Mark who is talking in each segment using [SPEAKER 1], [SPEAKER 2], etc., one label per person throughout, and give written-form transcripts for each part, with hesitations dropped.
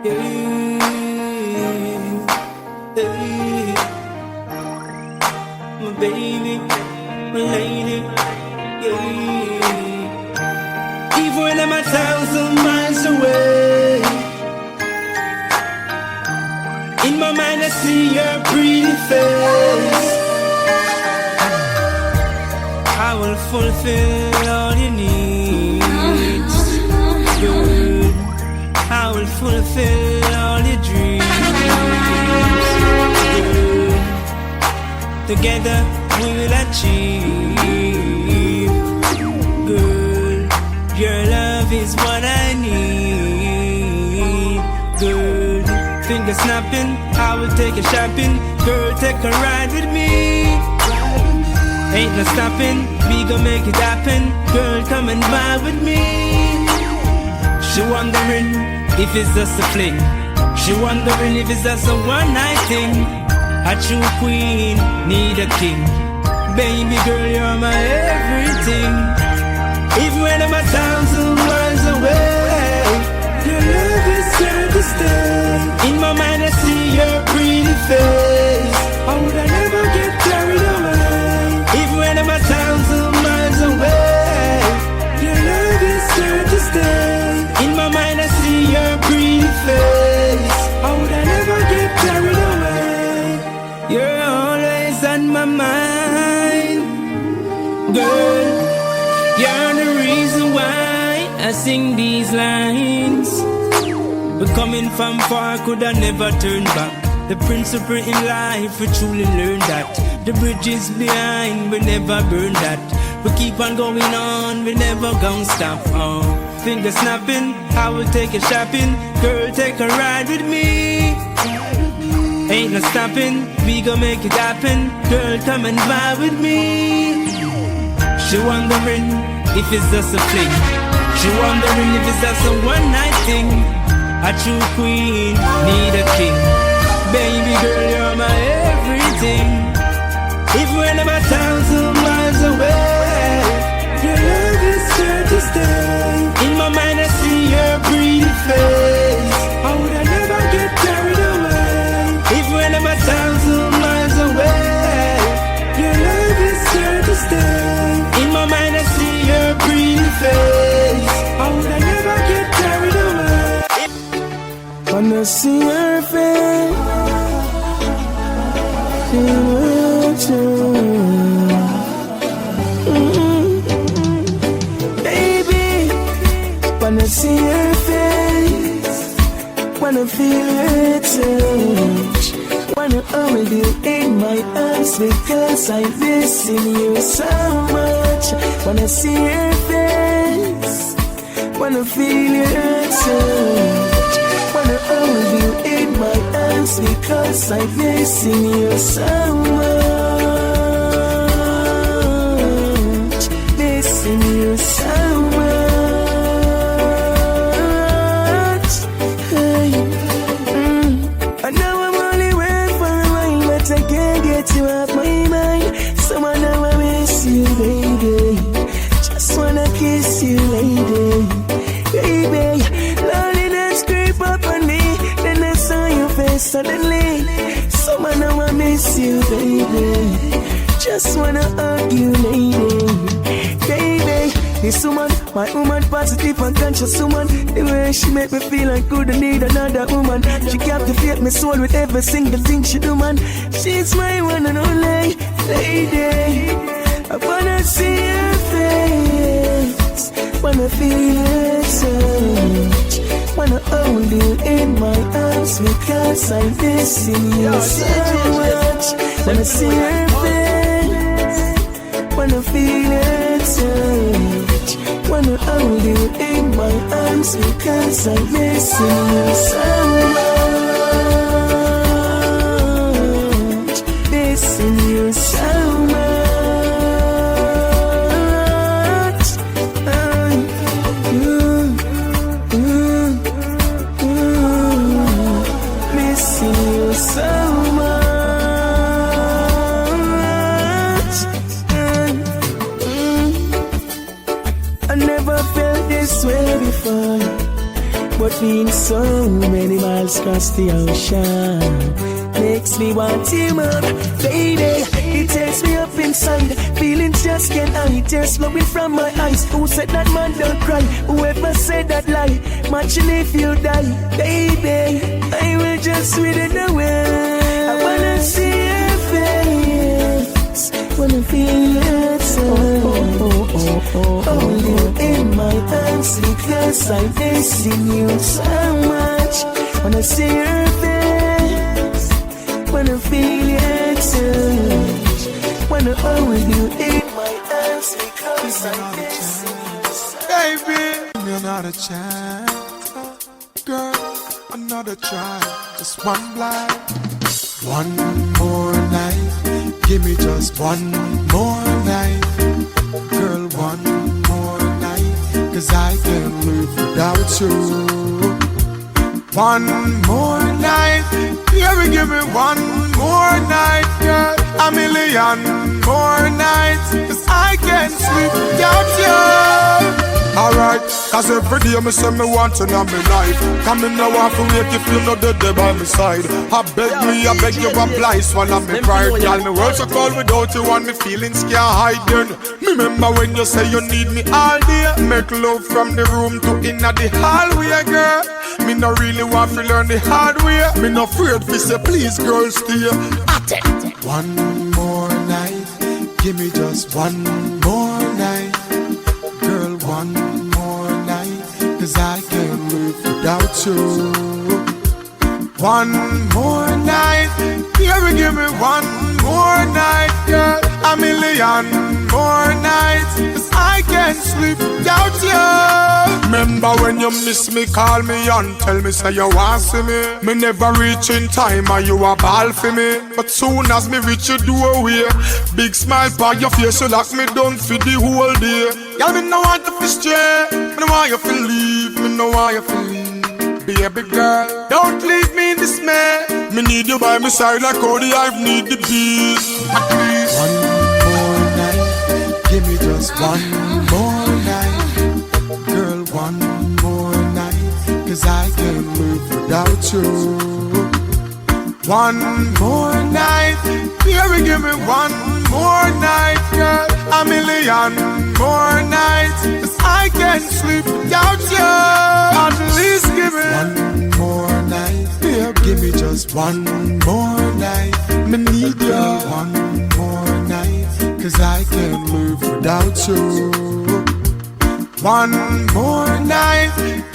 [SPEAKER 1] Yeah, yeah. My baby, my lady, yeah. Even when I'm 1,000 miles away, in my mind I see your pretty face. I will fulfill all your needs, girl. I will fulfill all your dreams, girl. Together we will achieve, girl. Your love is what I need, girl. Finger snapping, I will take you shopping, girl. Take a ride with me. Ain't no stopping, we gon' make it happen. Girl, come and vibe with me. She wondering if it's just a fling. She wondering if it's just a one-night thing. A true queen, need a king. Baby girl, you're my everything. Even when I'm 1,000 miles away, your love is here to stay. In my mind I see your pretty face. How would I never get carried away? Even when I'm 1,000 miles away, your love is here to stay. In my mind I see your pretty face. How would I never get carried away? You're always on my mind, girl. You're the reason why I sing these lines. But coming from far, could I never turn back? The principle in life, we truly learn that. The bridges behind, we never burn that. We keep on going on, we never gon' stop. Oh, finger snapping, I will take you shopping. Girl, take a ride with me. Ain't no stopping, we gon' make it happen. Girl, come and vibe with me. She wondering if it's just a fling. She wondering if it's just a one-night thing. A true queen, need a king. Baby girl, you're my everything. Even when I'm 1,000 miles away, your love is here to stay. In my mind I see your pretty face. How would I never get carried away? Even when I'm 1,000 miles away, your love is here to stay. In my mind I see your pretty face. How would I never get carried away? When I see your face, baby, wanna see your face, wanna feel your touch, wanna hold you in my arms because I'm missing you so much. Wanna see your face, wanna feel your touch, wanna hold you in my arms because I'm missing you so much, missing you so much. Hey. I know I'm only waiting for a while, but I can't get you off my mind. So I know I miss you, baby. Just wanna kiss you, lady. Baby, loneliness creep up on me. Then I saw your face suddenly. So I know I miss you, baby. Just wanna hug you, lady. Baby, this woman, my woman, positive and conscious woman. The way she make me feel I couldn't need another woman. She captivate my soul with every single thing she do, man. She's my one and only lady. I wanna see her face, wanna feel her touch, wanna hold you in my arms because I'm missing you so much. Wanna see her face, wanna feel her touch, wanna hold you in my arms because I'm missing you so much, missing you so much. Missing you so much. I never felt this way before.
[SPEAKER 2] but being so many miles across the ocean makes me want him up, baby. It takes me up inside, feelings just can't hide, tears flowing from my eyes. Who said that man don't cry? Whoever said that lie? Imagine if you die, baby. I will just wither away. I wanna see your face, wanna feel your touch. Hold you in my arms because I miss you so much. Wanna see your face, wanna feel your touch. Wanna hold you in my arms because I miss you.
[SPEAKER 3] Baby, you're not a chance, girl. Another try, just one blind. One more night, give me just one more night. Girl, one more night, 'cause I can't live without you. One more night, yeah, give me one more night, girl. A million more nights, 'cause I can't sleep without you. Alright, 'cause every day me say me want you in my life. Come in now want to wake if you know dead there by my side. I beg you apply, swallow me pride. Girl, me words so cold without you and me feelings can't hide then. Remember when you say you need me all day. Make love from the room to inna the hallway, girl. Me no really want to learn the hard way. Me no afraid to say please girl stay. One more night, give me just one more night. Girl, one more night, 'cause I can't live without you. One more night, yeah, give me one more night, girl. A million more nights, 'cause I can't sleep without you. Remember when you miss me, call me and tell me say you want see me. Me never reach in time and you a ball for me. But soon as me reach your doorway, big smile on your face, you lock me down for the whole day. Y'all me no want to fish stray, me no want you to leave, me no want you to leave. Baby girl, don't leave me in dismay. Me need you by my side like how the hive need the bees. One more night, give me just one more night. Girl, one more night, 'cause I can't live without you. One more night, baby, give me one more night, girl. A million more nights, 'cause I can't sleep without you. At least give me one more night, baby, give me just one more night. Me need you one more night, 'cause I can't live without you. One more night,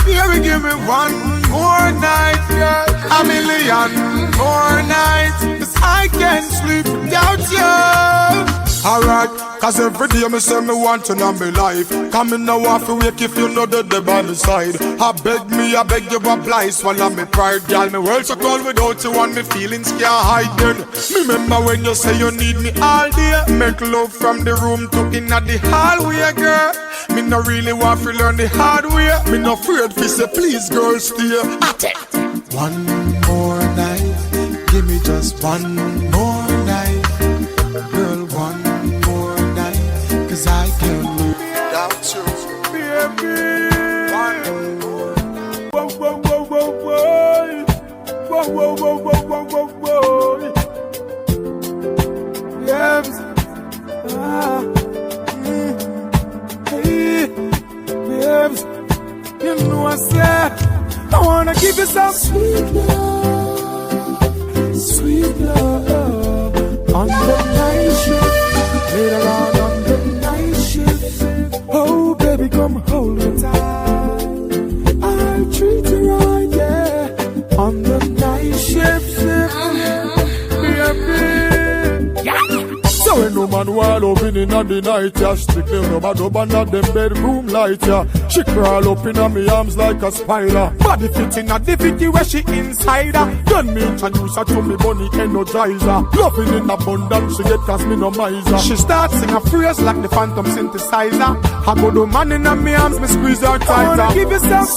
[SPEAKER 3] baby, give me one more night, girl. A million more nights, 'cause I can't sleep without you. Alright, 'cause every day me say me want you in my life. Come in now off to wake if you know that they by my side. I beg you apply, swallow me pride. Girl, me world so cold without you and me feelings can't hide then. Remember when you say you need me all day. Make love from the room to inna the hallway, girl. Me no really want to learn the hard way. Me no afraid to say please girl stay. One more night, give me just one more night. Girl, one more night, 'cause I can't live without you. Baby, one more. Whoa, whoa, whoa, whoa, whoa. Whoa, whoa, whoa, whoa, whoa, whoa, whoa. Yes. Hey, babes, you know I said I wanna give you some sweet love on the night shift, later on the night shift. Oh baby, come hold me tight, I'll treat you right, yeah, on the night shift, So when no man while open in the night, yeah, strictly rubber dub under them bedroom light, yeah. She crawl up in me arms like a spider. Body fit in a DVD where she inside her. Then me introduce her to me bunny energizer. Loving in abundance, she get cause me no miser. She starts sing a phrase like the phantom synthesizer. I go to man in me arms, me squeeze her tighter. I wanna give you some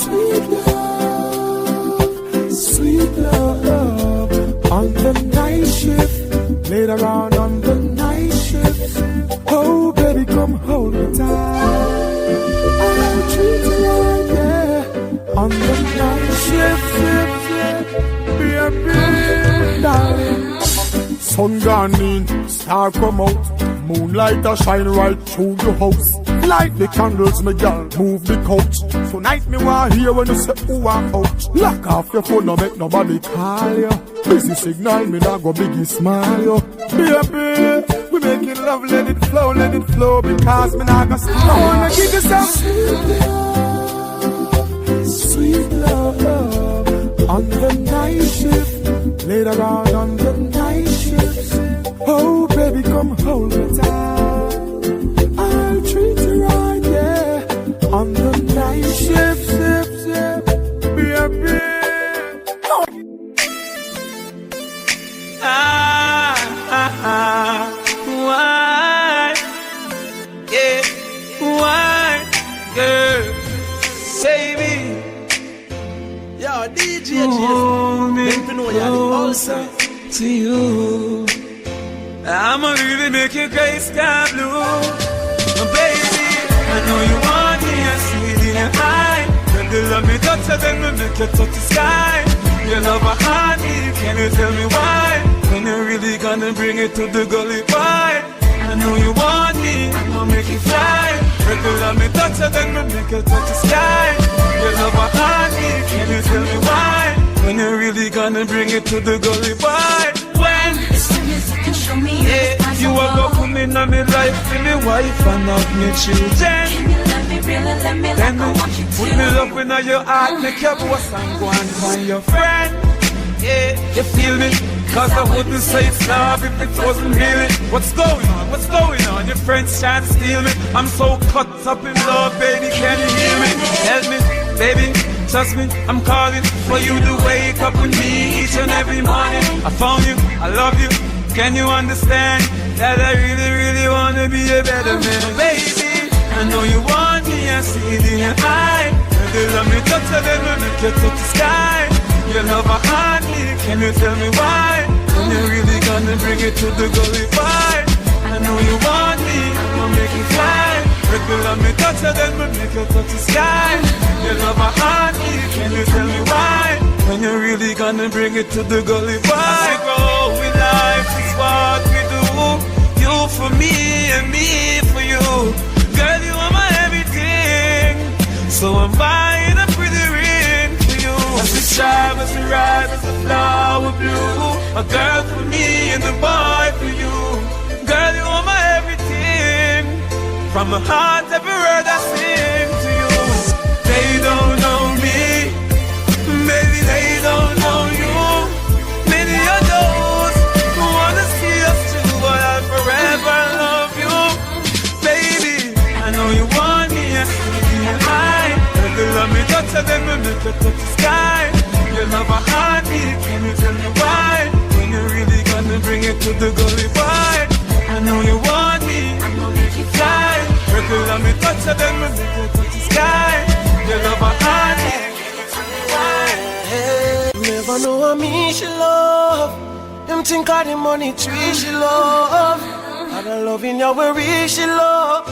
[SPEAKER 3] sweet love on the night shift, later on the night shift. Oh baby, come hold me tight, I'll treat you right, yeah, on the night baby, darling. Sun gone in, star come out. Moonlight a shine right through your house. Light the candles, my girl, move the couch. Tonight me want hear when you say ooh and ouch. Lock off your phone, no make nobody call you. Busy signal, me not go biggie smile you. Baby, we making love, let it flow, because me not go stop. I wanna give you some sweet love on the night shift. Later on the night shift. Oh baby, come hold me tight. I'll treat you right, yeah. On the night shift, baby.
[SPEAKER 1] Why? Yeah, why, girl? Baby.
[SPEAKER 2] Yo, DJ, make me know you're the also
[SPEAKER 1] to you. I'ma really make you gray sky blue. Baby, I know you want me, I see it in your eye. When you love me, touch it, then we make you touch the sky. You love a heartbeat, can you tell me why? When you really gonna bring it to the gully boy? I know you want me, I'ma make you fly. When you love me, touch it, then we make you touch the sky. You love a heartbeat, can you tell me why? When you really gonna bring it to the gully boy? When yeah, you are gonna come in on me life, be me wife and not me children.
[SPEAKER 4] Can you let me really let me like I want you to?
[SPEAKER 1] Put me up in your heart, make your boss and go and find your friend. Yeah, you feel me? Cause I wouldn't say it's love if it wasn't really. What's going on? What's going on? Your friends trying to steal me. I'm so caught up in love, baby, can you hear me? Help me, baby. Trust me, I'm calling for you to wake up with me each and every morning. I found you, I love you. Can you understand that I really, really wanna be a better man? Baby, I know you want me, I see it in your eye. And you love me, touch it, then we make you touch the sky. You love a heartbeat, can you tell me why? When you really gonna bring it to the gully boy? I know you want me, I'ma make you fly. If you love me, touch it, then we make you touch the sky. You love a heartbeat, can you tell me why? When you really gonna bring it to the gully boy? I go with life is what we do. You for me and me for you. Girl, you are my everything. So I'm buying a pretty ring for you. As we strive, as we rise, as the flower blue. A girl for me and a boy for you. Girl, you are my everything. From my heart, every word I sing to you. They don't know me, maybe they don't know you. Many of those who wanna see us through, but I'll forever love you. Baby, I know you want me, I see it in your eye. If you love me, touch it, then we make you touch the sky. You love a heartbeat, can you tell me why? When you really gonna bring it to the gully boy? I know you want me, I'ma make you fly. If you love me, touch it, then we make you touch the sky. You love a heartbeat, can you tell me why?
[SPEAKER 2] never know how me she love. Him think of the money tree she love. And the loving you where we she love.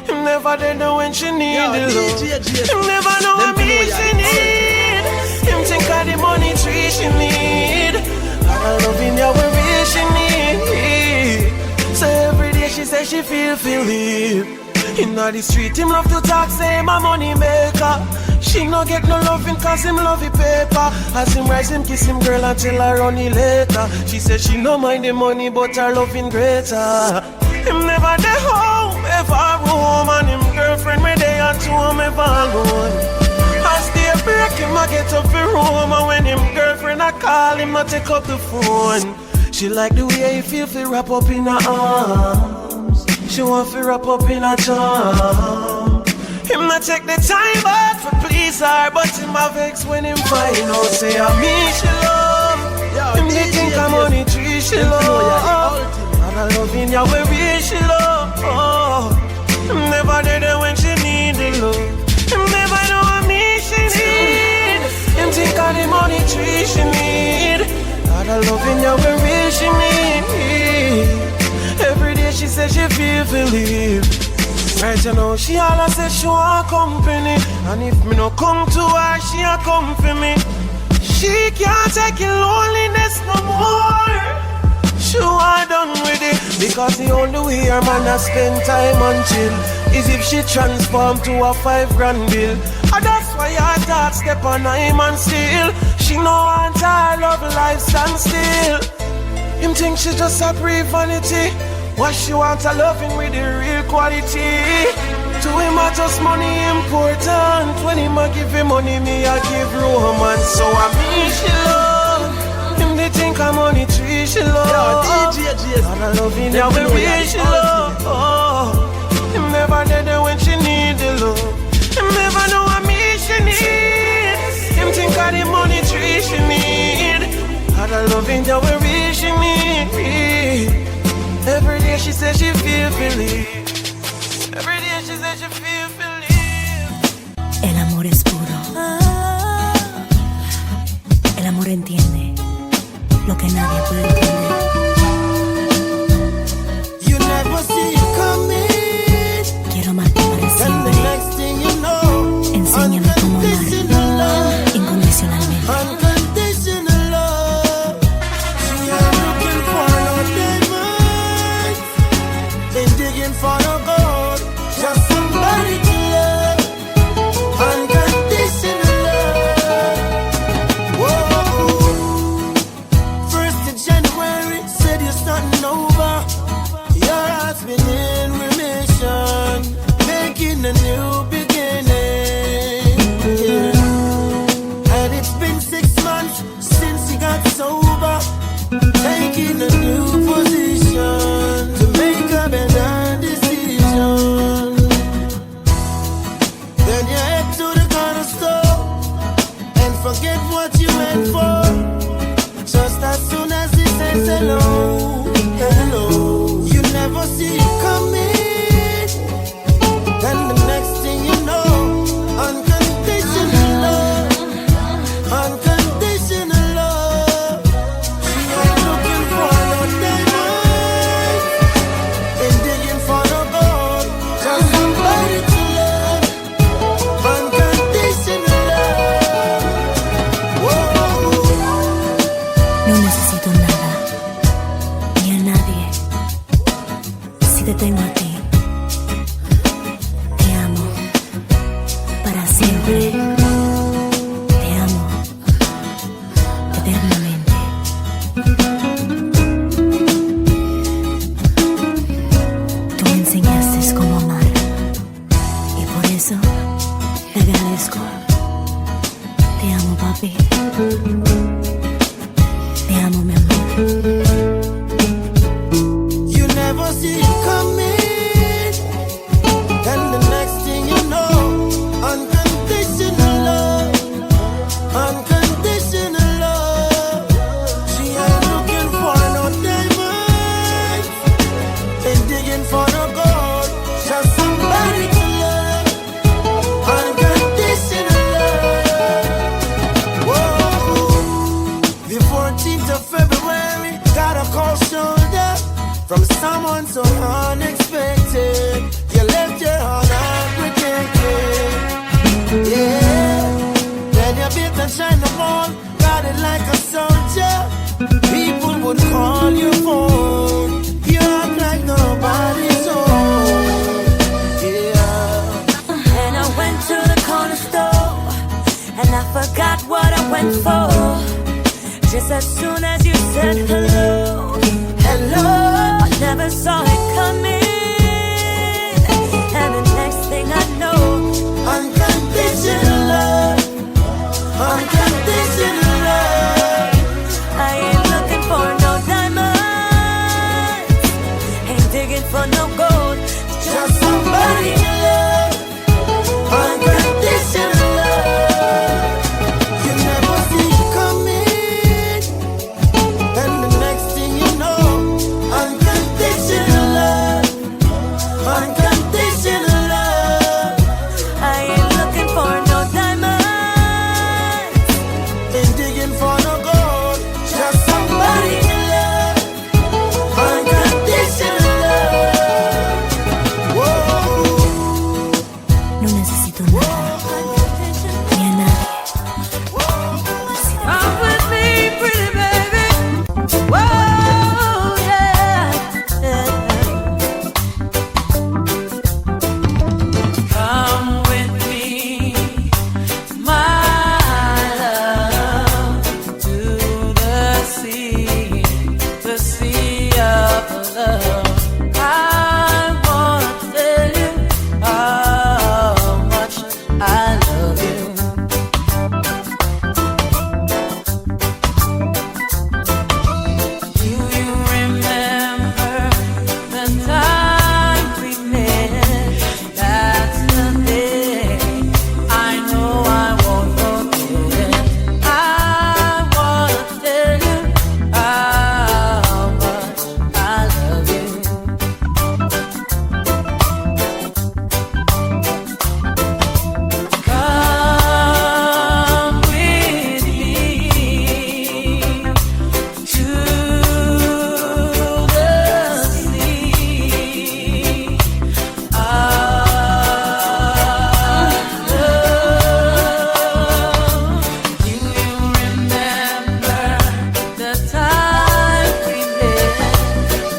[SPEAKER 2] Him never there know when she need the love. Him never know how me she need. Him think of the money tree she need. And the loving you where we she need. So every day she say she feel it. In the street, him love to talk, say him a money maker. She no get no loving cause him love the paper. As him rise, him kiss him girl until her run it later. She said she no mind the money but her loving greater. Him never dey home, ever room. And him girlfriend me dey at home, ever alone. As day break, him a get up the room. And when him girlfriend a call, him a take up the phone. She like the way he feel wrap up in her arms. She want to wrap up in a charm. Him not take the time out for please her, but him a vex when him find out say I me she love. Him they think I'm money tree she love. And I love in ya where we she love. Him never there when she need the love. Him never know what me she need. Him think of the money tree she need. And I love in ya where we she need. Every day she says she feel believe. Right, you know, she all say she want company. And if me no come to her, she a come for me. She can't take in loneliness no more. She want done with it. Because the only way her man a spend time and chill is if she transform to a 5 grand bill. And that's why her thoughts step on him and still she no want her love life stand still. Him think she just a brave vanity. What she want a loving with the real quality. To him a just money important. When him a give him money, me a give romance. So I mean she love. Him they think I'm money tree she love. And I love him the way she love. Him never there when she need the love. Him never know what me she need. Him think of the money tree she need. And I love him the way she need. Every day she says she feel feliz. Every day she says she feel feliz.
[SPEAKER 5] El amor es puro. El amor entiende lo que nadie puede entender.
[SPEAKER 2] You never see it coming.
[SPEAKER 5] Quiero amarte para siempre.
[SPEAKER 2] The next thing you know,
[SPEAKER 5] enséñame cómo amar incondicionalmente.
[SPEAKER 2] Unconditional love. She ain't looking for no diamonds, ain't digging for no gold, just somebody to love. Unconditional love. Whoa. 1st of January said you're starting over. Your heart's been in remission, making a new beginning. Yeah. And it's been 6 months since you got sober, taking a new position to make a better decision. Then you head to the corner store and forget what you went for. Just as soon as he says hello, hello, you never see it coming. Then the next thing you know, unconditional love, unconditional love. She ain't looking for no diamonds, ain't digging for no gold, just somebody to love. Unconditional love. Whoa.
[SPEAKER 5] No necesito nada, ni a nadie. Si te tengo a ti, te amo para siempre. Te amo eternamente. Tú me enseñaste cómo amar y por eso te agradezco. Te amo, papi. Te amo, mi amor.
[SPEAKER 2] You never see it coming. Then the next thing you know, unconditional love, unconditional love. She ain't looking for no diamonds, ain't digging for no gold, just somebody to love. Unconditional love. Whoa. The 14th of February, got a cold shoulder from someone so unexpected. You left your heart unprotected. Yeah. Then you built and shine the ball, got it like a soldier. People would call your phone. You act like nobody's home. Yeah.
[SPEAKER 6] And I went to the corner store, and I forgot what I went for. Just as soon as you said hello, hello, I never saw it coming. And the next thing I know,
[SPEAKER 2] Unconditional love, unconditional love.
[SPEAKER 6] I ain't looking for no diamonds, ain't digging for no gold,
[SPEAKER 2] Just somebody to love, unconditional love. You never see it coming. Then the next
[SPEAKER 5] necesito nada, ni a nadie.
[SPEAKER 6] Come with me, pretty baby. Whoa, yeah, yeah. Come with me, my love, to the sea of love. I wanna tell you how much I love you. Do you remember the time we met? That's the day I know I won't forget. I wanna tell you how much I love you. Come with me to the sea of love. Do you remember the time we met?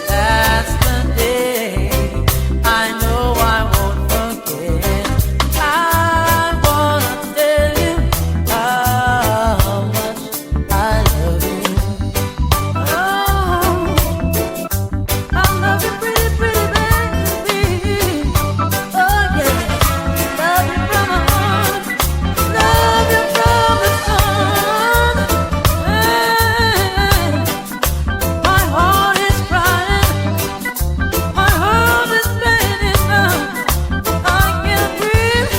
[SPEAKER 6] That's the day I know I won't forget. I wanna tell you how much I love you. Oh, I love you, pretty, pretty baby. Oh yeah, love you from my heart, love you from the sun. My heart is crying, my heart is beating now. I can't breathe.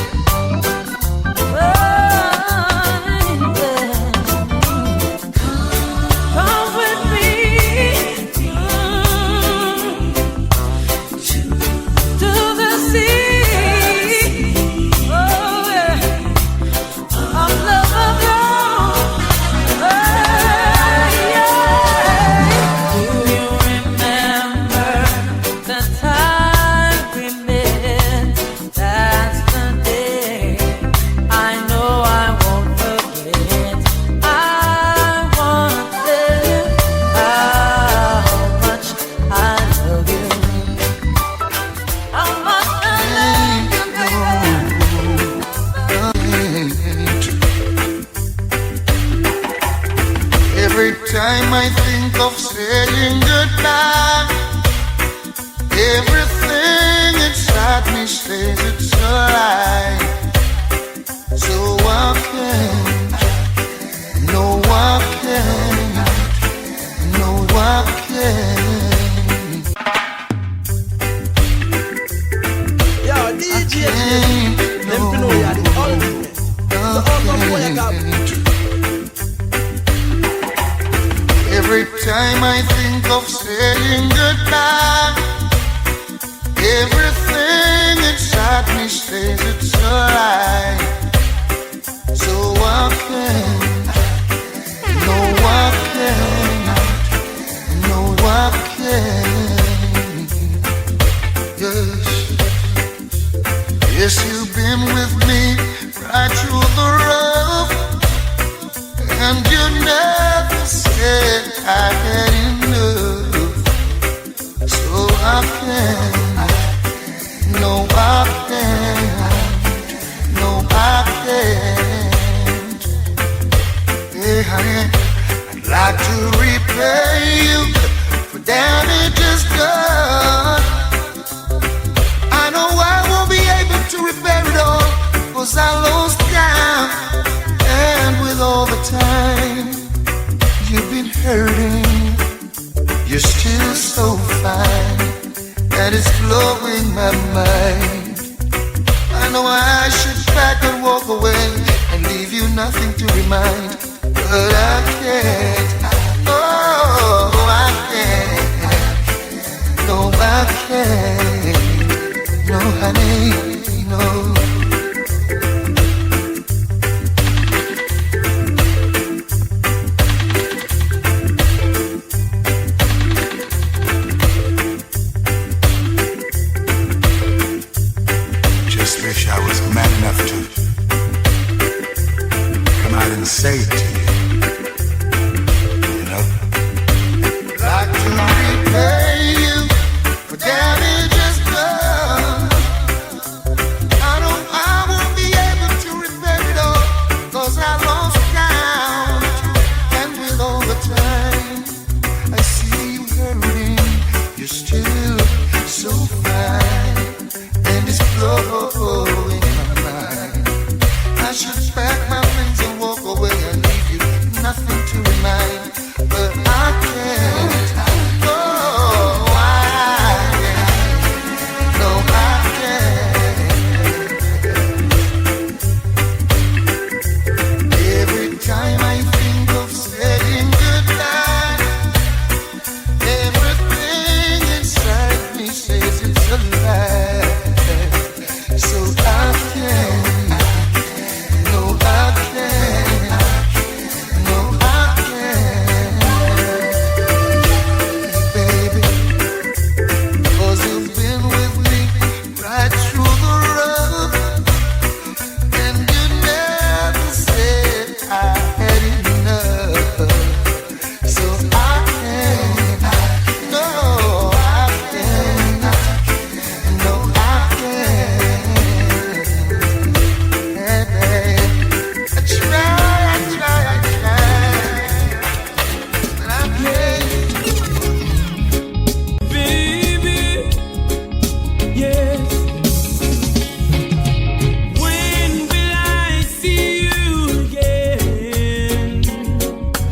[SPEAKER 6] Come with me to the sea. Oh yeah, I'm love of you. Do you remember the time we met? That's the day I know I won't forget. I wanna tell you how much I love you. How much I love you, baby.
[SPEAKER 3] Every time I think of saying goodbye, everything inside me says it's a lie. So I can't, no I can't, no I can't.
[SPEAKER 7] Yo, DJ,
[SPEAKER 3] Can't,
[SPEAKER 7] them to know you're the ultimate. So how come boy you got
[SPEAKER 3] Every time I think of saying goodbye, everything inside me says it's a lie. So I can't, no I can't, no I can't. Yes, yes, you've been with me right through the rough, and you never said I had enough. So I can't, no I can't, no I can't. Hey honey, I'd like to repay you for damages done. I know I won't be able to repair it all, 'cause I lost count. And with all the time you've been hurting, you're still so fine, and it's blowing my mind. I know I should pack and walk away and leave you nothing to remind, but I can't. Oh, I can't. No, I can't. No, honey, no. Just wish I was mad. enough to come out and say it to you. You know? Like to repay you for damages done. I won't be able to repay it all, 'cause I lost count. And with all the time I see you hurting, you're still so fine, and it's blowing my mind. I should pack my things and walk away and leave you nothing to remind, but I can't. Oh, I can't. No, I can't. Every time I think of saying goodbye, everything inside me says it's a lie. So I can't. No, I can't. No, I can't. Baby, 'cause you've been with me right through the rough, and you never said I had enough. So I can't. No, I can't. No, I can't. I try, but I can't.
[SPEAKER 1] Baby, yes. When will I see you again?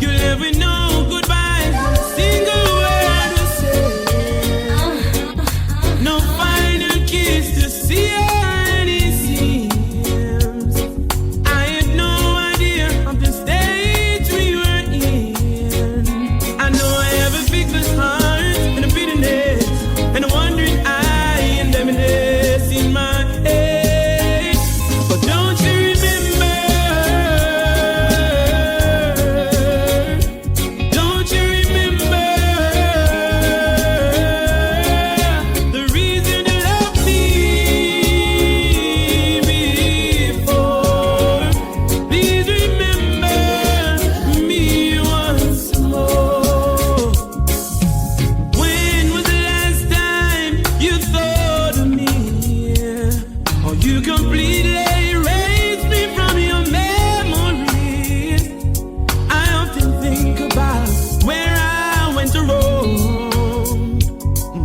[SPEAKER 1] You'll never know goodbye, single word to say. No final kiss to see any seams. I had no idea of the stage we were in. I know I have a bigger heart and a bitterness and a wandering eye and emptiness in my head. But don't you remember? Don't you remember the reason you loved me before? Please remember me once more. When was the last time you thought of me? Or you completely erased me from your memories? I often think about where I went wrong.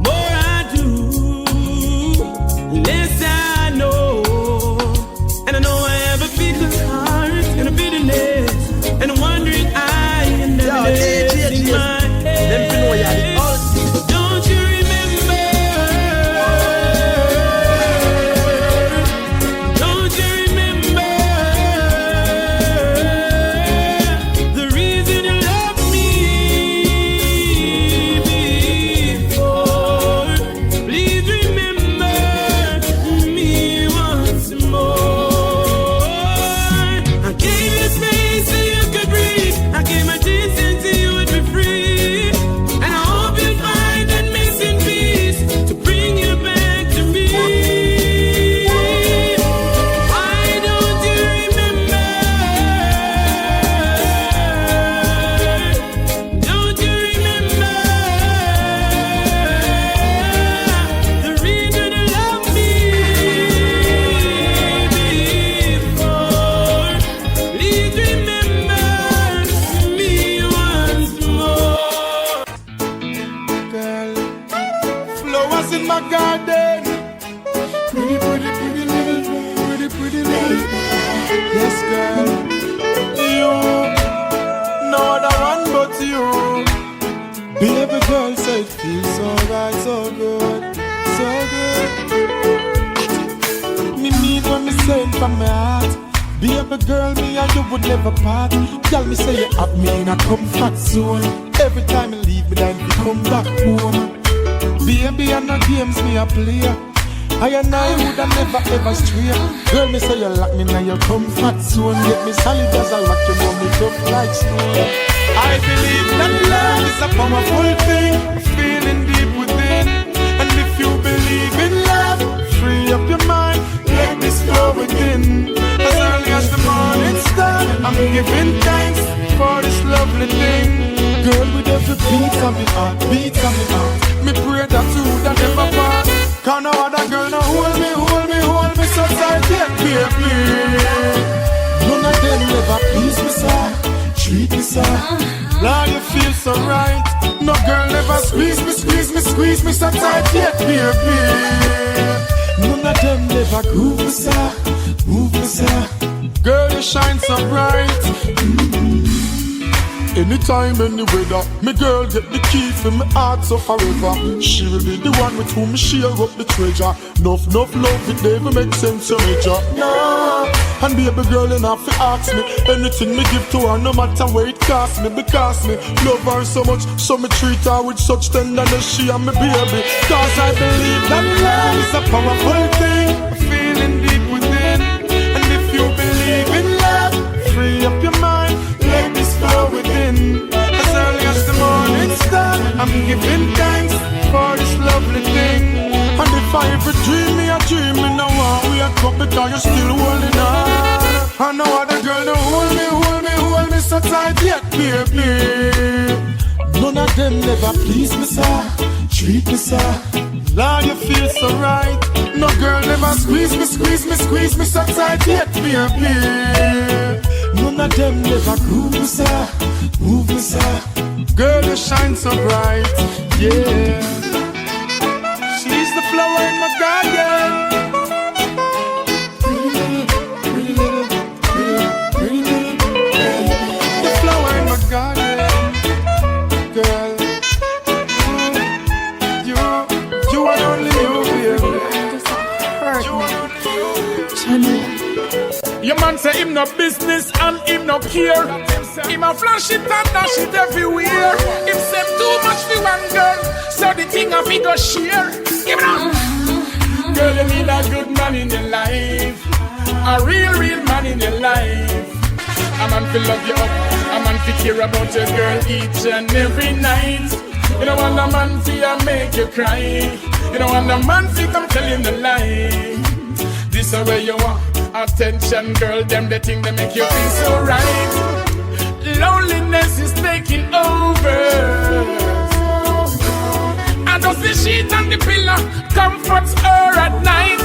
[SPEAKER 1] More I do, less I know. And I know I have a bigger heart and a bitterness and a wandering eye and
[SPEAKER 2] Yo,
[SPEAKER 1] emptiness in my
[SPEAKER 2] Them fi know ya the
[SPEAKER 1] head.
[SPEAKER 2] ultimate.
[SPEAKER 1] Don't you remember? Don't you remember the reason you loved me before? Please remember me once more. I gave you space so you could breathe. I gave my distance so you would be free. And I hope you find that missing piece to bring you back to me. Why don't you remember? Don't you remember the reason you loved me before? Please remember me once more.
[SPEAKER 3] Girl, flowers in my garden. Pretty, pretty, pretty little, pretty, pretty little. Yes, girl. You, no other one but you. Baby girl said, feels so right, so good, so good. Me mean when me say it from my heart. Baby girl, me and you would never part. Tell me say you have me in a comfort zone. Every time you leave me, then you come back home. Baby, I know games me a play. I and I would have never ever stray. Girl, me say you lock me in your comfort zone. Get me solid as a rock, you know me tough like stone. I believe that love is a powerful thing, feeling deep within. And if you believe in love, free up your mind, let this flow within. As early as the morning star, I'm giving thanks for this lovely thing. Girl, with every beat of it heart, beat of it heart, me pray that you that never pass. Cause no other girl no hold me so tight yet, baby. None of them never please me, sir, treat me, sir. Lord, you feel so right. No girl never squeeze me so tight yet, baby. None of them never groove me, sir, move me, sir. Girl, you shine so bright. Anytime, any weather, me girl get the key for my heart so forever. She will be the one with whom me share up the treasure. Enough love, it never makes sense to me, no. And baby girl, you have to ask me anything me give to her, no matter what it costs me. Because me love her so much, so me treat her with such tenderness, she and me baby. Cause I believe that love is a powerful thing, a feeling deep within. And if you believe in love, free up your mind, let this flow within. As early as the morning star, I'm giving thanks for this lovely thing. And if I ever dream me a dream, me no want wake up because you're still holding on. I know other girl don't hold me so tight yet, baby. None of them never please me, sir, treat me, sir. Lord, you feel so right. No girl never squeeze me so tight yet, baby. None of them never groove me, sir, move me, sir. Girl, you shine so bright, yeah. She's the flower in my garden. The flower in my garden, girl. You are only you, baby. You are only you. Your man say him no business and him no care. Him a flash it and dash it everywhere. Him say too much for one girl, so the thing a fi go share. Give it up. Girl, you need a good man in your life, a real man in your life. A man fi love you up, a man fi care about your girl each and every night. You don't want a man fi make you cry. You don't want a man fi come telling the lie. This is where you want attention, girl. Them the thing that make you feel so right. Loneliness is taking over. And just the sheet and the pillow comforts her at night.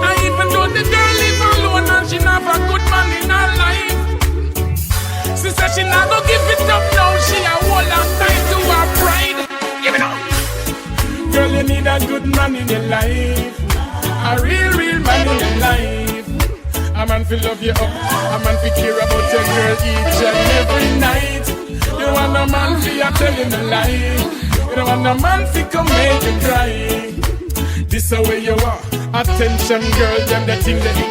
[SPEAKER 3] And even though the girl live alone and she not have a good man in her life, she said she not gonna give it up now. She a hold on tight to her pride. Give it up. Girl, you need a good man in your life, a real man in your life. A man fi love you up, a man fi care about your girl each and every night. You want a man fi a telling a lie. You don't want a man fi come make you cry. This is where you are. Attention, girl, them the thing that you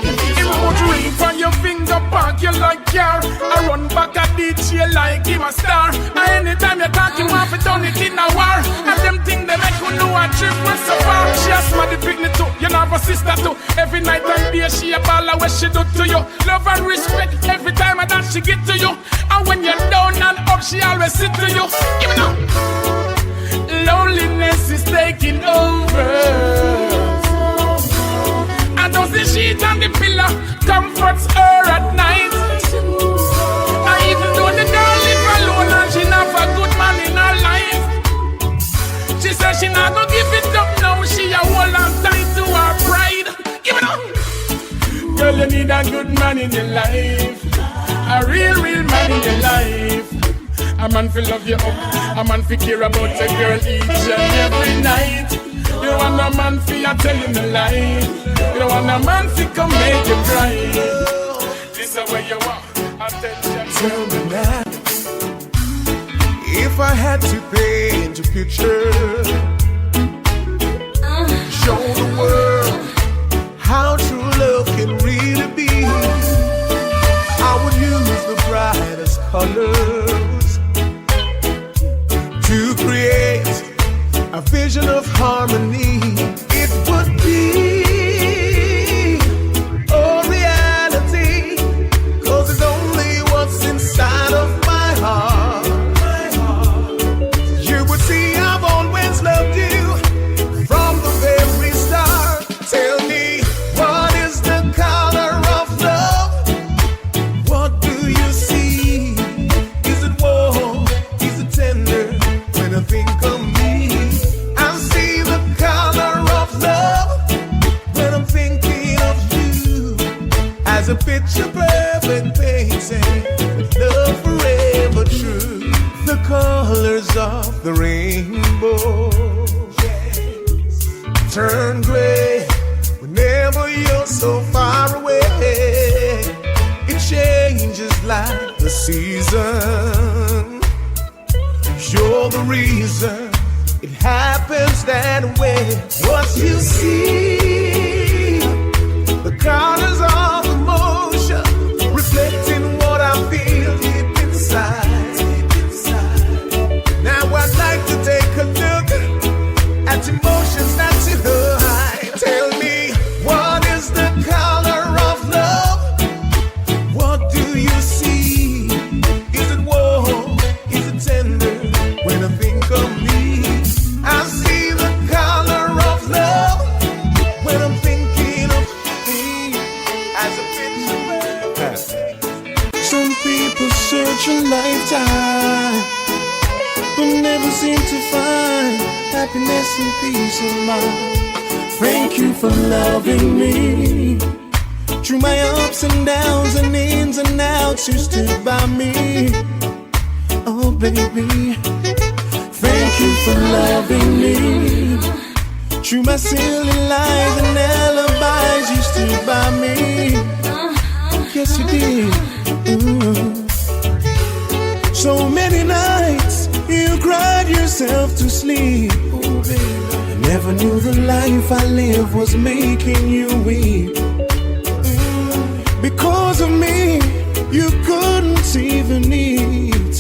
[SPEAKER 3] put ring for your finger, park you like car. I run back a DJ like him a star. And anytime you talk, you want to done it in a war. And them thing they make you know a trip was so far. She a smart the picnic too, you know her sister too. Every night and day she a baller what she do to you. Love and respect every time that she get to you. And when you're down and up, she always sit to you. Give it up. Loneliness is taking over. And does the sheet and the pillow comforts her at night. And even though the girl live alone and she not have a good man in her life, she says she not gonna give it up now. She a hold on tight to her pride. Give it up. Girl, you need a good man in your life, a real man in your life. A man fi love you up, a man fi care about your girl each and every night. You want a man fi a tell you the lie. You don't want a man fi come make you cry. This is where you want attention.
[SPEAKER 8] Tell me now, if I had to paint a picture, show the world how true love can really be, I would use the brightest colors to create a vision of harmony. It would be a reality, 'cause it's only what's inside of my heart. You would see I've always loved you from the very start. Tell me what as a picture perfect painting, love forever true, the colors of the rainbow, turn gray whenever you're so far away. It changes like the season. You're the reason it happens that way. What you see, the colors of emotion, reflecting what I feel deep inside. Now I'd like to take a look at emotions that you hide. Tell me, what is the color of love? What do you see? Is it warm? Is it tender? When I think of me, I see the color of love. When I'm thinking of me, as a picture. Some people search a lifetime, but never seem to find happiness and peace of mind. Thank you for loving me through my ups and downs and ins and outs. You stood by me, oh baby. Thank you for loving me through my silly lies and alibis. You stood by me, yes you did. So many nights you cried yourself to sleep. Oh, baby. Never knew the life I lived was making you weep. Because of me, you couldn't see the need.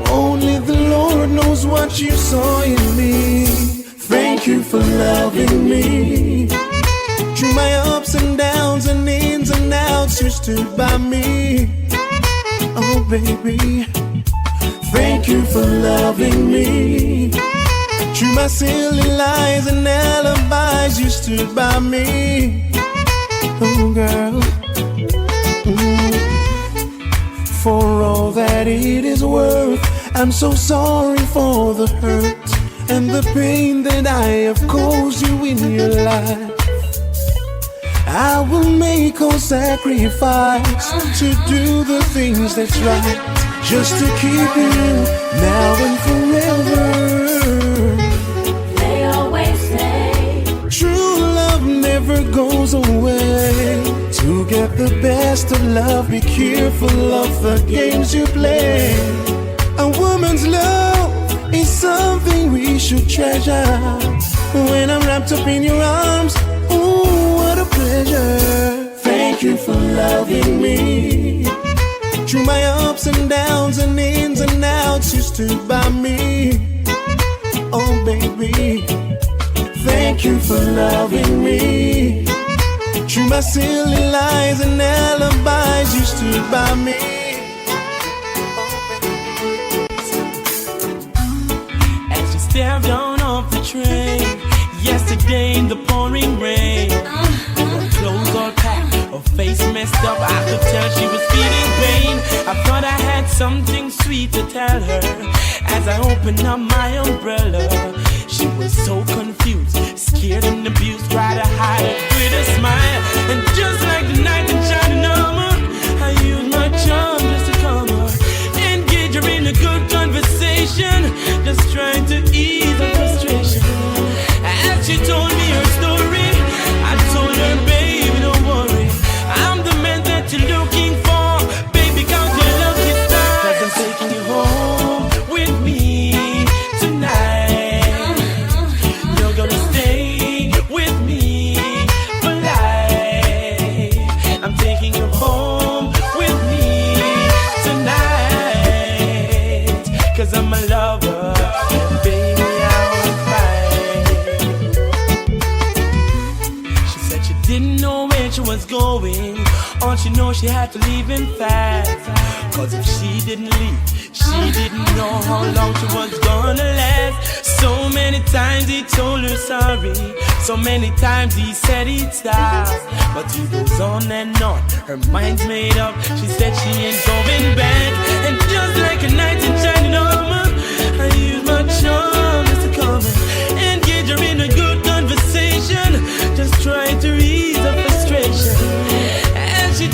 [SPEAKER 8] Only the Lord knows what you saw in me. Thank you for loving me through my ups and downs and ins and outs. You stood by me, oh baby. Thank you for loving me through my silly lies and alibis. You stood by me, oh girl. For all that it is worth, I'm so sorry for the hurt and the pain that I have caused you in your life. I will make all sacrifice to do the things that's right, just to keep you now and forever.
[SPEAKER 6] They always say
[SPEAKER 8] true love never goes away. To get the best of love, be careful of the games you play. A woman's love is something we should treasure. When I'm wrapped up in your arms, ooh, what a pleasure. Thank you for loving me through my ups and downs and ins and outs. You stood by me, oh baby. Thank you for loving me through my silly lies and alibis. You stood by me.
[SPEAKER 1] As you stepped down off the train yesterday in the pouring rain, her clothes all packed, her face messed up, I could tell she was feeling pain. I thought I had something sweet to tell her as I opened up my umbrella. She was so confused, scared and abused, tried to hide it with a smile. And just like the night in shining armor, I used my charm just to calm her, engage her in a good conversation, just trying to ease her frustration. As she told me her story, I told her, baby, don't worry, I'm the man that you're looking for. Baby, count your lucky stars, 'cause I'm taking you home with me tonight. You're gonna stay with me for life. I'm taking you home with me tonight, 'cause I'm a lover, baby, I was right. She said she didn't know where she was going, all she knows she had to leave in fast, 'cause if she didn't leave, she didn't know how long she was gonna last. So many times he told her sorry, so many times he said he'd stop, but he goes on and on, her mind's made up, she said she ain't going back. And just like a knight in shining armor, I use my charm just to calm her, engage her in a good conversation, just try to ease her frustration. As she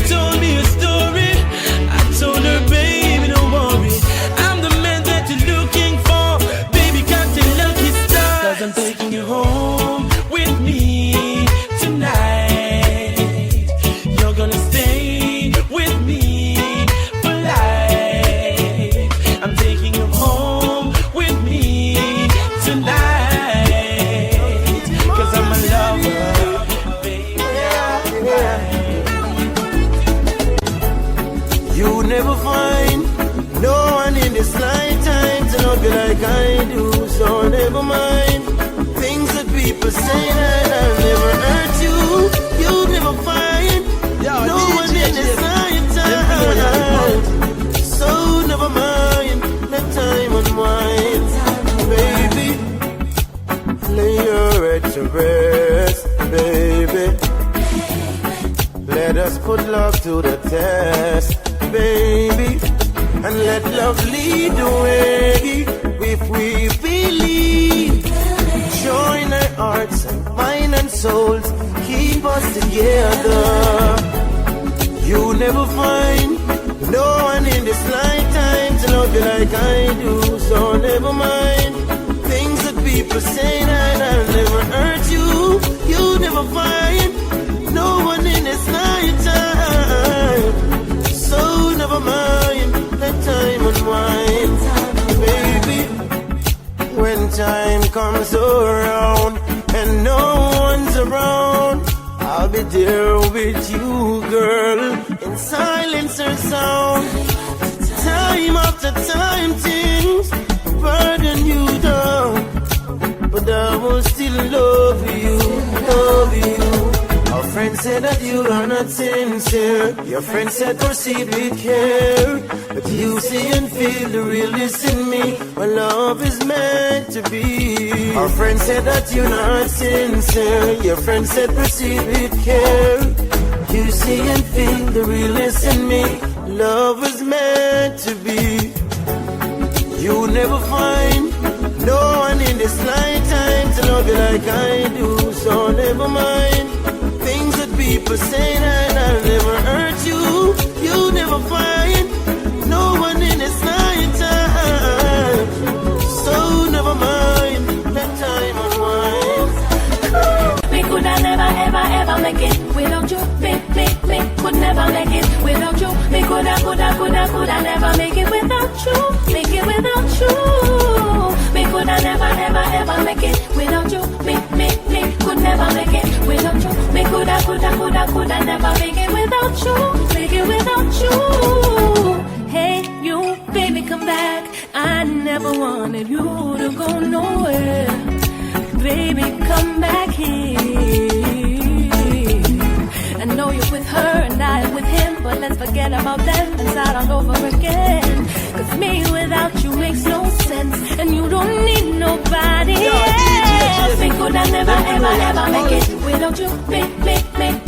[SPEAKER 9] never find no one in this lifetime to love you like I do. So never mind things that people say that I'll never hurt you. You never find no one in this lifetime. So never mind, let time unwind. Baby, lay your head to rest, baby. Let us put love to the test, baby. And let love lead the way. If we believe, join our hearts and mind and souls, keep us together. You never find no one in this lifetime to love you like I do. So never mind things that people say that I'll never hurt you. You never find no one in this lifetime. So never mind, let time unwind. Baby, when time comes around and no one's around, I'll be there with you, girl, in silence or sound. Time after time, things burden you down, but I will still love you, love you. Our friend said that you are not sincere. Your friend said proceed with care, but you see and feel the realness in me. My love is meant to be. Our friend said that you're not sincere. Your friend said proceed with care. You see and feel the realness in me. Love is meant to be. You never find no one in this lifetime to love you like I do. So never mind things that people say that I'll never hurt you. You never find no one in this lifetime. So never mind, let time unwind.
[SPEAKER 6] We could have never ever ever make it without you. Me could never make it without you. Me could have never make it without you. Make it without you. Me could have never ever make it without you. Me could never make it without you. Me could have never make it without you. Make it without you. Hey, you baby, come back. I never wanted you to go nowhere. Baby, come back here. I know you're with her and I'm with him, but let's forget about them and start all over again. Cause me without you makes no sense, and you don't need nobody else. Me could I never ever make it without you. Me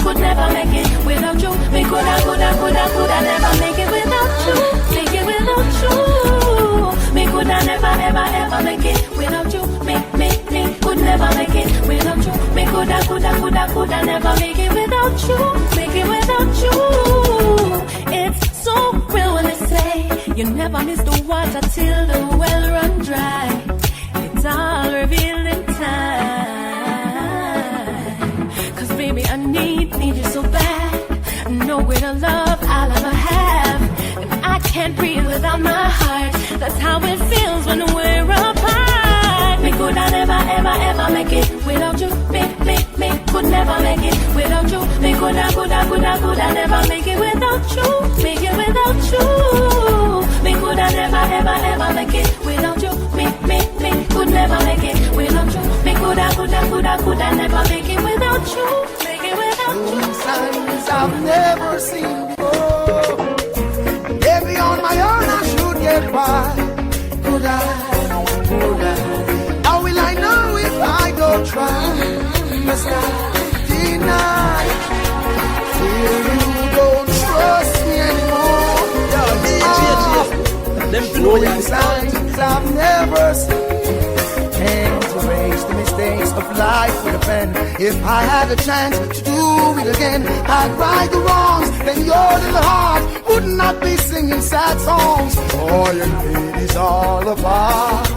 [SPEAKER 6] could never make it without you. Me could I never make it without you. Make it without you. Me could I never ever make it without you. Me could never make it without you. Me could I never make it without you. Make it without you. It's so real when they say you never miss the water till the well run dry. It's all revealed in time. Cause baby, I need you so bad. No greater love I'll ever have. And I can't breathe without my heart. That's how it feels when we're apart. Me could I never ever make it without you. Me could never make it without you. Me could I never make it without you. Make it without you. Me could I never ever make it without you. Me could never make it without you. Me could I never make it without you. Make it without you.
[SPEAKER 3] Signs I've never seen before. Maybe on my own I should get by. Could I? How will I know if I don't try? Must I deny? Till you don't trust me anymore. Signs I've never seen. And to erase the mistakes of life with a pen. If I had a chance to do it again, I'd right the wrongs. Then your little heart would not be singing sad songs. All you need is all apart.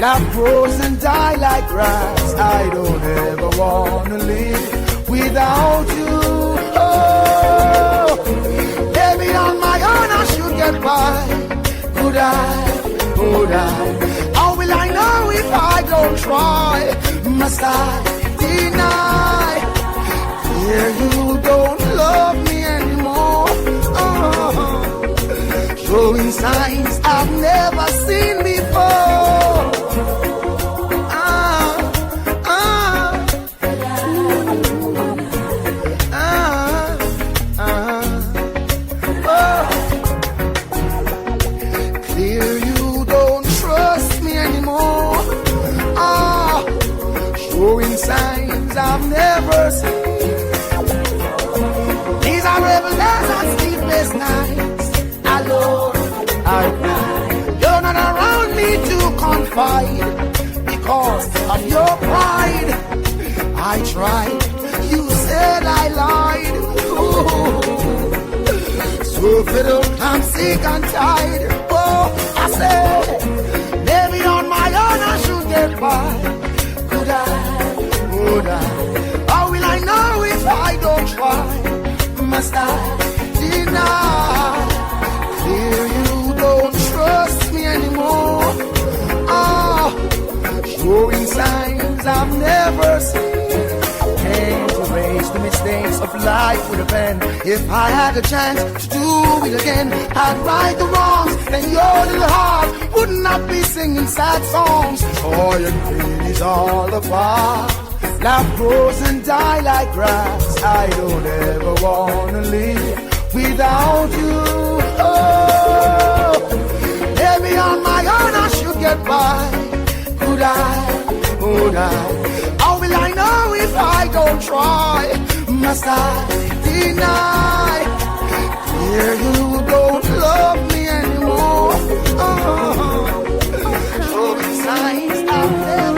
[SPEAKER 3] Love grows and die like grass. I don't ever wanna live without you. Oh, baby, on my own I should get by. Could I? How will I know if I don't try? Must I deny? Yeah, you don't love me anymore. Oh, signs I've never seen before. Clear you don't trust me anymore. Showing signs I've never seen. These are rebel days and sleepless nights. Alone, I cry. You're not around me to confide because of your pride. I tried. You said I lied. Ooh. So fiddle, I'm sick and tired. Oh, I said, maybe on my own I should get by. Could I? How will I know if I don't try? Must I deny? Clear you don't trust me anymore. Showing signs I've never seen. Can't erase the mistakes of life with a pen. If I had a chance to do it again, I'd right the wrongs, then your little heart would not be singing sad songs. All your pain is all apart. Life grows and die like grass. I don't ever wanna live without you. Oh, maybe on my own I should get by. Could I? How will I know if I don't try? Must I deny? Here you don't love me anymore. Showing signs I'm never.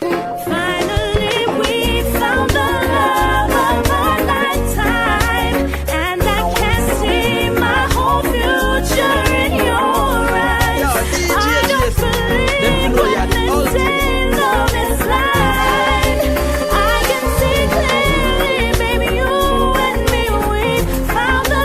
[SPEAKER 6] Found the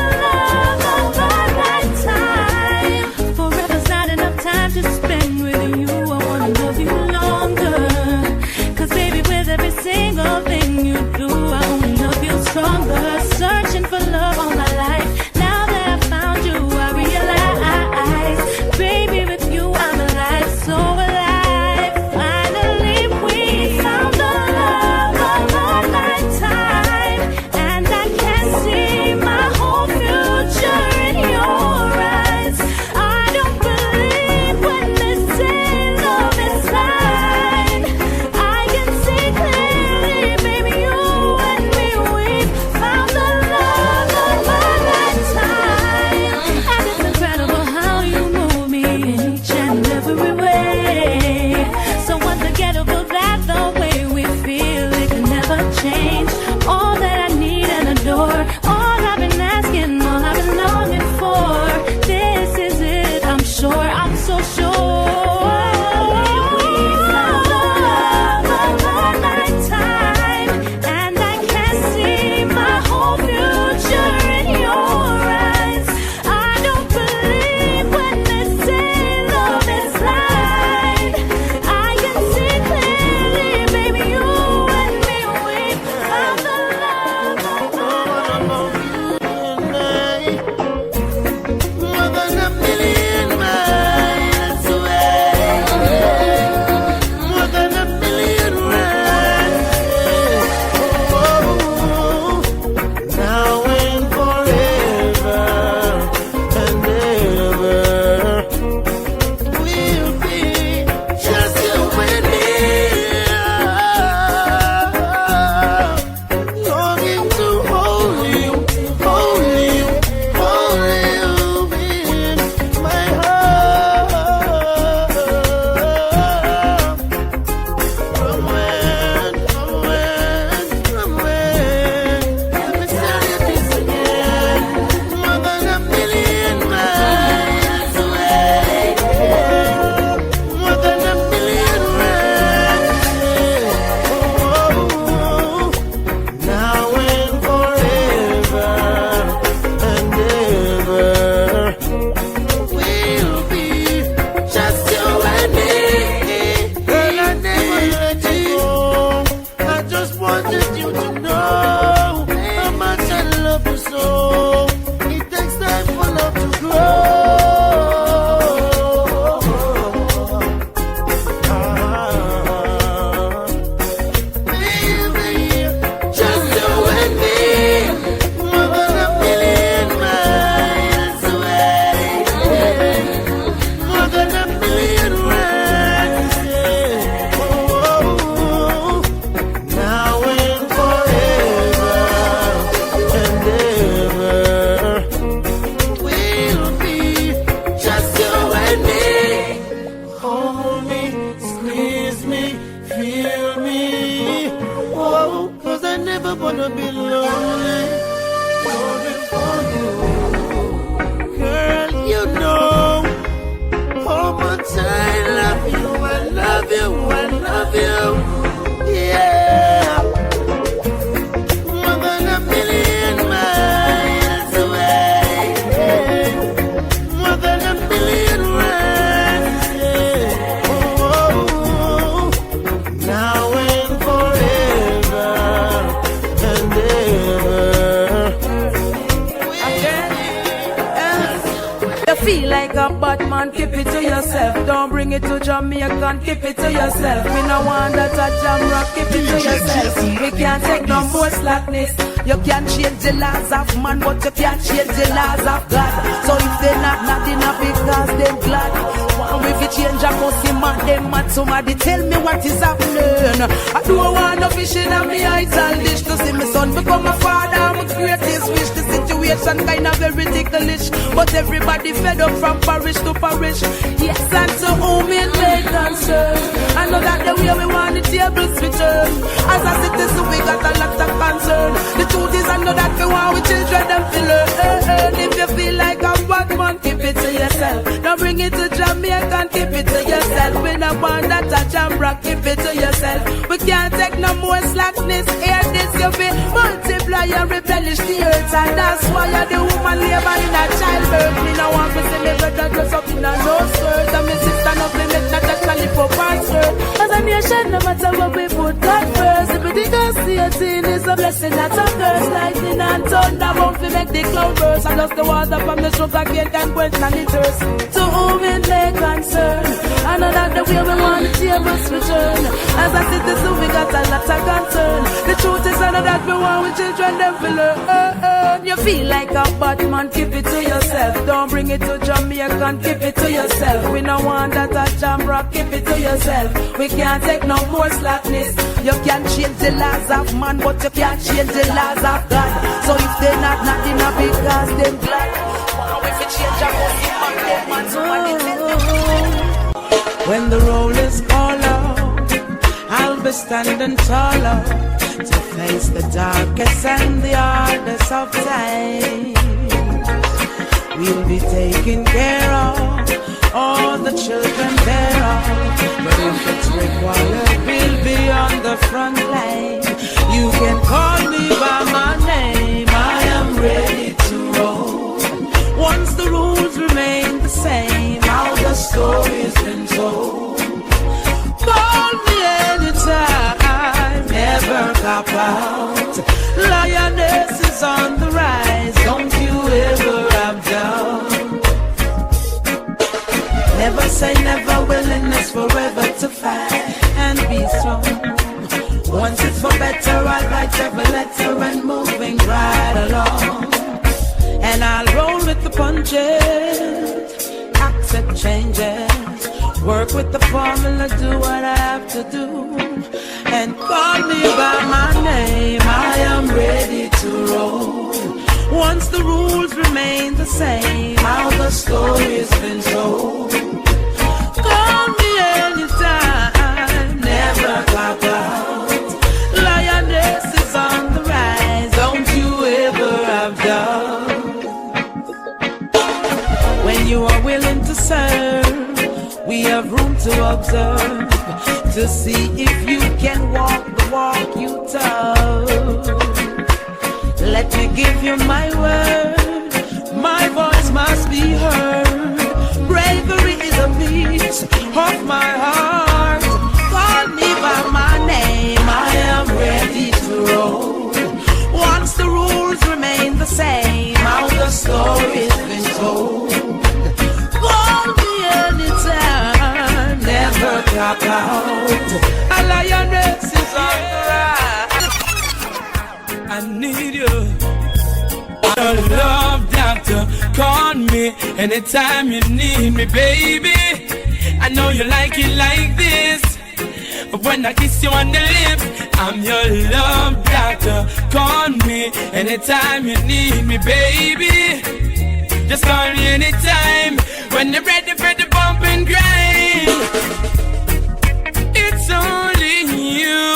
[SPEAKER 6] feel like a bad man, keep it to yourself. Don't bring it to Jamaican, keep it to yourself. We no want that a jam rock, keep it to yourself. We can't take no more slackness. You can change the laws of man, but you can't change the laws of God. So if they not enough because they're glad. One if you change a pussy man, them mad. Somebody tell me what is happening. I don't want no fish in my idle dish to see my son become a father. I'm a greatest wish. The situation kind of very ticklish, but everybody fed up from parish to parish. Yes, and to whom it may concern. I know that the way we want the tables return. As a citizen, we got a lot of concern. The truth is, I know that we want we children them to learn. If you feel like a bad man, keep it to yourself. Don't bring it to Jamaican, keep it to yourself. We don't want that a jam rock, keep it to yourself. We can't take no more slackness. Hear this, you be multiply and replenish the earth. And that's why the woman labor in a childbirth. Me no want to see me brother dress up in a no skirt. And my sister no play make not just a lip up and skirt. As a nation, no matter what we put God first. If we think see a thing is a blessing, not a curse. Lightning and thunder won't fi make the cloud burst. And just the water from the sugar cane can quench and it thirst. To whom it may concern. I know that the way we want the tables return. As a citizen, we got a lot of concern. The truth is, I know that we want we children them to learn. You feel like a bad man, keep it to yourself. Don't bring it to Jamaican, keep it to yourself. We don't want that a jam rock, keep it to yourself. We can't take no more slackness. You can change the laws of man, but you can't change the laws of God. So if they're not enough because they're glad. If you change a pussy man, them man, somebody tell them.
[SPEAKER 1] When the roll is all out, I'll be standing taller to face the darkest and the hardest of times. We'll be taking care of all the children thereof. But if it's required, we'll be on the front line. You can call me by my name, I am ready to roll. Once the rules remain the same, how the story's been told. Call me anytime, never cop out. Lioness is on the rise, don't you ever have doubt. Never say never, willingness forever to fight and be strong. Once it's for better, I'll write every letter and moving right along. And I'll roll with the punches, accept changes, work with the formula, do what I have to do. And call me by my name, I am ready to roll. Once the rules remain the same, how the story's been told. Call me anytime, never clock out. Lioness is on the rise, don't you ever have doubt. When you are willing to serve, we have room to observe, to see if you can walk the walk you tell. Let me give you my word, my voice must be heard. Bravery is a piece of my heart. Call me by my name, I am ready to roll. Once the rules remain the same, how the story's been told. Call me anytime, never clock out. A lioness is on the rise. I need you. Your love doctor, call me anytime you need me, baby. I know you like it like this. When I kiss you on the lips, I'm your love doctor. Call me anytime you need me, baby. Just call me anytime when you're ready for the bump and grind. It's only you.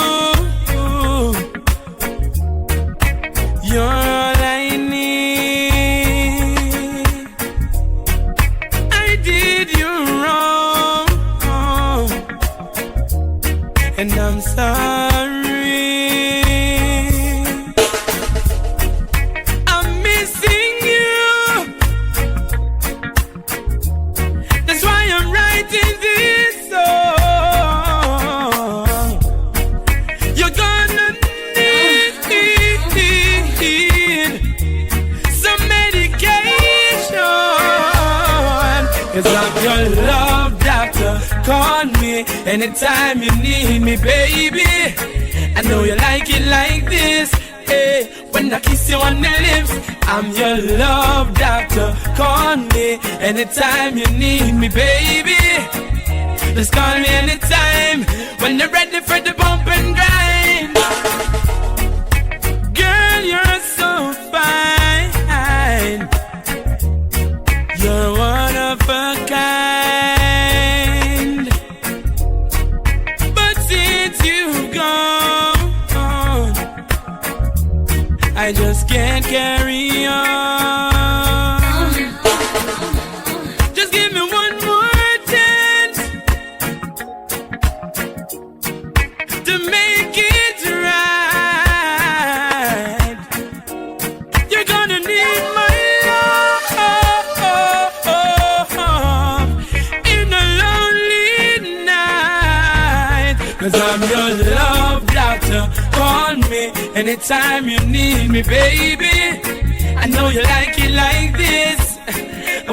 [SPEAKER 1] You're all I need. I did you wrong, and I'm sorry. I'm missing you. That's why I'm writing this. Cause I'm your love doctor. Call me anytime you need me, baby. I know you like it like this. Hey, when I kiss you on the lips, I'm your love doctor. Call me anytime you need me, baby. Just call me anytime when you're ready for the bump and grind. Girl, you're so fine. You're one of a kind. But since you've gone, I just can't carry on. Just give me one more chance to make it right. You're gonna need my love in a lonely night. Cause I'm your love doctor. Call me anytime you need me, baby. I know you like it like this.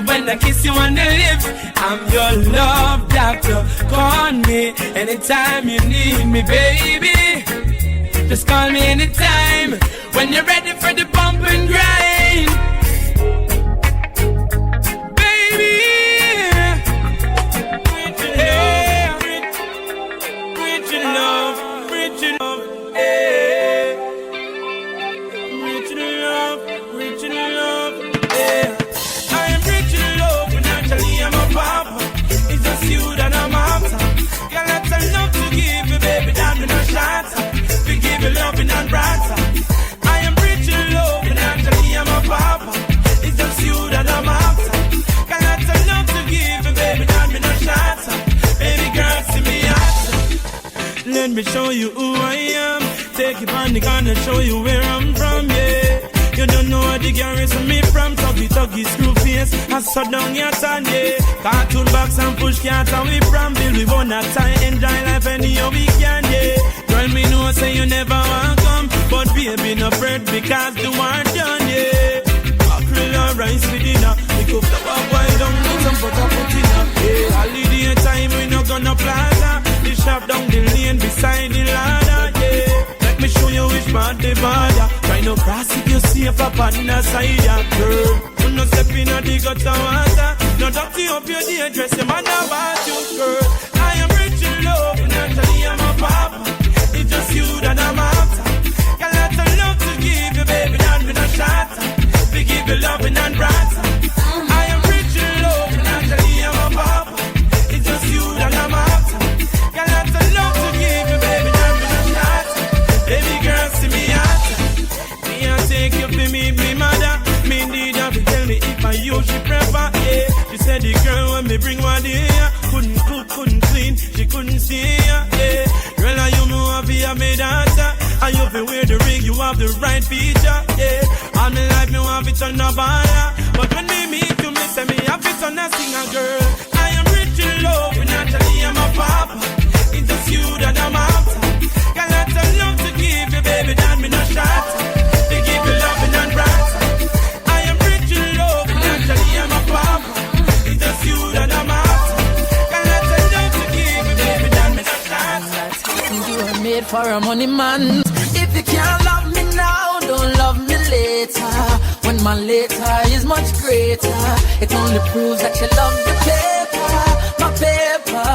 [SPEAKER 1] When I kiss you on the lips, I'm your love doctor. Call me anytime you need me, baby. Just call me anytime when you're ready for the bump and grind. Baby, yeah. Rich in love, rich in love, yeah. Rich in love, rich in love, yeah. I am rich in love, but naturally I'm a papa. It's just you that I'm after. Got lots of love to give you, baby, that me no shatter. We give you loving and brighter. I am rich in love, but naturally I'm a papa. It's just you that I'm after. Got lots of love to give you, baby, that me no shatter. Baby girl, see me after. Let me show you who I am. Take it on the gun and show you where I'm from, yeah. You don't know what the girl from me from. Tuggy, screw face, and so down your tongue, yeah. Cartoon box and push cart and we from Bill. We wanna time, enjoy life any we can, yeah. Girl, me know say you never want come, but baby no afraid because the war done, yeah. Mackerel and rice for dinner. Pick up the boy down with some butter for dinner, yeah. Holiday time we no gonna plaza. The shop down the lane beside the ladder, yeah. Let me show you which part they bother. Try no cross if you see up on the side, yeah, girl. You no step in the gutter water. No dirty up your day dress, your man about you, girl. I am rich in love, and naturally I'm a papa. It's just you that I'm after. Got lots of love to give you, baby, not me no shatter. We give you loving and brighter. I am rich in love, and naturally I'm a papa. It's just you that I'm after. Got lots of love to give you, baby, not me no shatter. Baby girl, see me after. Me I take you to meet me mother. Me need her to tell me if I use she prefer, yeah. She said the girl when me bring one here couldn't cook, couldn't clean, she couldn't see ya, yeah. Girl, you know I be a me dancer. And you feel wear the ring, you have the right feature, yeah. All my life me want it on a baller. But when me meet you, me say me have it on a singer, girl. I am rich in love, and naturally I'm a papa. It's just you that I'm after. Got lots of love to give you, baby, that me no shatter. They give you loving and brighter. I am rich in love, and naturally I'm a papa. It's just you that I'm after. Got lots of love to give you, baby, that me no shatter.
[SPEAKER 10] You are made for a money man. If you can't love me now, don't love me later. When my later is much greater, it only proves that you love the paper, my paper.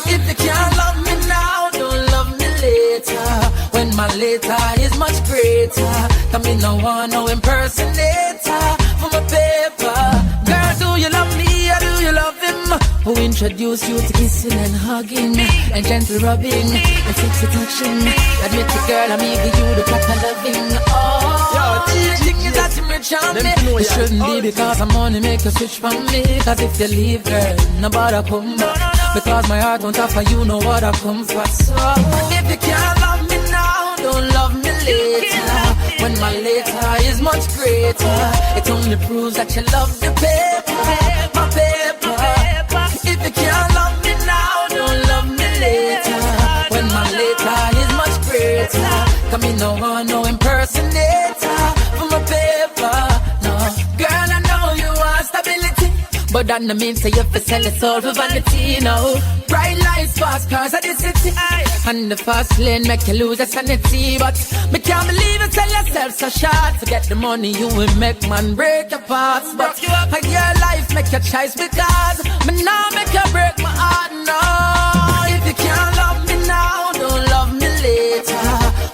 [SPEAKER 10] If you can't love me now, don't love me later. When my later is much greater, come in no one, no impersonator for my paper. Girl, do you love me or do you love him? Who introduced you to kissing and hugging and gentle rubbing and sexy touching? Admit it, girl, I'm giving you the proper loving. Oh, the thing is that you're rich on me. It shouldn't be because I'm only make you switch from me. Cause if you leave, girl, nobody come back. Because my heart won't offer you know what I come for. So if you can't love me now, don't love me later. When my later is much greater, it only proves that you love the paper, my paper. If you can't love me now, don't love me later. When my later is much greater, come in no one, no impersonator for my paper. No, girl, I know you want stability, But that no mean say you fi sell your soul for vanity, no. Bright lights, fast cars at the city, and the fast lane make you lose your sanity. But me can't believe you sell yourself so short. To get the money you will make man break your parts. But a your life make your choice because me now make you break my heart, no. If you can't love me now, don't love me later.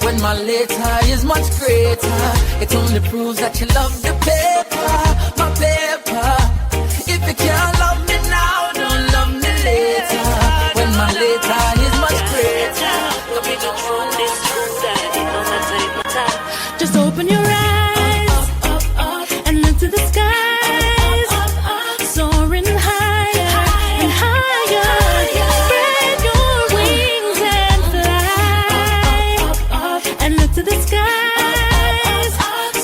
[SPEAKER 10] When my later is much greater, it only proves that you love the paper, my paper. If you can't love me now, don't love me later. When my later is much greater, we don't run this through that. It no matter, it matter.
[SPEAKER 5] Just open your eyes and look to the skies, soaring higher and higher. Spread your wings and fly, and look to the skies,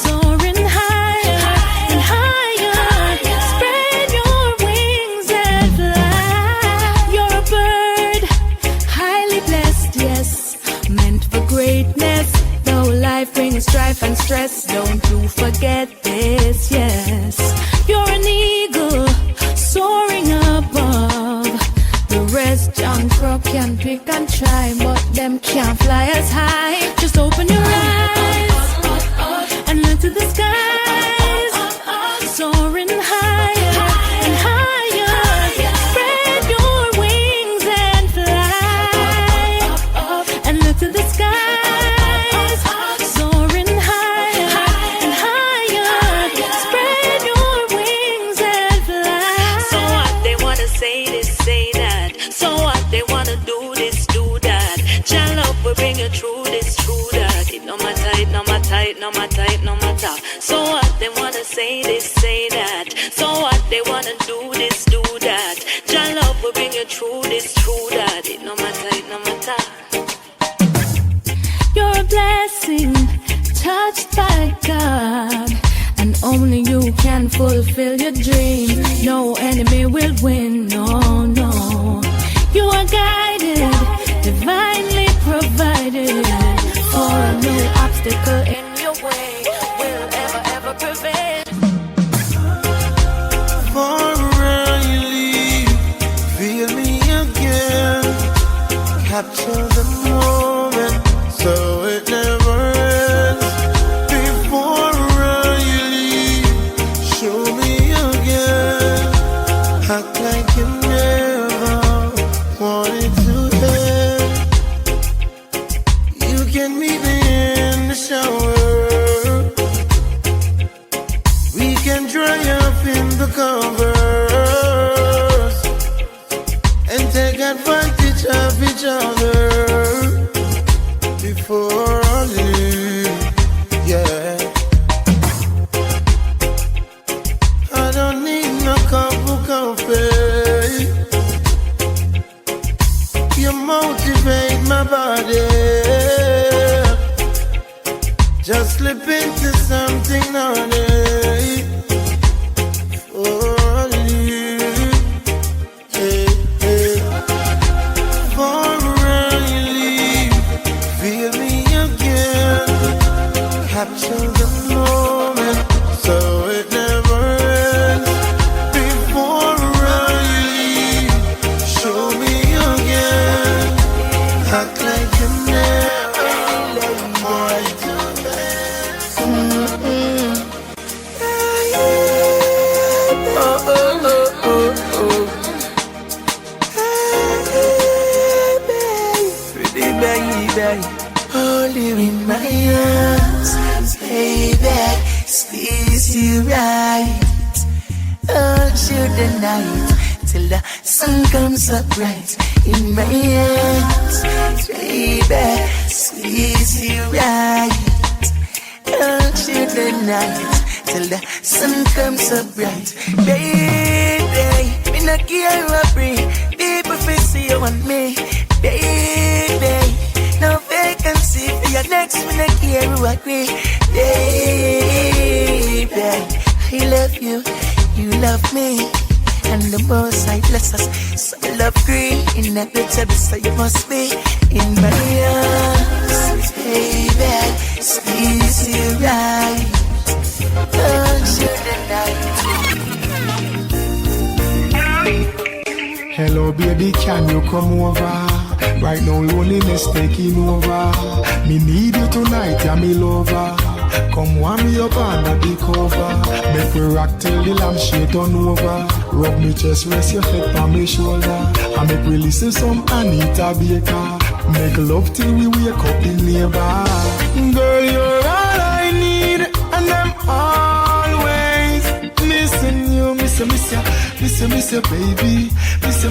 [SPEAKER 5] soaring higher and higher. Spread your wings and fly. You're a bird, highly blessed, yes, meant for greatness. Though life brings strife and stress, don't you forget this, yes. You're an eagle, soaring above. The rest, John Crow can pick and try, but them can't fly as high. Just open your eyes and look to the skies, soaring higher and higher. Spread your wings and fly, and look to the skies, soaring higher and higher. Spread your wings and fly.
[SPEAKER 6] So what they wanna say this, say that. So what they wanna do this, do that. Jah Love will bring you through this, through that. It no matter, it no matter, it no matter, it no matter. So what they wanna say this, say that. So what they wanna do this, do that. Jah Love will bring you through this, through that. It no matter, it no matter.
[SPEAKER 5] You're a blessing, touched by God, and only you can fulfill your dream. No enemy will win, no, no. You are guided, divinely provided, for no obstacle in your way will ever, ever prevail.
[SPEAKER 9] For you leave, feel me again. Capture the moment so it never ends. Before you leave, show me again. Act like you never wanted to end. You can meet me in the shower. We can dry up in the covers and take advantage of each other before I leave. Yeah, I don't need no cup of coffee. You motivate my body. Just slip into something naughty. For you, hey, hey. For you leave, feel me again. Capture the moment so it never ends. Before you leave, show me again. Act like you never wanted to end. Oh, oh, oh, oh, oh. Pretty baby, hold you in my arms, baby, squeeze you right. All through the night till the sun comes up bright. In my arms, baby, squeeze you right. All through the night till the sun comes up bright. Baby, me not care what breathe. People feel see you and me. Baby, no vacancy for your next. Me not care who agree. Baby, I love you, you love me. And the most I bless us, so we love green. In a good table, so you must be in my arms, baby. Squeeze you right, touch you the night.
[SPEAKER 8] Hello baby, can you come over? Right now loneliness taking over. Me need you tonight, yeah me lover. Come warm me up under the cover. Make we rock till the lampshade turn over. Rub me chest, rest your head on my shoulder. And make we listen some Anita Baker. Make love till we wake up in neighbor. Girl, you're all I need, and I'm always missing you. Miss you, baby. Miss you.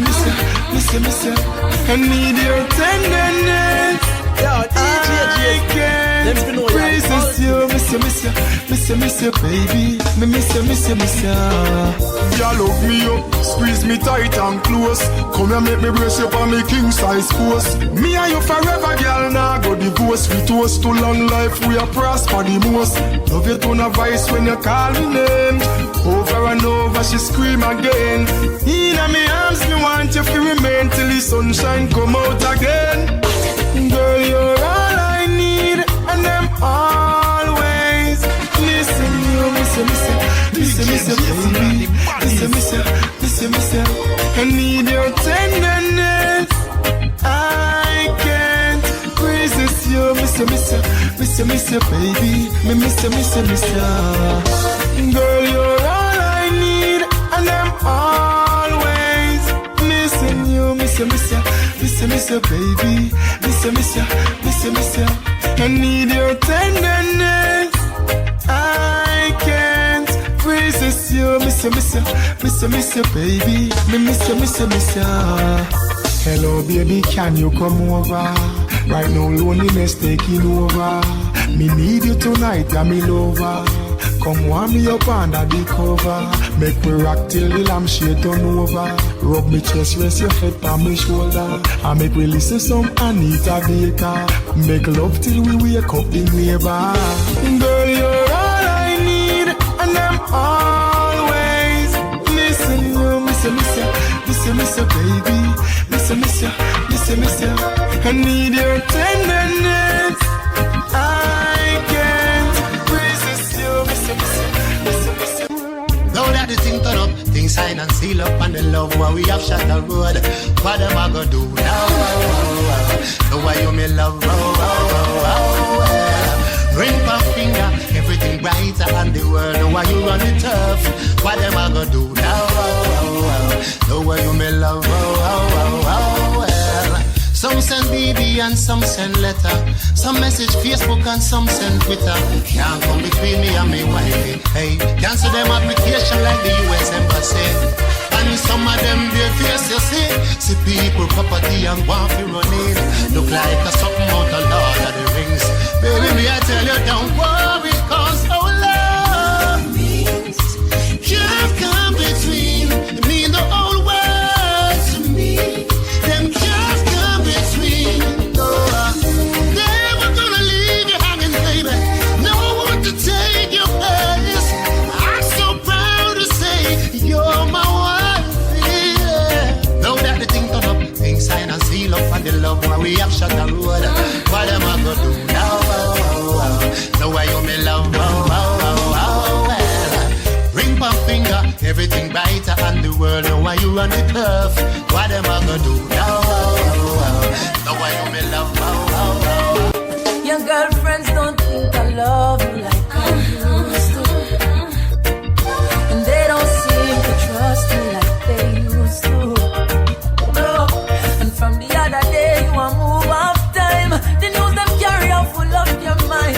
[SPEAKER 8] I need your tenderness.
[SPEAKER 9] Yo, DJ,
[SPEAKER 8] I can't resist you. Miss you, baby. Miss you. You love me up, squeeze me tight and close. Come here, make me brace you for me king size post. Me and you forever, girl. Now go divorce. We toast to long life. We are prosper the most. Love you tone of voice when you call me name. Over and over, she scream again. In my arms, me want you to remain till the sunshine come out again. Girl, you're all I need, and I'm always missing you. Miss you, baby. Miss you. I need your tenderness. I can't resist you. Miss you, baby. Miss you. Girl, you're all I need, and I'm always missing you. Miss you, baby. Miss you. I need your tenderness. I can't resist you. Miss you, baby. Miss you. Hello, baby, can you come over? Right now, loneliness taking over. Me need you tonight, yeah, me lover. Come warm me up under the cover. Make me rock till the lampshade turn over. Rub me chest, rest your head on my shoulder. And make we listen some Anita Baker. Make love till we wake up in neighbor. Girl, you're all I need, and I'm always missing you. Miss you, baby. Miss you. I need your tenderness. I can't resist you. Miss you.
[SPEAKER 11] Now that the thing turn up, things sign and seal up, and the love where we have shot the road. What am I gonna do now? The way you me love, ring my finger, everything brighter, and the world the way you run the turf. What am I gonna do now? The way you me love, some send BB and some send letter. Some message Facebook and some send Twitter. Can't come between me and me wifey. Hey, cancel them application like the US Embassy. And some of them their face you see people property and want to run in. Look like a something out of Lord of the Rings. Baby, me I tell you don't worry, cause our love means can't come between me and the old world to me. Them can't come between. No, they were gonna leave you hanging, baby. No one to take your place. I'm so proud to say you're my wife. Yeah. Now that the thing turn up, things sign and seal up, and the love where we have shot the road. What am I gonna do now? Now why you me love? Ring my finger, everything brighter, and the world know why you run the turf. What am I gonna do now? Now why you me love?
[SPEAKER 6] Your girlfriends don't think I love you like I used to, and they don't seem to trust me like they used to. No. And from the other day you a move off time. The news them carry out full of your mind.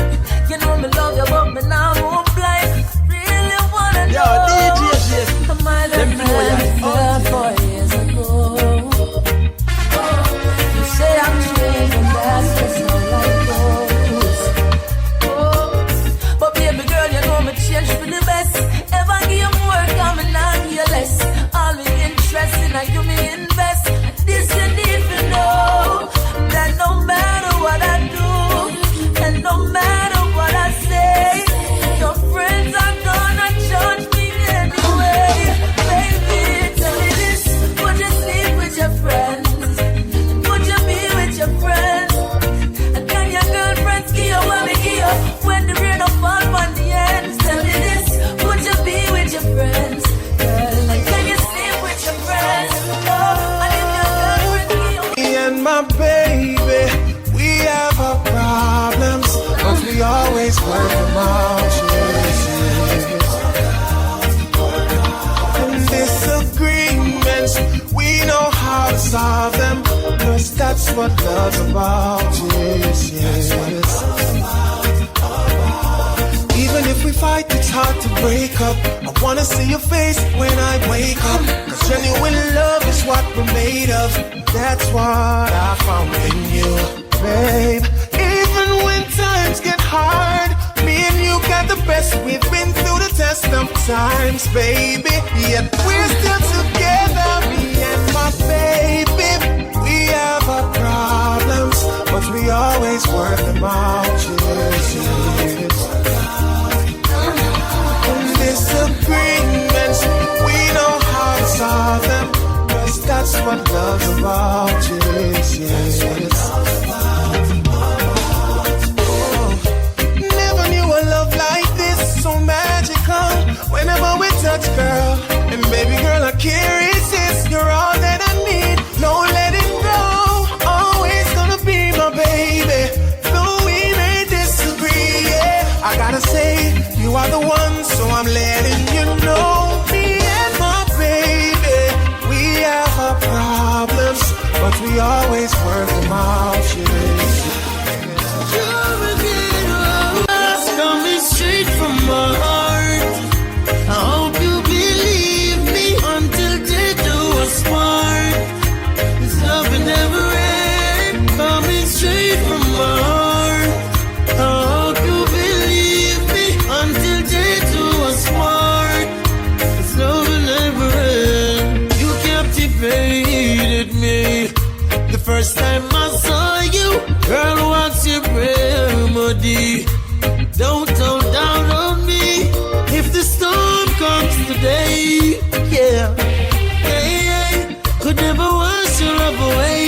[SPEAKER 6] You know me love you, but me now move blind. Really wanna know.
[SPEAKER 9] Yo, DJ,
[SPEAKER 6] am I the man you felt 4 years ago? You say I'm changing, that's just all I goes.
[SPEAKER 8] that's what love's about, yes, yes. Even if we fight, it's hard to break up. I wanna see your face when I wake up, 'cause genuine love is what we're made of. That's what I found in you, babe. Even when times get hard, me and you got the best. We've been through the test of times, baby. Yet we're still together, me and my baby. We have our problems, but we always work them out, yes, yes. Disagreements, we know how to solve them, 'cause that's what love's about, yes, yes. Oh, never knew a love like this, so magical. Whenever we touch, girl, and baby girl, I can't resist. You're all that I need, no letting go. Always gonna be my baby, though we may disagree, yeah. I gotta say, you are the one, so I'm letting you know. Me and my baby, we have our problems, but we always work them out, yes.
[SPEAKER 12] That's coming straight from my heart. I hope you believe me until they do us part. This love will never end. Coming straight from my heart. I hope you believe me until they do us part. This love will never end. You captivated me the first time I saw you. Girl, what's your remedy? Don't down on me if the storm comes today. Yeah, hey, hey. Could never wash your love away.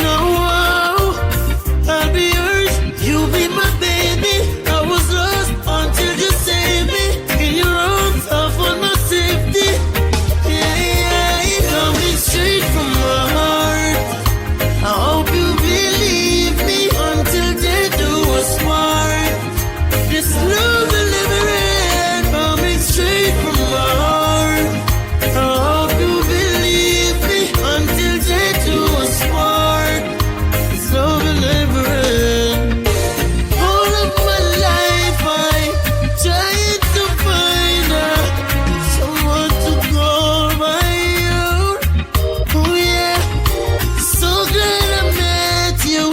[SPEAKER 12] No, I'll be yours. You'll be my baby. I was lost until you saved me. In your arms, I found my safety. Yeah, yeah. Coming straight from my heart. I hope you believe me until they do us part. This love will never end. Coming straight from my heart. I hope you believe me until they do us part. This love will never end. All of my life I'm trying to find someone to call my own. Oh yeah, so glad I met you,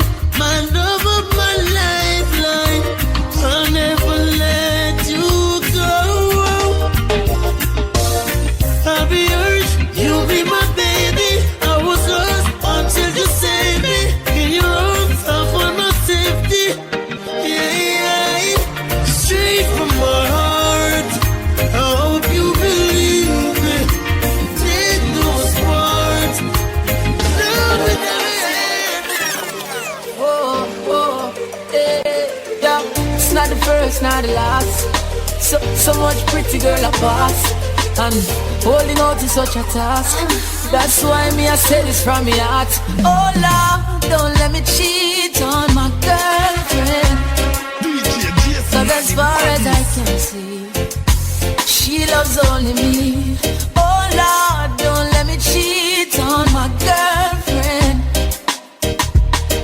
[SPEAKER 12] my love of my lifeline. I'll never let you go. I'll be yours, you'll be my baby. I was lost until you saved me. In your arms, I found my safety. Yeah, yeah, straight from my heart. I hope you believe me. Take those words. Love will never end.
[SPEAKER 10] Oh, yeah. It's not the first, not the last. So much pretty girl I pass, and holding out is such a task. That's why me I say this from my heart. Oh Lord, don't let me cheat on my girlfriend. Cause as far as I can see, she loves only me. Oh Lord, don't let me cheat on my girlfriend.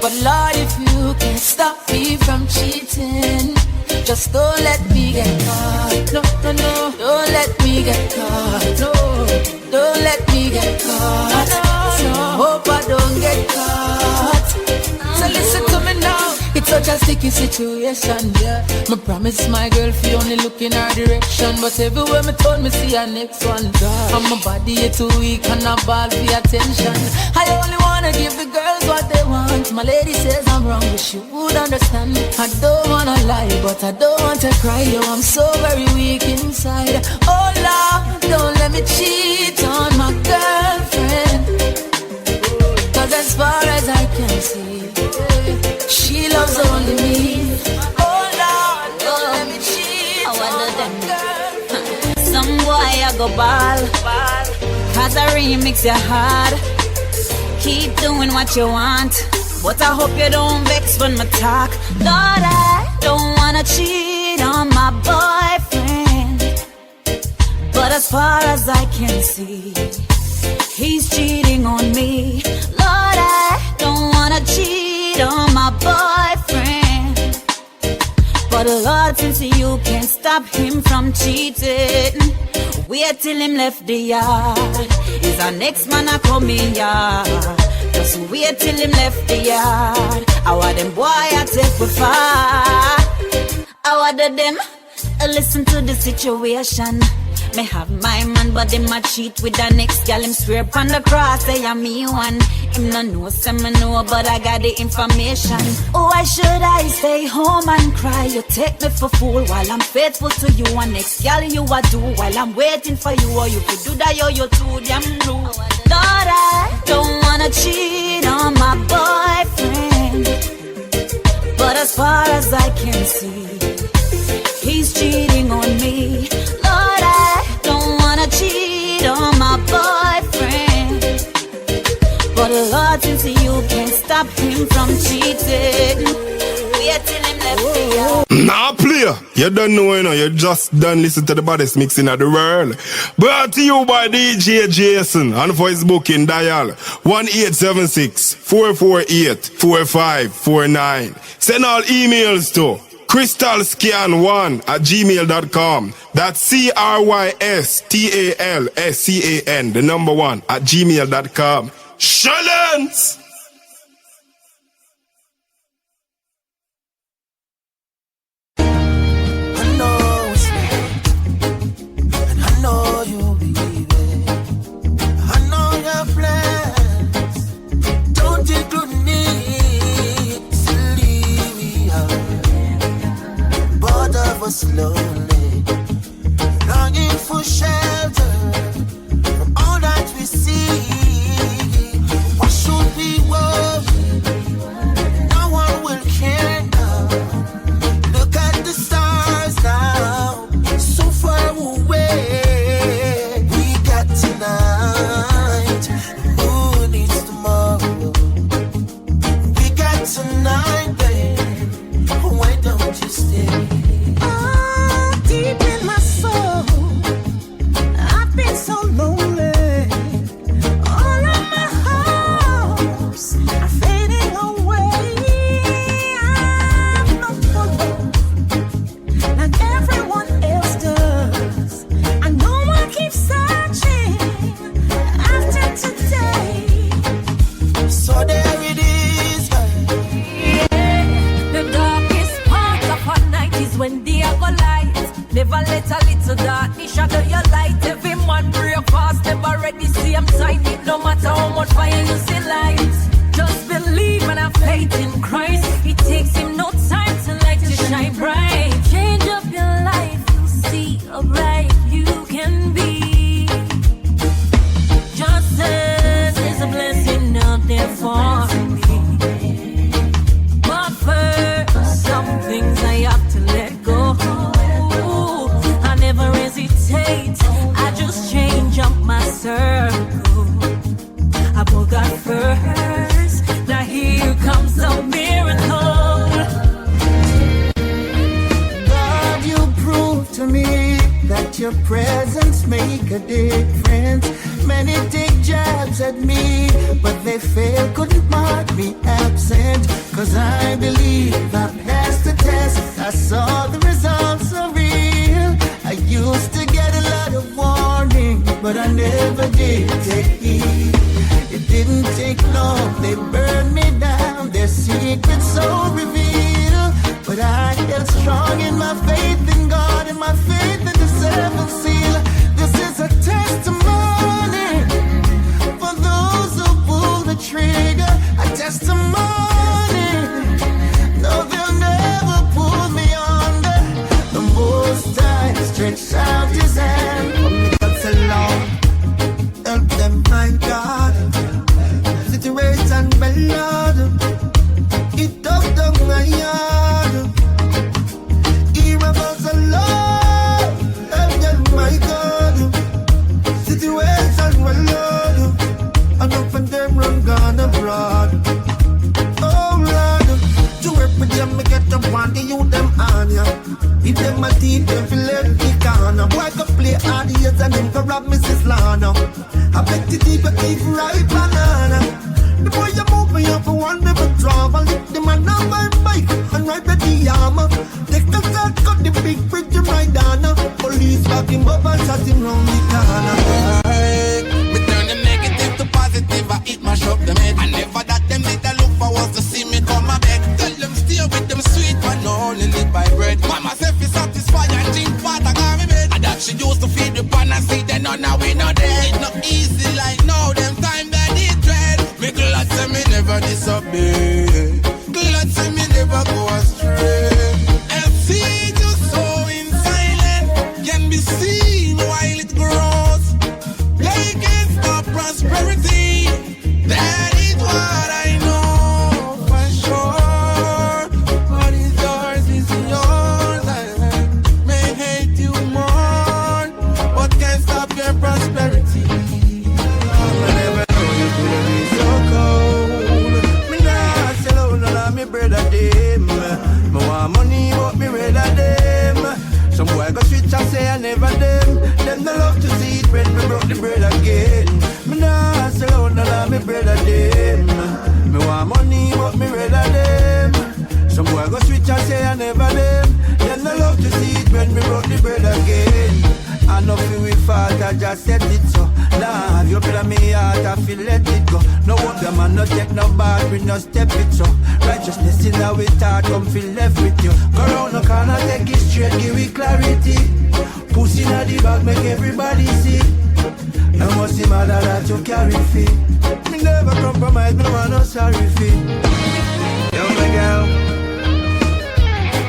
[SPEAKER 10] But Lord, if you can stop me from cheating, just don't let me get caught. No, no, no, don't let me get caught. No, don't let me get caught. So hope I don't get caught. So listen to me now. It's such a sticky situation, yeah. Me promise my girl if you only look in her direction, but everywhere me turn me see her next one. And my body is too weak and I ball for attention. I only wanna give the girls what they want. My lady says I'm wrong, but she would understand. I don't wanna lie, but I don't want to cry. Yo, I'm so very weak inside. Oh Lord, don't let me cheat on my girlfriend. Cause as far as I can see, she loves only me. Oh Lord, don't let me cheat on my girlfriend.
[SPEAKER 13] Some boy I go ball, cause I remix your heart. Keep doing what you want, but I hope you don't vex when me talk. Lord, I don't wanna cheat on my boyfriend, but as far as I can see, He's cheating on me. Lord, I don't wanna cheat on my boyfriend, but Lord, since you can't stop him from cheating, wait till him left the yard. Is our next man a coming yard? Just wait till him left the yard. I want them boy I take with fire. I want them listen to the situation. Me have my man, but him a cheat with the next gal. Him swear upon the cross, say I'm me one. Him no know, say me know, but I got the information. Oh, why should I stay home and cry? You take me for fool while I'm faithful to you. And next gal you a do while I'm waiting for you. Or you could do that, you're too damn rude. Lord, I don't wanna cheat on my boyfriend, but as far as I can see, he's cheating on me. Lord, I don't wanna cheat on my boyfriend, but Lord, since you can't stop him from cheating, wait till him left the yard.
[SPEAKER 8] Nah, player, you don't know, you know, you just done listen to the baddest mixing of the world. Brought to you by DJ Jason on Facebook in dial 1-876-448-4549. Send all emails to crystalscan1@gmail.com. That's CRYSTALSCAN, the number 1 @gmail.com. Shalance!
[SPEAKER 14] Slowly, longing for shelter from all that we see. Why should we worry? No one will care now. Look at the stars now, so far away. We got tonight, who needs tomorrow? We got tonight, babe. Why don't you stay? Deep in my soul, I've been so lonely. All of my hopes are fading away. I'm not alone, like everyone else does. I know I keep searching after today. So there it is.
[SPEAKER 6] The darkest part of our night is when they are go light. Never let a little darkness shadow your light. Every man break fast, never ready, same time. No matter how much fire you see light. Just believe and have faith in Christ. It takes him no time to light to shine bright. Change up your life, you'll see how bright you can be. Just as there's a blessing out there for me. But first, some things I have to let go. Never hesitate, I just change up my circle. I put God first, now here comes a miracle.
[SPEAKER 14] God, you prove to me that your presence make a difference. Many take jabs at me, but they fail, couldn't mark me absent. Cause I believe I passed the test, I saw the results are real. I used to get a lot of warning, but I never did take heed. It didn't take long, they burned me down, their secrets so revealed. But I held strong in my faith in God and my faith in the seventh seal. This is a testimony for those who pull the trigger. A testimony, no, they'll never pull me under. The Most High stretched out his hand for me, that's alone. Help them, my God. Situation well, Lord. It up down my yard. Hear about the Lord. Help them, my God. Situation well, Lord. And up and them run gone abroad. Oh, Lord. To work with them, me get up on the youth them on ya. If them a teeth, them feel let me can. Boy, go play play hard years and him go rob Mrs. Lana. I bet the deep keep right banana. The boy you move me up for one never travel. Lick the man on my bike and ride the armor. Take the start, cut the big bridge and ride down. Police back him up and shot him round the corner.
[SPEAKER 3] Me turn the negative to positive, I eat my shop them head. I never that them need a look forward to see me come a beg. Tell them stay with them sweet man, only live by bread. Mama said fi satisfy and drink water got me bed. And that she used to feed the pan and see them now we not dead. It not easy like now, them time that it dread. Me glad say me never disobey. Glad say me never go astray. And see just so in silent can be seen while it grows. They can't stop prosperity. That is what I know for sure. What is yours is yours. I may hate you more, but can't stop your prosperity. I never know you could be so cold. Me nah sell out none of me bread a them. Me want money but me rather them. Some boy go switch and say I never them. Them no love to see it when me broke the bread again. Me nah sell out none of me bread a them. Me want money but me rather them. Some boy go switch and say I never them. Them no love to see it when me broke the bread again. I know feel we fought, I just said it so. Nah, have you been me heart, I feel let it go. No one the man, no take no back, we no step it so. Righteousness in our thought, come feel left with you. Go round the corner, take it straight, give it clarity. Pussy in the bag, make everybody see. I must see mother that you carry feet. Me never compromise, me no want no sorry fee. Yo, my girl,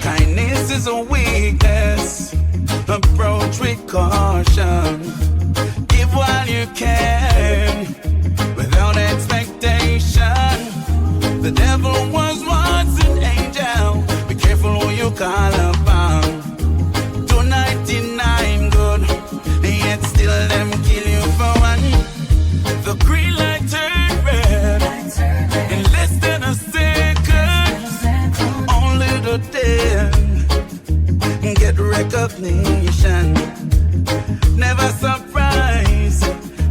[SPEAKER 3] kindness is a weakness. Approach with caution. Give while you can, without expectation. The devil was once an angel. Be careful who you call upon. 299 good, yet still them kill you for one. The green light turned red in less than a second. Only the dead get recognition. Never surprised,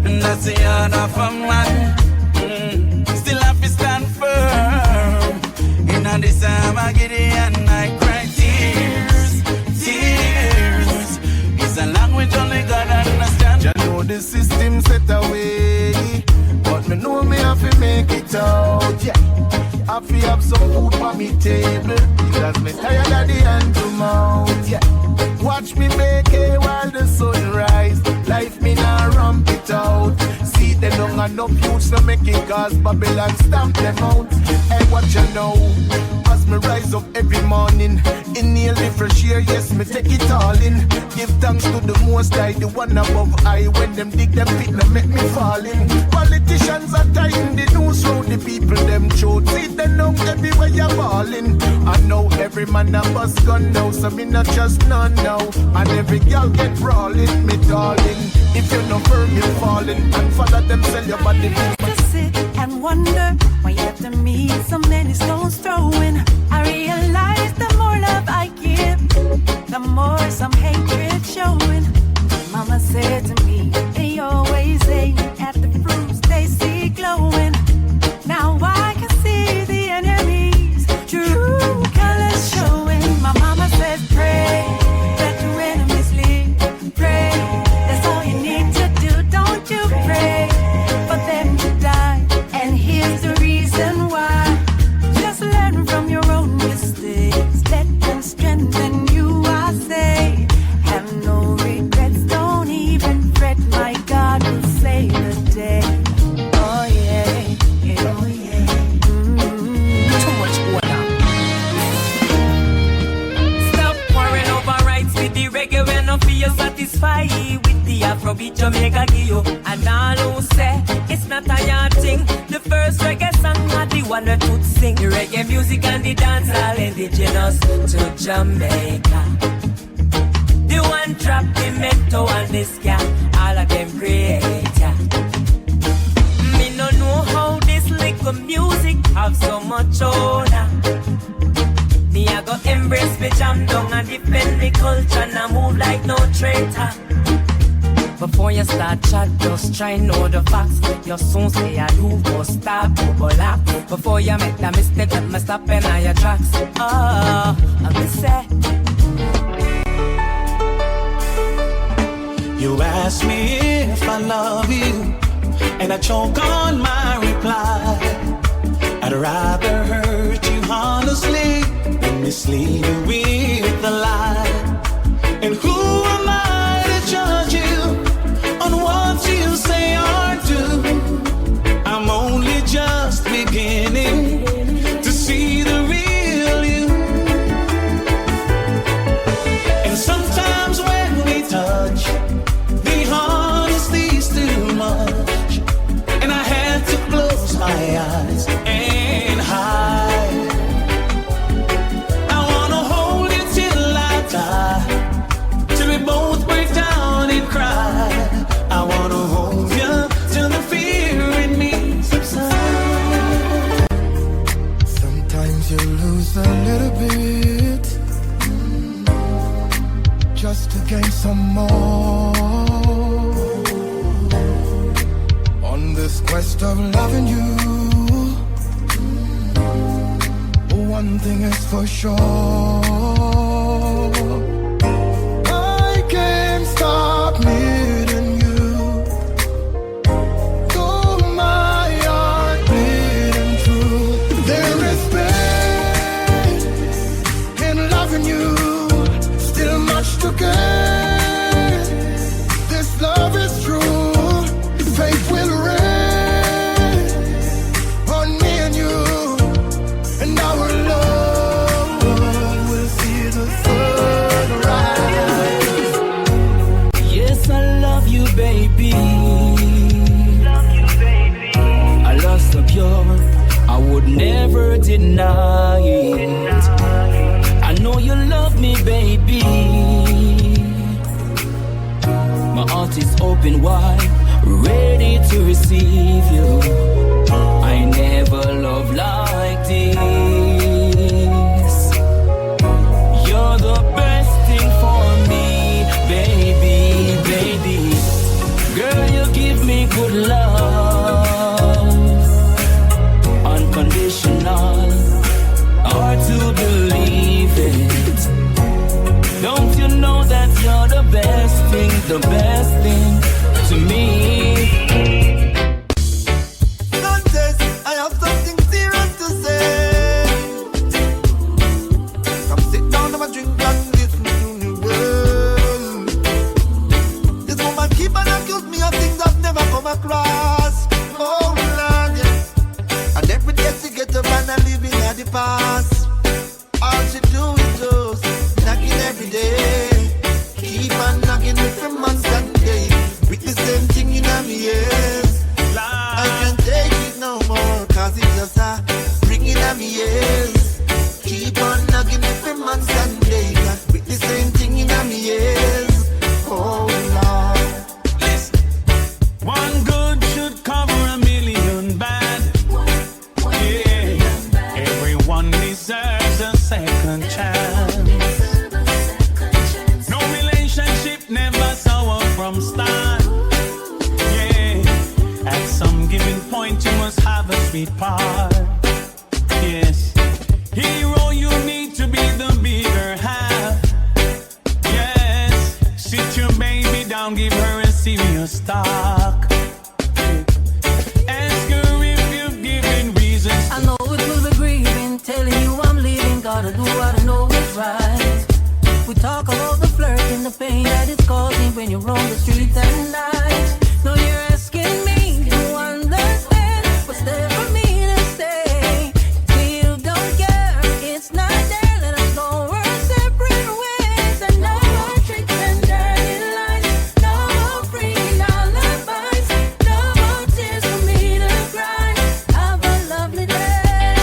[SPEAKER 3] and that's the art of a man. Still have to stand firm. In this time I get it and I cry tears. Tears is a language only God understands. You know the system set away, but me know me have to make it out. Yeah, I feel have some food on me table, because me tired of the hand to mouth. Yeah, watch me make it while the sun rise. Life me now ramp it out. See them don't have no youths to make it, cause Babylon stamp them out. Hey, what you know? As me rise up every morning, inhale the fresh air, yes, me take it all in. Give thanks to the Most High, the one above I. When them dig them pit, them make me fall in. Politicians are tying the news round the people, them throat. See them now everywhere you're balling. I know every man a bus gun now, so me not just none now. And every girl get brawling, me darling. If you're not firm, you're falling. And follow them, sell your body.
[SPEAKER 6] To sit and wonder why you have to meet so many stones throwing. I realize the more love I give, the more some hatred showing. Mama said to me, they always aim at the fruits they see glowing. Now I can see the enemy's true colors showing. My mama said, pray that your enemies leave. Pray, that's all you need to do. Don't you pray for them to die. And here's the reason why. Just learn from your own mistakes. Let them strengthen you, I say. Have no regrets, don't even fret. My God will save the day. Oh yeah, yeah, oh yeah.
[SPEAKER 10] Too much going on.
[SPEAKER 15] Stop quarreling over rights with the reggae when no feel satisfied with the Afrobeat Jamaica give you. And all who say it's not a yard thing. The first reggae song are the one that would sing. The reggae music and the dance all indigenous to Jamaica. The one drop the mento and the ska, all of them creator. Me no know how this little music have so much honor. Me I go embrace me jam down and defend me culture and I move like no traitor. Before you start chat, just try know the facts. You soon say I do go stop, go lap. Before you make that mistake, let me stop in all your tracks. Oh, I'm say.
[SPEAKER 16] You ask me if I love you, and I choke on my reply. I'd rather hurt you honestly than mislead you with a lie. And who am I to judge you on what you say or do? I'm only just beginning to see the real you. And sometimes when we touch, the honesty's too much, and I had to close my eyes and hide. I wanna hold you till I die, till we both break down and cry. I wanna hold you till the fear in me subsides.
[SPEAKER 3] Sometimes you lose a little bit just to gain some more. On this quest of loving you, one thing is for sure, I can't stop needing you. Though my heart beating true, there is pain in loving you, still much to gain. This love is true, faith will reign on me and you, and our love will see the sunrise.
[SPEAKER 1] Yes, I love you, baby. I love so pure, I would never deny it. I know you love me, baby. My heart is open wide, ready to receive you. I never loved like this. You're the best thing for me, baby, baby. Girl, you give me good love, unconditional, hard to believe it. Don't you know that you're the best thing to me?
[SPEAKER 3] Nonetheless, I have something serious to say. Come sit down and drink and listen to me well. This woman keep on accuse me of things I've never come across. Oh Lord, yes. And every day she get up and I living at the past. All she do is just knocking every day. Keep on knocking me from months and days, with the same thing in my ears. I can't take it no more, cause it's just a ringing at me ears. Keep on knocking me from months and days, with the same thing in my ears. Oh Lord.
[SPEAKER 16] Listen, one good should cover a million bad. Yeah, everyone deserves a second chance. No relationship never sour from start. Yeah, at some given point you must have a sweet part. Yes, hero, you need to be the bigger half. Yes, sit your baby down, give her a serious talk. Ask her if you've given reasons.
[SPEAKER 10] I know it will be grieving, telling you I'm leaving. Gotta do what I know is right. We talk about the flirt and the pain that it's causing when you're on the streets at night. No, you're asking me to understand what's there for me to say. You don't care, it's not there. Let us go our separate ways. And no more tricks and dirty lies, no more freaking alibis, no more tears for me to cry. Have a lovely day,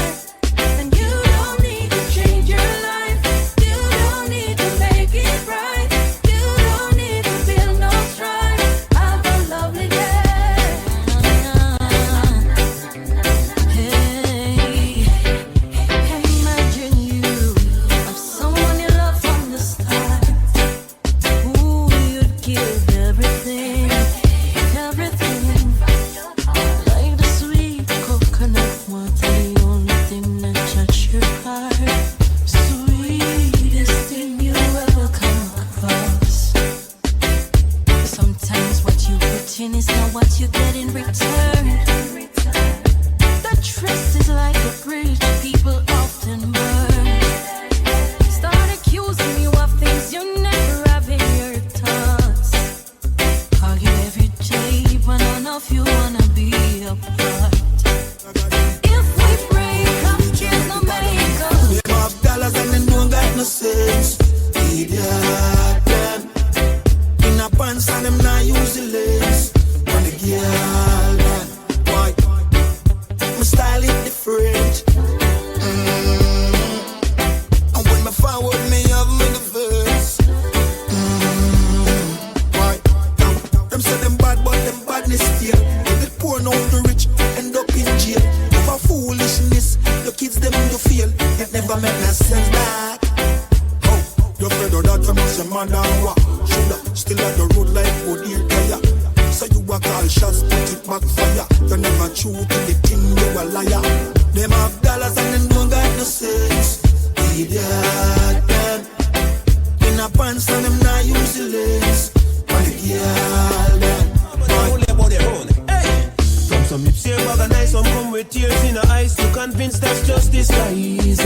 [SPEAKER 10] and you don't need to change your life. You don't need to make it right. You don't need to feel no strife.
[SPEAKER 6] what you get in return. The trust is like a bridge people often burn. Start accusing you of things you never have in your thoughts. Argue every day, but none of you wanna be apart. If we break up, there's no makeup.
[SPEAKER 12] Them have dollars and them don't got no sense. Idiot, them. In a pants and them not use the lace. On the girl, man. Why? My style is different. And when my forward, me have me the verse. Why? Them say them bad, but them badness still. If they poor now the rich, end up in jail. If a foolishness, the kids them to feel. It never make no sense back. You afraid of that, you must say man and what? Shoulda still on the road like wood here tire. So you a call shots, put it back fire. You never true to the thing, you a liar. Them have dollars and them don't got no sense. Idiot, them. In a pants and them not use the lace. On the girl, them. From some lips here organize, some come with tears in the eyes to convince that's just disguise.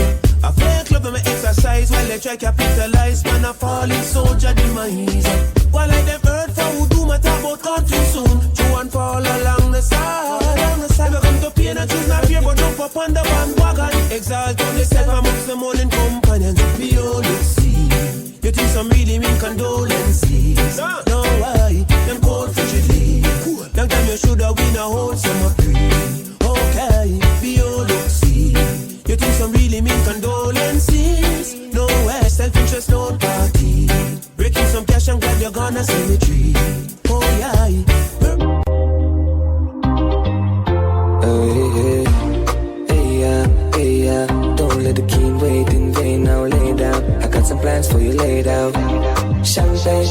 [SPEAKER 12] I play a club and I exercise while they try capitalize. Man, a falling soldier demise. While I them heard for who do my talk about gone too soon. True and fall along the side. Never come to pain and choose not fear, but jump up on the bandwagon. Exalt on yourself amongst the morning companions. We all see. You think some really mean condolences? No, why? Them cold frigidly. Long time you shoulda win a whole summer free. Okay, we all see. You think some really mean condolences? No way, self-interest, no party. Breaking some cash and grab your gun and cemetery. Oh yeah.
[SPEAKER 17] Hey yeah. Don't let the king wait in vain. Now lay down. I got some plans for you laid out. Champagne.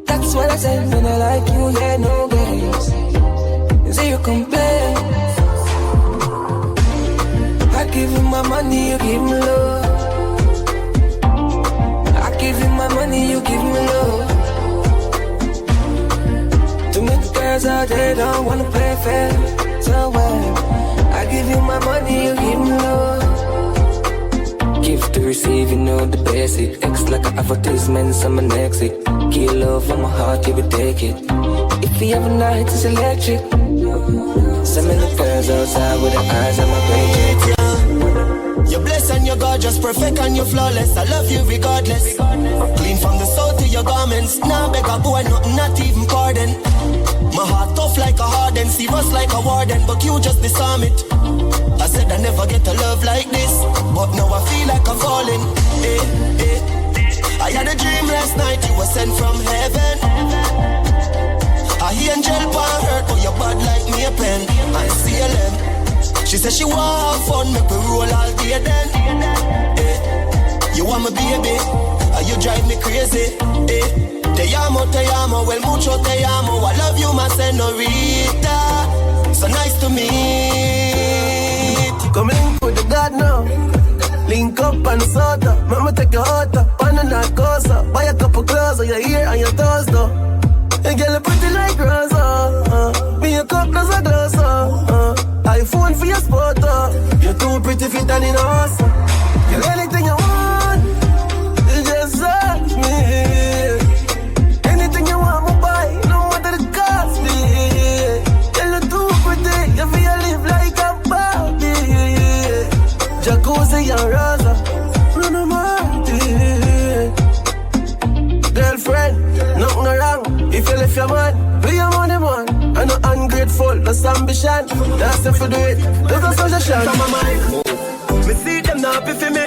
[SPEAKER 17] That's what I said when I like you. Yeah, no games. Zero complaint. I give you my money, you give me love. I give you my money, you give me love. Too many girls out there don't wanna play fair. So well, I give you my money, you give me love. Give to receive, you know the basic. X like an advertisement, I'm an exit. Give love from my heart, you will take it. If you have a night, it's electric. So many girls outside with their eyes on my brain.
[SPEAKER 18] You're blessed and you're gorgeous, perfect and you're flawless. I love you regardless. Clean from the soul to your garments. Now beg a boy, nothing, not even pardon. My heart tough like a harden, serious like a warden, but you just disarm it. I said I never get a love like this, but now I feel like I'm falling. I had a dream last night, you were sent from heaven. I hear angel pan hurt, but you're bad like me a pen. I see a lamb. She said she want have fun, make me roll all day then. You want my baby, and you drive me crazy. Te amo, well mucho te amo. I love you, my senorita. So nice to meet.
[SPEAKER 12] Come link with the God now. Link up on the soda. Mama take your heart up on the narcosa. Buy a couple clothes on your ear and your toes though. And girl, you pretty like Rosa. Me a cup, there's a glass. iPhone for your spot. You're too pretty fit and in awesome. Get anything you want, you just ask me. Anything you want, me buy, no matter the cost me. Girl, you're too pretty, you feel live like a Barbie. Jacuzzi and Rosa, run a party. Girlfriend, nothing wrong. If you left your man, play your money man. I'm not ungrateful, that's ambition. That's if you do it, there's a suggestion. From my mind, me see them not happy for me.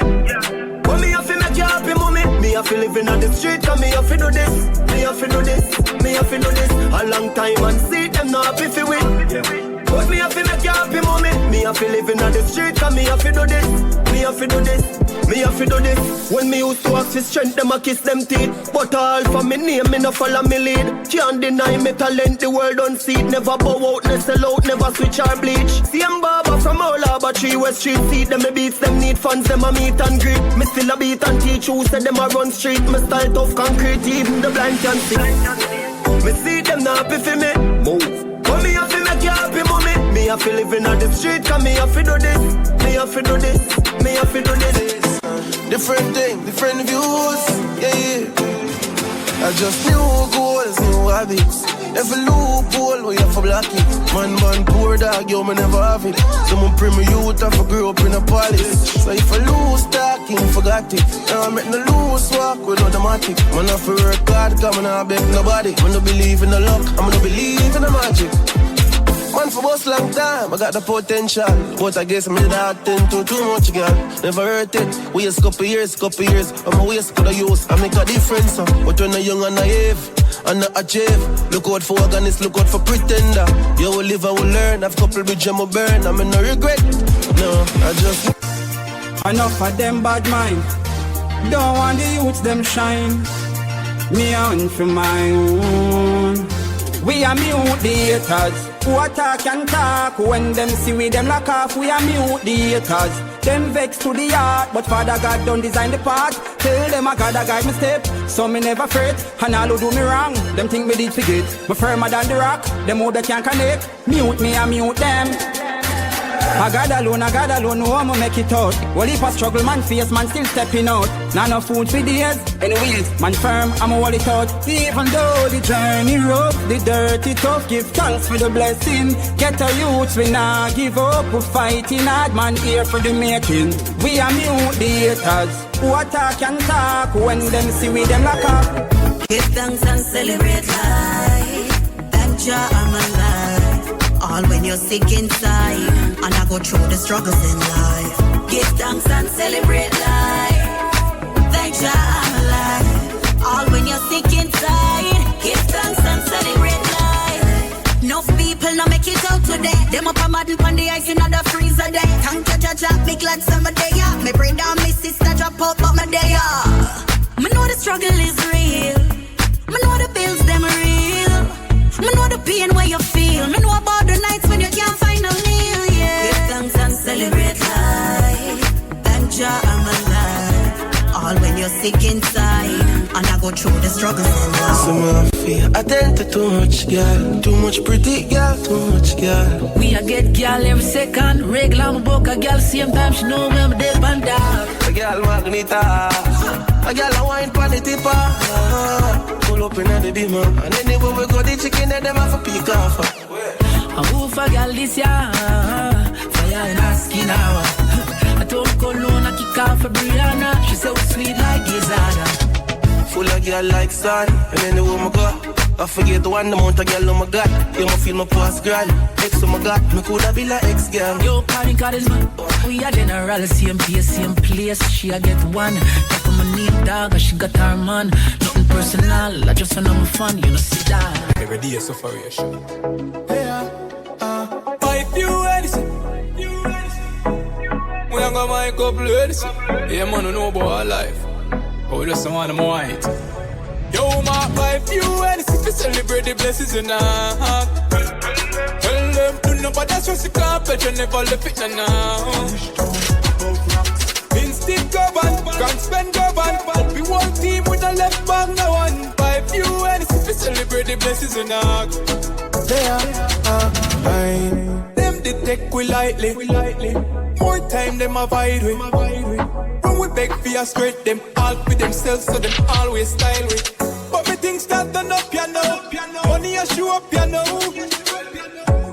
[SPEAKER 12] But me have to make you happy, mommy. Me have to live in the street, cause me have to do this. Me have to do this, me have to do this. A long time and see them not happy for me. But me have to make you happy, mommy. Me have to live in the street, cause me have to do this. Me have to do this. Me have to do this. When me used to ask for strength, them a kiss them teeth. But all for me name, me no follow me lead. Can't deny me talent, the world don't see it. Never bow out, no sell out, never switch or bleach. Same barber from all Harbour 3 West Street. See them me beats, them need funds, them a meet and greet. Me still a beat and teach who said them a run street. Me style tough concrete, even the blind can see.
[SPEAKER 18] Me see them not happy for me. Move. But me have to make you happy, mommy. Me have to live in the street, cause me have to do this. Me have to do this. Me have to do this.
[SPEAKER 9] Different thing, different views. Yeah. I just new goals, new habits. Every loophole we have for block it. Man, poor dog, yo, me never have it. Someone bring me youth and I grew up in a palace. So if I lose talking, forgot it. Now I make no lose walk with automatic. Man, I feel work hard, cause I beg nobody. Man, don't believe in the luck, I'm gonna believe in the magic. Man, for most long time, I got the potential. But I guess I'm not into too much, girl. Never hurt it. Waste couple years. I'm a waste could I use. I make a difference, but when I'm young and naive, and not achieve. Look out for organist, look out for pretender. You will live, I will learn. I've couple bridges, I burn. I'm in no regret. No, I just.
[SPEAKER 1] Enough of them bad mind. Don't want the youths them shine. Me on for my own. We are mute the haters. Who attack and talk. When them see we them lock off. We are mute the haters. Them vex to the heart, but Father God don't design the path. Tell them I gotta guide me step, so me never fret. And all who do me wrong, them think me did forget. But firmer than the rock, them who they can't connect. Mute me and mute them. I got alone, no one will make it out. Well, if I struggle, man face, man still stepping out. Not no food for days, anyways, man firm, I'm a wall it out. Even though the journey rough, the dirty tough, give thanks for the blessing. Get a youth, we not give up, we fighting hard, man here for the making. We are mute the haters, who attack and talk, when them see we them lock up.
[SPEAKER 6] Give thanks and celebrate life, thank Jah I'm alive. All when you're sick inside, and I go through the struggles in life. Give thanks and celebrate life. Thank Jah I'm alive. All when you're sick inside, give thanks and celebrate life. Enough people not make it out today. Them up a model on the ice in the freezer day. Thank you, Jah, me glad summer day. Me bring down my sister, drop out, but my day. Me know the struggle is real. Me know the bills them real. Me know the pain where you feel. Me know about the nights when you can't find a meal, yeah. Give thanks and celebrate life. Thank Jah I'm alive. All when you're sick inside, and I go through the struggles in life.
[SPEAKER 9] Some of fear, I tend to too much, girl. Too much pretty, girl, too much, girl.
[SPEAKER 10] We a get girl every second. Regular me book a girl same time. She know me I'm dead and dark.
[SPEAKER 9] A girl magneta, a girl a wine pan the tipper. Pull up in the dimmer, and anywhere we go, the chicken and them have a peek off.
[SPEAKER 10] I move for girl this year, fire in her skin hour. I told Cologne I kick off for Brianna. She so sweet like Gizana.
[SPEAKER 9] Full of girl like sun, and anywhere we go, I forget the one amount of girl oh my God. You must feel my past grand. Ex oh my God, me coulda be like ex girl.
[SPEAKER 10] Yo, Cardi charisma, we are general, same place. She a get one. Talk on my name dog, and she got her man. Nothing personal, I just want my fun. You know see that.
[SPEAKER 19] Every day is sufferation.
[SPEAKER 3] Yeah,
[SPEAKER 19] Buy few anything. We ain't gonna buy a couple anything. Yeah, man, don't know about our life. But we just want them white. Yo, ma, buy few anything to celebrate the blessings in our heart. Tell them do not bother stress the carpet, you never left it now. Instinct go on, can't spend go on. We one team with a left back now one. Buy few anything to celebrate the blessings in our heart. Them they take we lightly. More time them avoid we. When we beg for a straight, them all with themselves, so them always style with. But me things start done up, you know. Money I show up, you know.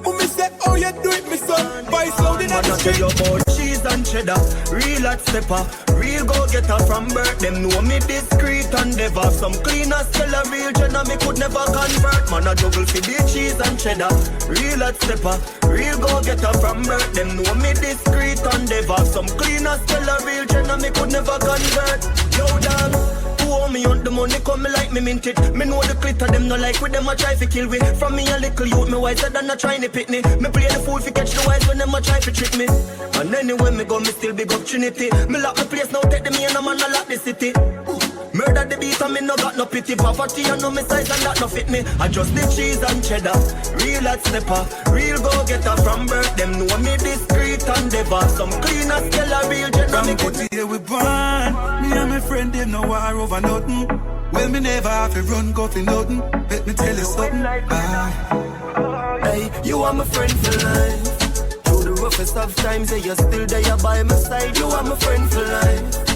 [SPEAKER 19] Who me say, oh you do it, me son. Buy sound in the street.
[SPEAKER 18] About cheese and cheddar, real hot stepper, real go-getter from birth. Them know me discreet and never. Some cleaners tell a real jenna, me could never convert. Man a juggle for the cheese and cheddar, real hot stepper, real go-getter from birth. Them know me discreet and never. Some cleaners tell a real jenna, me could never convert. Yo dog, who owe me on the money come me like me mint it. Me know the glitter them no like with them a try to kill we. From me a little youth me wiser than a trying to pick me. Me play the fool fi catch the wise when them a try to trick me. And anywhere me go me still big up Trinity. Me lock the place now take the me and a man a lock the city. Murder the beat and me no got no pity. Poverty and no me size and that no fit me. I just the cheese and cheddar. Real hot stepper, real go-getter. From birth them know me discreet and never. Some clean as killer, real general.
[SPEAKER 20] From the day we born, me and my friend them no war over nothing. Well, me never have to run go for nothing. Let me tell you something.
[SPEAKER 18] Hey, you are my friend for life. Through the roughest of times, yeah, you're still there by my side. You are my friend for life.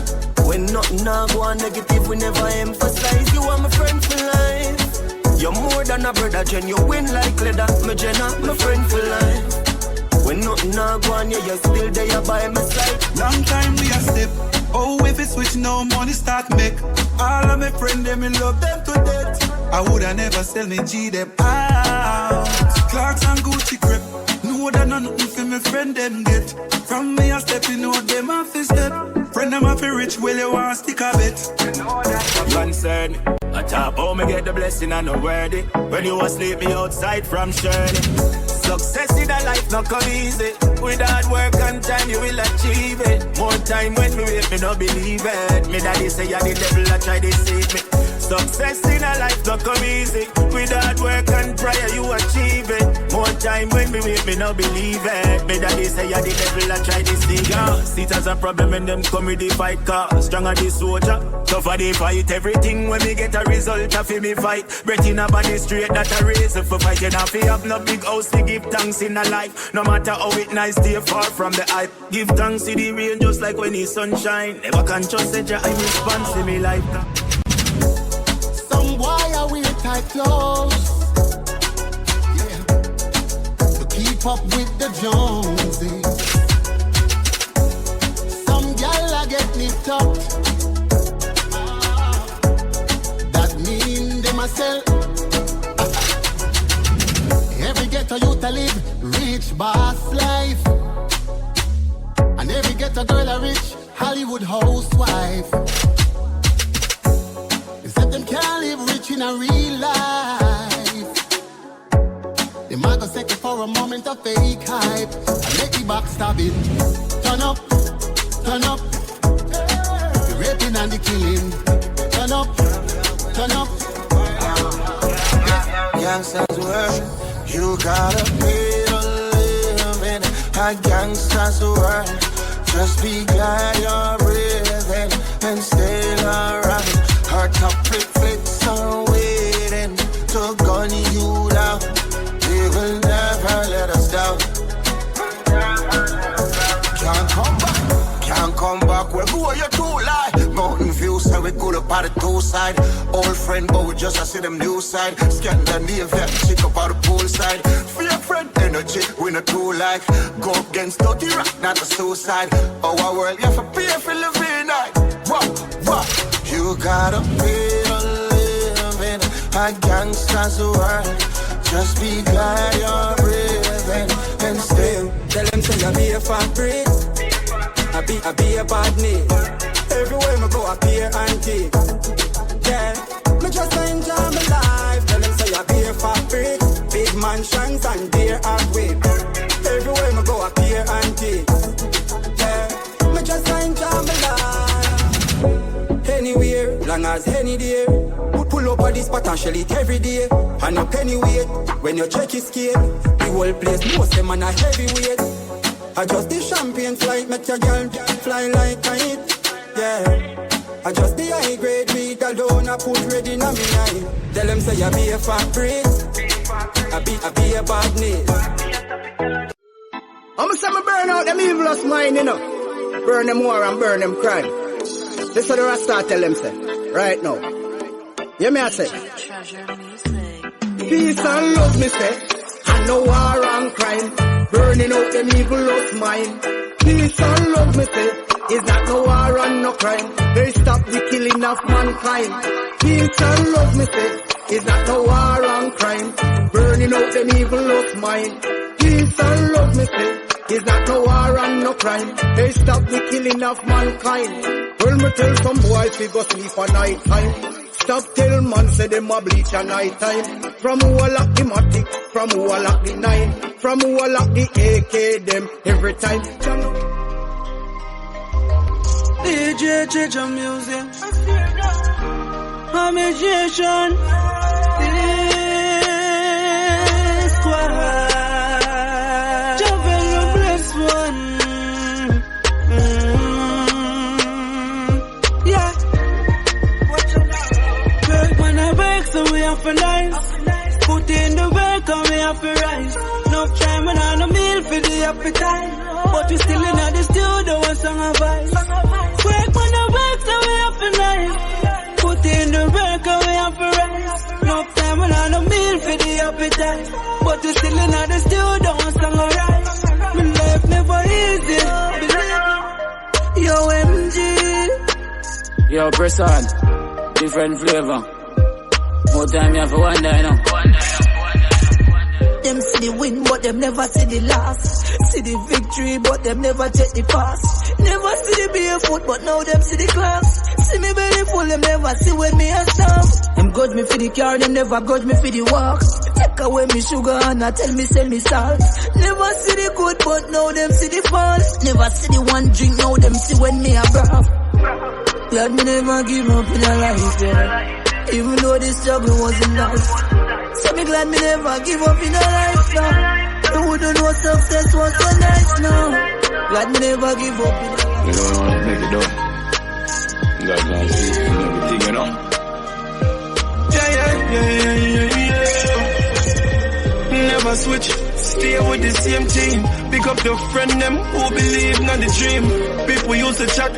[SPEAKER 18] When nothing now go on negative, we never emphasize. You are my friend for life. You're more than a brother, Jen. You win like leather, my Jenna, my friend for life. When nothing now go on, yeah, you're still there by my side.
[SPEAKER 20] Long time we a step. Oh, if it switch now, money start make. All of my friends, them in love them to death. I woulda never sell me G them out. Clarks and Gucci grip. Know that nothing for my friend them get. From me a step, you know them off his step. Friend them off rich, well you want stick a bit.
[SPEAKER 18] I'm concerned. I top how me get the blessing and no worthy. When you asleep me outside from Shirley. Success in a life not come easy. With hard work and time you will achieve it. More time when me wait, me no believe it. Me daddy say I the devil I try to deceive me. Success in a life not come easy. With hard work and prayer you achieve it. More time when me wait, me no believe it. Me daddy say I the devil I try to deceive me. See it as a problem when them come with the fight car. Stronger the soldier, tougher the fight. Everything when me get a result of me fight. Breath in a body straight that a reason for fighting. If you have no big house to give thanks in a life. No matter how it nice, stay far from the hype. Give thanks to the rain just like when the sunshine. Never can trust that I'm responsible to me life.
[SPEAKER 11] Some boy are wear tight clothes, yeah, to keep up with the Joneses. Some gal a get nipped up, that mean they must sell. Every ghetto youth a live rich boss life, and every ghetto girl a rich Hollywood housewife. They said them can't live rich in a real life. They might go second for a moment of fake hype and make the back stab it. Turn up, turn up. The raping and the killing. Turn up, turn up.
[SPEAKER 9] Gangsters world, you gotta pay to live in a gangster's world. Just be glad you're breathing and stay around. Her top flicks are waiting to gun you down. They will never let us down. Can't come back. Well, who are you to lie? Mountain view, so we go up at the two side. Old friend, but we just see them new side. Scan the name, chick up at the pool side. Fear friend, energy, we not too like. Go against dirty rock, not a suicide. Our world, you have to pay for living night. Wow. You gotta pay to live in a gangster's world. Just be glad you're breathing and stay.
[SPEAKER 21] Tell them say I be a fabric, I be a badness. Everywhere I go I appear antique. Yeah, me just enjoy my life. Tell them say I be a fabric, big mansions and deer and whip. Everywhere I go I appear antique. Yeah, me just enjoy my life. Anywhere, long as any day. Pull up at this spot and shell it every day. And a penny weight, when you check his scale. The whole place, most them on a heavyweight. I just the champagne flight, make your girl fly like kite. Yeah, I just the high grade weed alone, I put ready in a me night. Tell them say I be a fabric, I be a badness.
[SPEAKER 22] I'ma say me burn out them evilest mind, you know. Burn them war and burn them crime. This is what the Rasta tell them say, right now. Hear me I say. Peace and love me say, and no war and crime. Burning out them evilest mind. Peace and love me say, is that no war and no crime. They stop the killing of mankind. Peace and love me say, is that no war and crime. Burning out them evilest mind. Peace and love me say, is that no war and no crime. They stop the killing of mankind. Well, me tell some boys we go sleep at night time. Stop tell man say them a bleach at night time. From who a lock the matic, from who a lock the 9, from who a lock the AK them every time.
[SPEAKER 1] DJ change your music. Amazation. This squad. Javel the blessed one. Yeah. Work when I work, so we have to nice. Put in the work and we have to rise. No time when I no meal for the appetite. But we still in the studio and song of vice. Work when I work, so we have to nice. Put in the work and we have to rise. No time when I no meal for the appetite. But we still in the studio and song of rise. My life never easy. Yo, MG.
[SPEAKER 4] Yo, press on. Different flavor. More time you have to wonder, you know.
[SPEAKER 10] Them see the win, but them never see the loss. See the victory, but them never take the pass. Never see the barefoot, but now them see the class. See me belly full, them never see when me a stop. Them grudge me for the car, them never grudge me for the walk. Take away me sugar and I tell me sell me salt. Never see the good, but now them see the fall. Never see the one drink, now them see when me a brave. Glad me never give up in a life, yeah. Even though the struggle wasn't nice. So me glad me never give up in a life now. I wouldn't know success was so nice now. Glad me never give up in a life.
[SPEAKER 4] You don't want to make it up. God can see everything, you know.
[SPEAKER 7] Yeah. Never switch, stay with the same team. Pick up the friend them who believe in the dream. People used to chat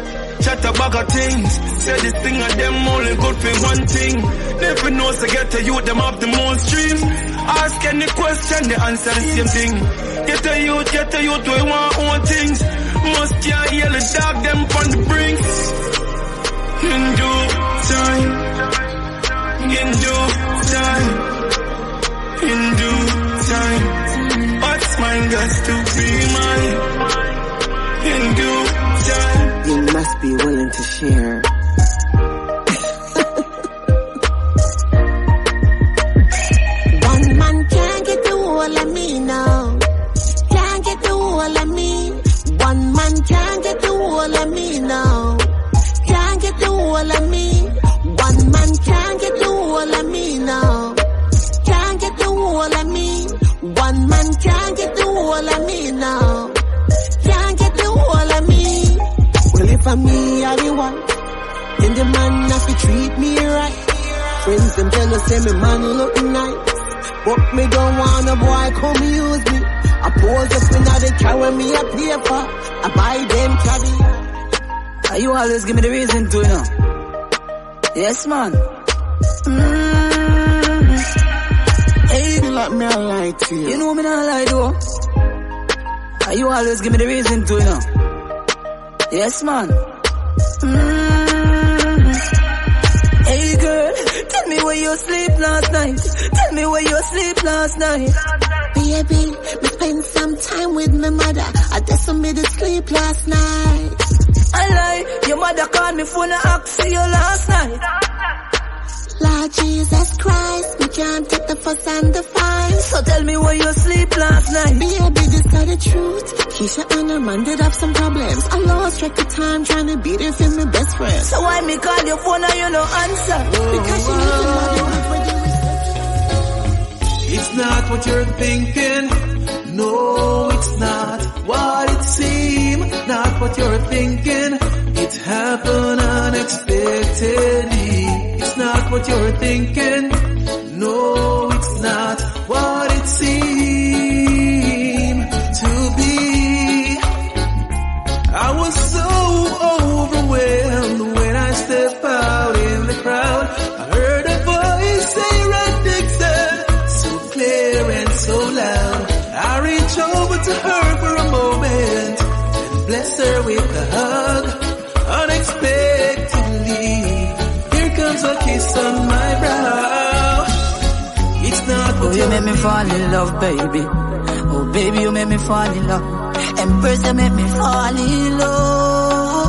[SPEAKER 7] about our things. Say this thing and them only good for one thing. Never know to get to you, them have the most dreams. Ask any question, they answer the same thing. Get to youth, we want own things. Must can't hear the dog, them on the brinks. In due time, in due time, in due time. What's mine got to be mine. In due time.
[SPEAKER 23] You must be willing to share.
[SPEAKER 24] One man can't get the whole of me now. Can't get the whole of me. One man can't get the whole of me now. Can't get the whole of me. One man can't get the whole of me now. Can't get the whole of me. One man can't get the whole of me now. Can't get the whole of me.
[SPEAKER 23] Well, if I'm me, I the one, then the man have to treat me right. Friends them tell us say me man look nice, but me don't want a boy come use me. I pose up in the car me a paper, I buy them caddy.
[SPEAKER 10] You always give me the reason to, you know. Yes, man.
[SPEAKER 23] Hey, you like me, I lie to you.
[SPEAKER 10] You know me not lie, though. You always give me the reason to, you know. Yes, man. Hey, girl, tell me where you sleep last night. Tell me where you sleep last night.
[SPEAKER 24] Baby, me spend some time with my mother. I just made it sleep last night.
[SPEAKER 10] I lie, your mother called me phone and asked you last night.
[SPEAKER 24] Lord Jesus Christ, me can't take the fuss and the fine.
[SPEAKER 10] So tell me where you sleep last night.
[SPEAKER 24] Baby, this is the truth. Keisha and her man did have some problems. I lost track of time trying to be there for my best friend.
[SPEAKER 10] So why me call your phone and you no answer?
[SPEAKER 24] Because you need to know when you
[SPEAKER 16] It's not what you're thinking. No, it's not what it seems. Not what you're thinking. It happened unexpectedly. It's not what you're thinking. No, it's not what it seemed to be. I was so overwhelmed when I stepped out in the crowd. I heard a voice say Red Dixon, so clear and so loud. I reached over to her for a moment and blessed her with a hug. Unexpectedly, here comes a kiss on my brow. It's not what
[SPEAKER 10] you make me fall in love, baby. Oh, baby, you make me fall in love. Empress, you make me fall in love.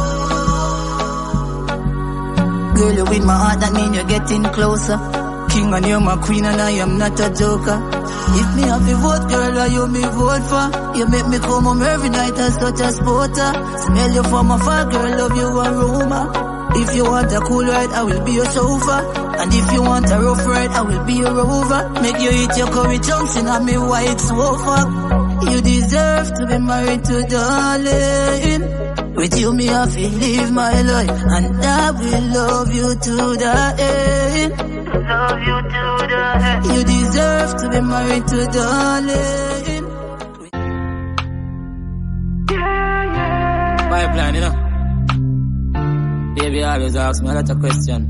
[SPEAKER 10] Girl, you win my heart, that mean you're getting closer. King and you're my queen and I am not a joker. If me have to vote, girl, or you me vote for. You make me come home every night as such a sporter. Smell you from afar, girl, love you aroma. If you want a cool ride, I will be your sofa. And if you want a rough ride, I will be your rover. Make you eat your curry chunks in a me white sofa. You deserve to be married to darling. With you me have to live my life, and I will love you to the end. Love you to the end. You deserve to be married to darling.
[SPEAKER 4] Pipeline, you know. Baby always ask me a lot of questions.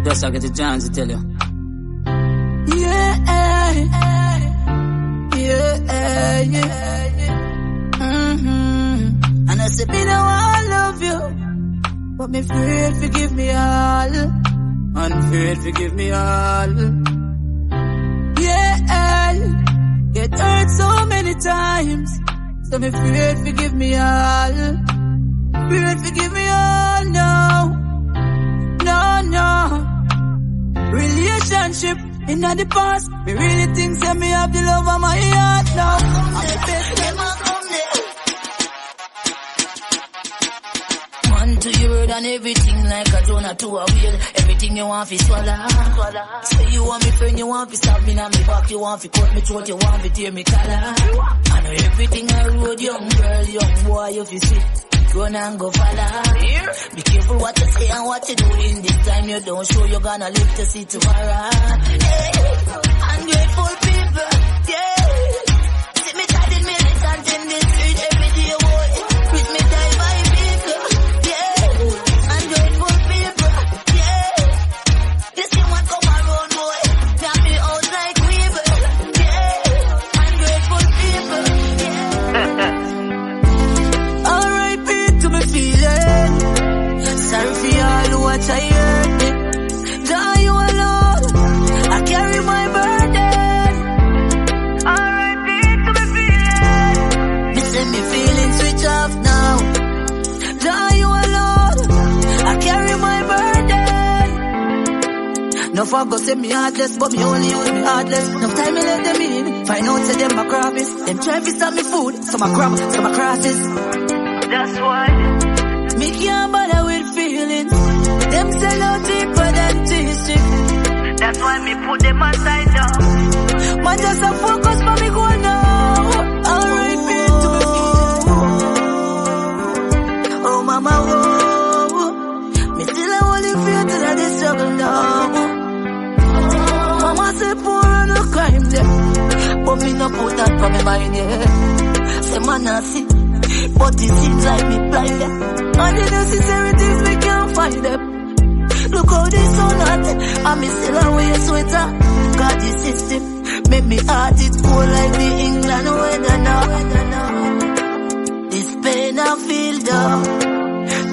[SPEAKER 4] Just I get a chance to tell you.
[SPEAKER 10] Yeah. And I said, me know I love you, but me afraid forgive me all.
[SPEAKER 4] Unafraid forgive me all.
[SPEAKER 10] Yeah, get hurt so many times, so me afraid forgive me all. Afraid forgive me all, no. Relationship in the past, me really think that me have the love of my heart now. I'm the best ever come there. Man to your word and everything like a donut to a wheel. Everything you want fi swallow. Say you want me friend, you want fi stab me on me back, you want fi cut me throat, you want fi tear me collar. I know everything I road, young girl, young boy, you fi see. Run and go follow. Be careful what you say and what you do. In this time you don't show, you're gonna live to see tomorrow. Hey, ungrateful people, yeah. See me tired militant in the street every day, boy. With me die by people, yeah. Ungrateful people, yeah. You see what come around, boy. Got me out like weevil, yeah. Ungrateful people, yeah. Feeling sorry for all who watch I hurt me. Jah you alone, I carry my burden. R.I.P. to me feeling. Me say me feeling switch off now. Jah you alone, I carry my burden. No fuck go say me heartless, but me only use me heartless. No time me let them in. Find out say them my crappies. Them try to stop me food, some I crab, some I crosses. That's why me can't bother with feelings. Them sell out deeper than tissue. That's why me put them aside now. Man just a focus for me go now. R.I.P. to me feelings. Oh mama, whoa. Me still a only feel till I dey struggle now. Mama say poor and no crime there, but me no put that for me mind, yeah. Say man I see, but it seems like me blind them. And the necessary things we can't find them. Look how this so hot, and me still a wear sweater. Got the system, make me heart it cold like the England weather now. This pain I feel down,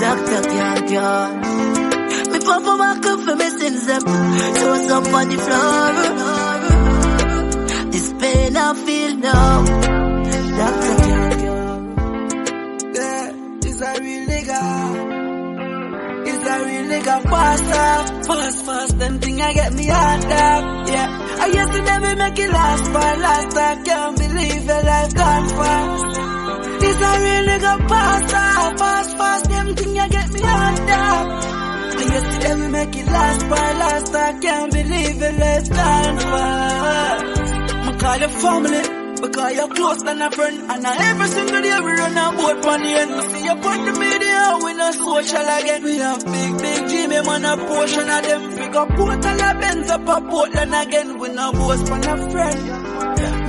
[SPEAKER 10] doctor can't cure. Me papa back up for me sins them, throw some on the floor. This pain I feel down, doctor can't cure. Is a real nigga. Is a real nigga fast, them thing I get me hard up, yeah. I used to never make it last for last, I can't believe your life gone fast. Is a real nigga fast, them thing I get me hard up. I used to never make it last for last, I can't believe your life gone fast. I call your family, because you're close than a friend. And every single day we run a boat on the end. We see you on the media, we no social again. We have big Jimmy man, a portion of them. We got Portland, a Benz up a Portland again. We no boast on a friend.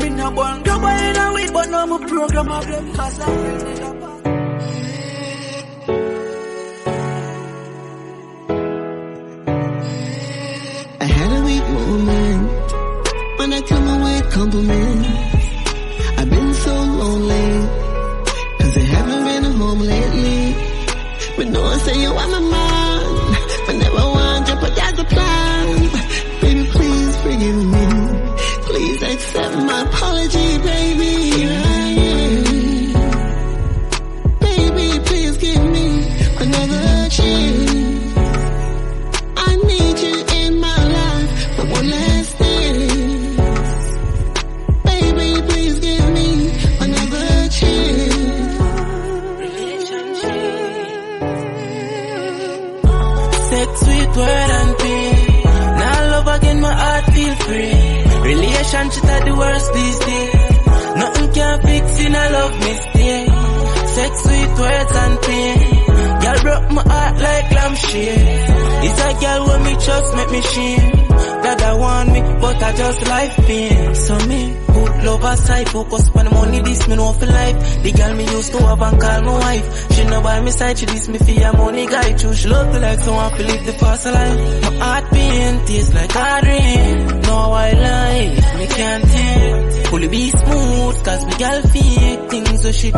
[SPEAKER 10] Me no born global in a week, but now my program of them. Cause I really need a
[SPEAKER 23] I had a weak moment when I come away with compliments. I've been so lonely, cause I haven't been home lately. But no one say you are my man, but never want to put that's the plan. Baby, please forgive me. Please accept my apology, baby. Baby, please give me another chance. I need you in my life for one last thing. Baby, please give me another chance.
[SPEAKER 1] appreciate. It's a girl when me just make me shame. That I want me, but I just life pain. So me, put love aside, focus on the money, this me know for life. The girl me used to have and call my wife. She no by my side, she this me for your money guy too. She love to like someone to live the fast life. My heart pain, tastes like hard rain. No I life, me can't take. Fully be smooth, cause me girl fake things so she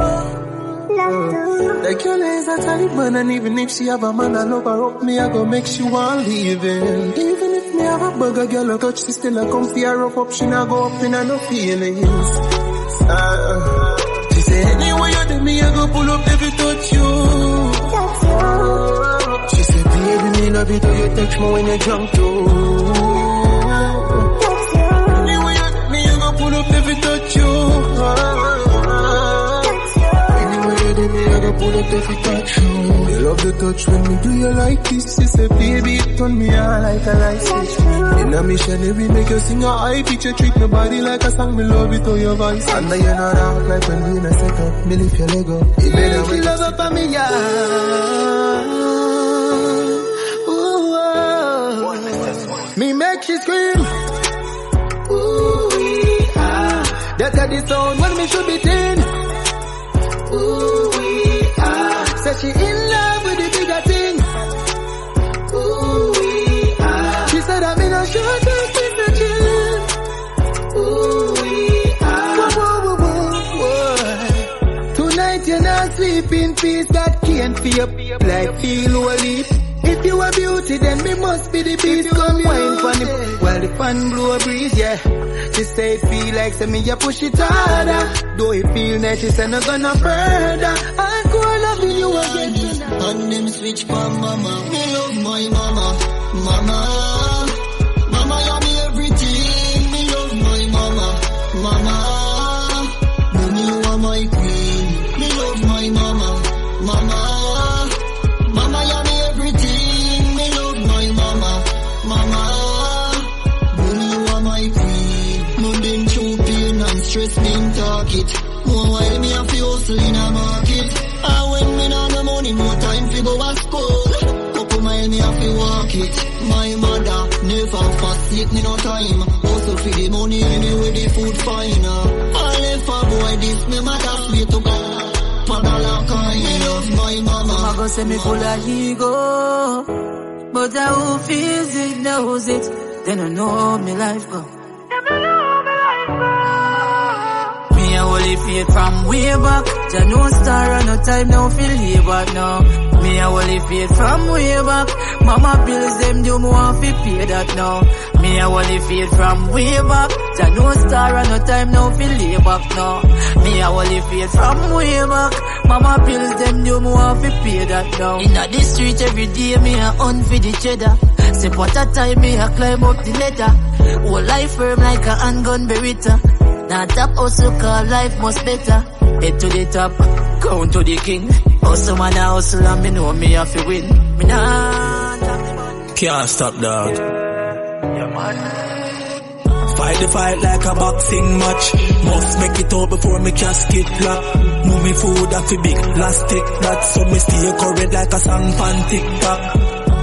[SPEAKER 23] the girl is a Taliban, and even if she have a man and love her up, me I go make she want leaving. Even if me have a bugger girl, I touch, she still a come for her up, she not go up in her no feelings. She say anyway you do me, I go pull up every touch you. She say baby me love it, you touch me when you drunk too. Anyway you do me, I go pull up every touch you. Me, I go pull up if it touch you. You love the touch when me do you like this. She say baby it turn me on like a light switch. In a missionary make you sing a high pitch. You treat my body like a song. Me love it to your voice. And now you not out like when we in a set up. Me lift your leg up. It better make you love up on me, yeah. Ooh, me make she scream. Ooh, ah. That's how the sound when me should be thin. Ooh, said she in love with the bigger thing. Ooh, she said I'm in a short term in the gym. Ooh, tonight you're not sleep in peace. That can't feel like feel holy. If you are beauty, then me must be the beast. Come wine for me while the fan blow a breeze, yeah. She say it feel like say me you push it harder. Though it feel nice, she say no gonna further. I go loving you again tonight.
[SPEAKER 18] And them switch for mama. Me love my mama. Mama, mama you me everything. Me love my mama. Mama, mommy you are my queen. Me love my mama. Mama, mama you me everything. Me love my mama. Mama, mommy you are my queen. No been through pain and stress being target. More while me have to hustle in a market. And when me not no money, more time to go to school. Couple mile me have to walk it. My mother never forsake me no time. Also for the money anyway the food fine. All if a boy this me mother sweet to go. Mother like I love my mama.
[SPEAKER 10] I go say me full of ego, but I who feels it knows it. They don't know me life go. Me a holy faith from way back. Jah no star and no time now feel here but now. Me a holy faith from way back. Mama bills them do more want fi pay that now. Me a holy faith from way back. Jah no star and no time now feel here back now. Me a holy faith from way back. Mama bills them do more want fi pay that now. Inna the street every day me a hunt for the cheddar. Step out a time me a climb up the ladder. Whole life firm like a handgun beretta. Now top hustle call life much better. Head to the top, count to the king. Hustle man a hustle and me know me have to win. Me nah
[SPEAKER 2] can't stop dog. Fight the fight like a boxing match. Must make it out before me casket lock. Move me food off a big plastic. That so me stay current like a song pan TikTok.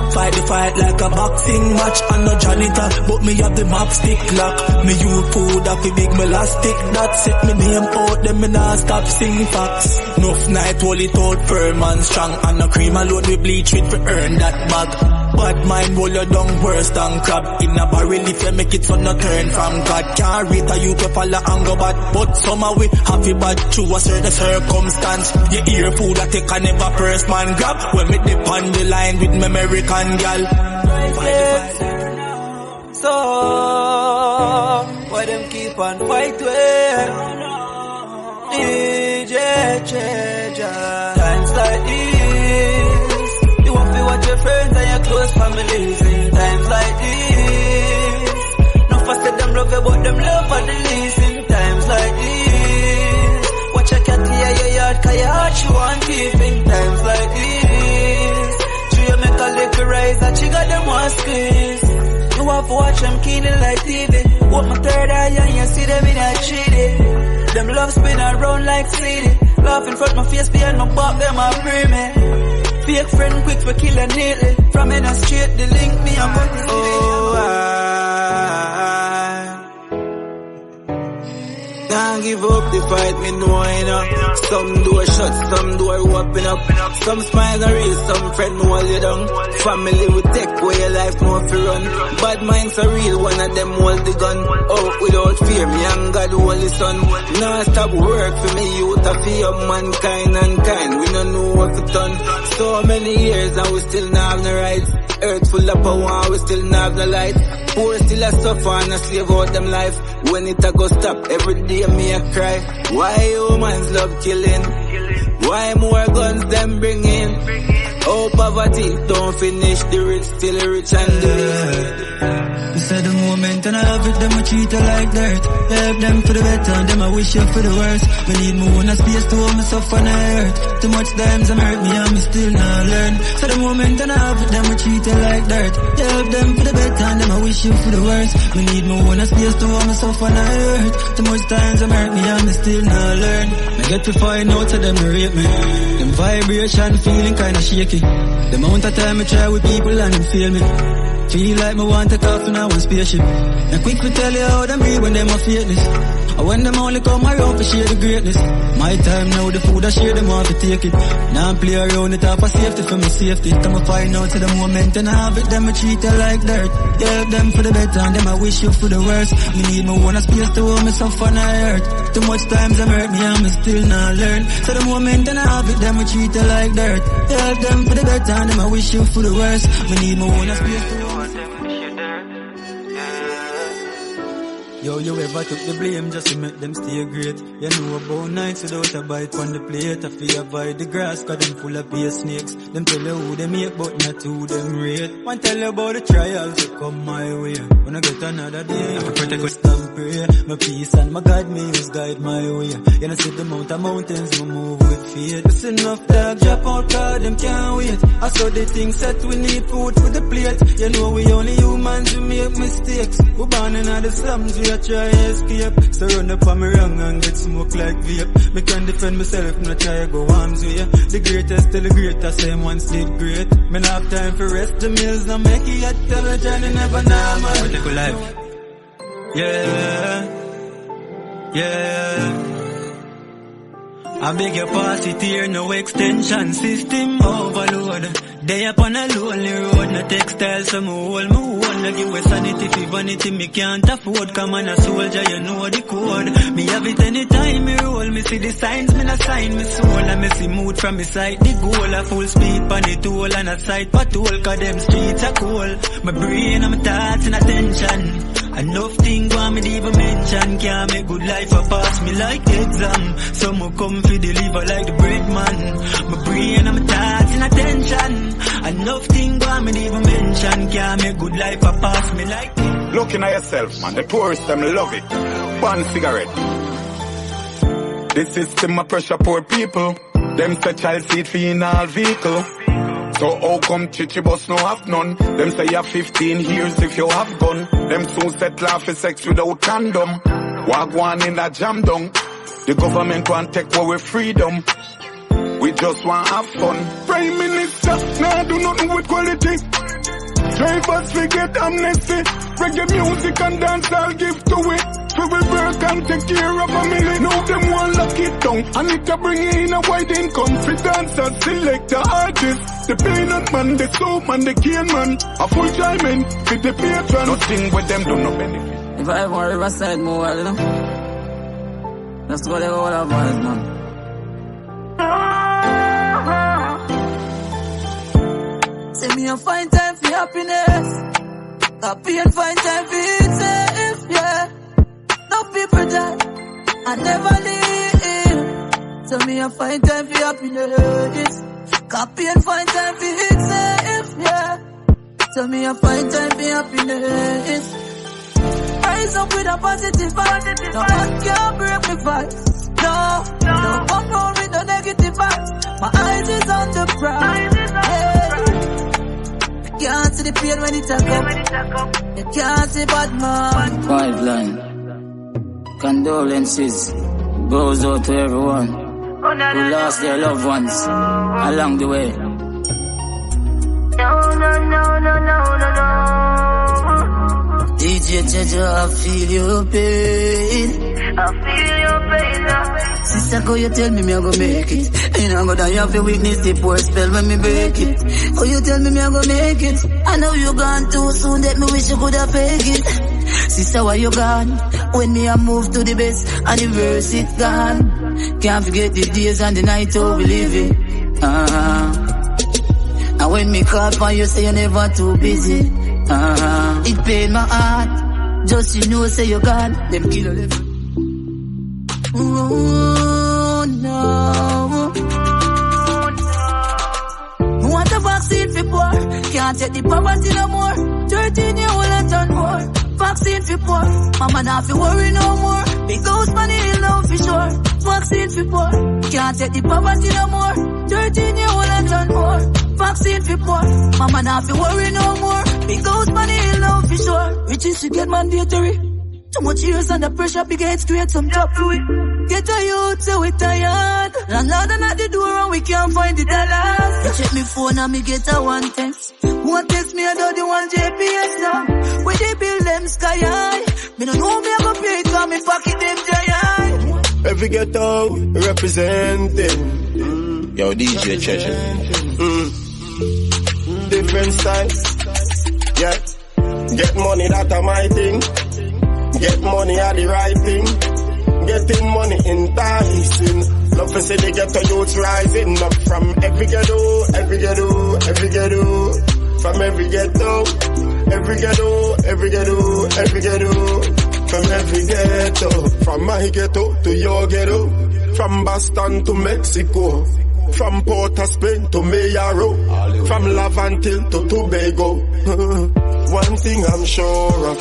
[SPEAKER 2] Fight the fight like a boxing match. I'm no janitor, but me have the map stick lock. Me use food off a big elastic. That set me name out, then me nah stop sing facts. Enough night hold it out firm and strong. And no cream alone we bleach with to earn that bag. Bad mind roll you down worse than crab. In a barrel if you make it so no turn from God. Can't rate a you to follow and go bad. But somehow we have it bad through a certain circumstance. You hear food that take a never first man grab. When me dip on the line with me American gal.
[SPEAKER 1] So why them keep on fight with DJ Cheja? Times like this, you want to watch your friends and your close families. In times like this, no faster them love you, but them love for the least. In times like this, watch your cat here your yard, cause your heart she want keep. In times like this, you make a little rise and she got them one squeeze. You have to watch them keenly like TV. What my third eye and you see them in a cheated. Them love spin around like city. Laugh in front of my face behind my back, them a free me.
[SPEAKER 5] Fake friend quick for killing neatly. From in a straight, the link me a money.
[SPEAKER 1] Oh, can't give up the fight, me know, you know. Some door shut, some door open up. Some smiles are real, some friend hold you down. Family will take away your life, no fi run. Bad minds are real, one of them hold the gun. Out without fear, me and God hold the sun. Now stop work for me, youth a fear mankind and kind. We don't know what to done. So many years and we still not have no rights. Earth full of power, we still not have no light. Poor still a suffer and a slave out them life. When it a go stop, every day me a cry. Why humans love killing? Why more guns them bring in? Oh, poverty don't finish, the rich still rich and the
[SPEAKER 8] You said the moment and I love it, them I treat her like dirt. Help them for the better and them I wish you for the worst. Me need more own a space to hold myself on the earth. Too much times I'm hurt me and me still not learn. So the moment and I love it, them I treat her like dirt. Help them for the better and them I wish you for the worst. Me need more own a space to hold myself on the earth. Too much times I'm hurt me and me still not learn. Me get to find out to them to rape me. Them vibration feeling kinda shaky. The amount of time I try with people and them fail me. Feel like me want to cough in a one spaceship. And quick to tell you how them breathe when them a fakeness. And when them only come around to share the greatness. My time now, the food I share, them want to take it. Now I play around it up for safety for me safety. Come and find out to the moment and I have it, them I treat you like dirt. Help them for the better and them I wish you for the worst. Me need me one space to hold myself on the earth. Too much times I'm hurt me and me still not learn. So the moment and I have it, them I treat you like dirt. Help them for the better and them I wish you for the worst. Me need me one space to hold. Yo, you ever took the blame just to make them stay great? You know about nights without a bite on the plate. I feel avoid the grass cause them full of beer snakes. Them tell you who they make but not who them rate. One tell you about the trials that come my way. When I get another day, I protect us and pray. My peace and my God may use guide my way. You know see the mountains we move with faith. It's enough dog drop out cause them can't wait. I saw the things that we need food for the plate. You know we only humans who make mistakes. We born in the slums, we are try escape. So run up on me wrong and get smoke like vape. Me can defend myself, me try go arms way. The greatest till the greatest, same ones did great. Me not have time for rest, the meals no make it yet. Tell the journey never normal. Protect life. Yeah, yeah. I beg your pass it here, no extension system overload. They up on a lonely road, no textile, so me hold. No give a sanity, fi vanity, me can't afford. Come on a soldier, you know the code. Me have it anytime me roll, me see the signs, me not sign me soul. And me see mood from me side, the goal. A full speed pan the toll and a side patrol, cause them streets are cold. My brain and my thoughts and attention. Enough thing want me to even mention. Can't make good life or pass me like exam. Some will come fi deliver like the bread man. My brain and my thoughts and attention. Enough thing want me to even mention. Can't make good life or pass me like it.
[SPEAKER 13] Looking at yourself, man. The tourists them love it. One cigarette. The system of pressure poor people. Them say child seat for in all vehicle. So how come chichi bus no have none? Them say you have 15 years if you have gun. Them soon settle off for sex without condom. Walk one in that jam down. The government want take away freedom. We just want have fun. Prime Minister, nah do nothing with quality. Drivers forget amnesty. Reggae music and dance I'll give to it. So we work and take care of family. Now them want lock it down. And it can bring in a wide income. For dancers, select the artists. The peanut man, the soap man, the cane man. A full time in, with the patron. Nothing with them do no benefit.
[SPEAKER 4] If I ever on Riverside more well, you know. That's what they all have boys, man.
[SPEAKER 10] Say me a find time for happiness. Happy and find time for it safe, yeah. No people die, I never leave. So me a find time for happiness. Happy and find time for it safe, yeah. So me a find time for happiness. Rise up with a positive vibe. No one can break me vibes. No come round with no negative vibes. My eyes is on the prize. You can't see the pain when it a come. You can't see bad man.
[SPEAKER 4] Five line. Condolences goes out to everyone who lost their loved ones along the way.
[SPEAKER 10] DJ Jaja, I feel your pain. I feel your pain. Sister, go you tell me I go make it. And I'm gonna have to witness the poor spell when me break it. Oh, you tell me I go make it. I know you gone too soon that me wish you could have fake it. Sister, why you gone? When me I move to the best and the verse it gone. Can't forget the days and the night oh we living. And when me call for you say you're never too busy. It pain my heart. Just you know say you gone. Them kill you. Oh no. Want a vaccine for poor. Can't take the poverty no more. 13 years old and turn more. Vaccine for poor. Mama not fi worry no more. Big house money is now for sure. Vaccine for poor. Can't take the poverty no more. 13 years old and turn more. Vaccine for poor. Mama not fi worry no more. Big house money is now for sure. Riches to get mandatory. Too much years under pressure, big heads create some top to it. Get a youth, so we tired. Landlord at the door and we can't find the dollars. You check me phone and me get a one text. One text me about the one JPS now. Where they build them sky high. Me don't know me I go pay it cause me pocket them giant.
[SPEAKER 9] Every ghetto representing. Yo, DJ Treasure. Different styles. Yeah. Get money, that's my thing. Get money are the right thing. Getting money enticing. Love to see the ghetto youths rising up from every ghetto, every ghetto, every ghetto. From every ghetto, every ghetto, every ghetto, every ghetto. From every ghetto. From my ghetto to your ghetto. From Boston to Mexico. From Port of Spain to Mayaro. From Lavantil to Tobago. One thing I'm sure of.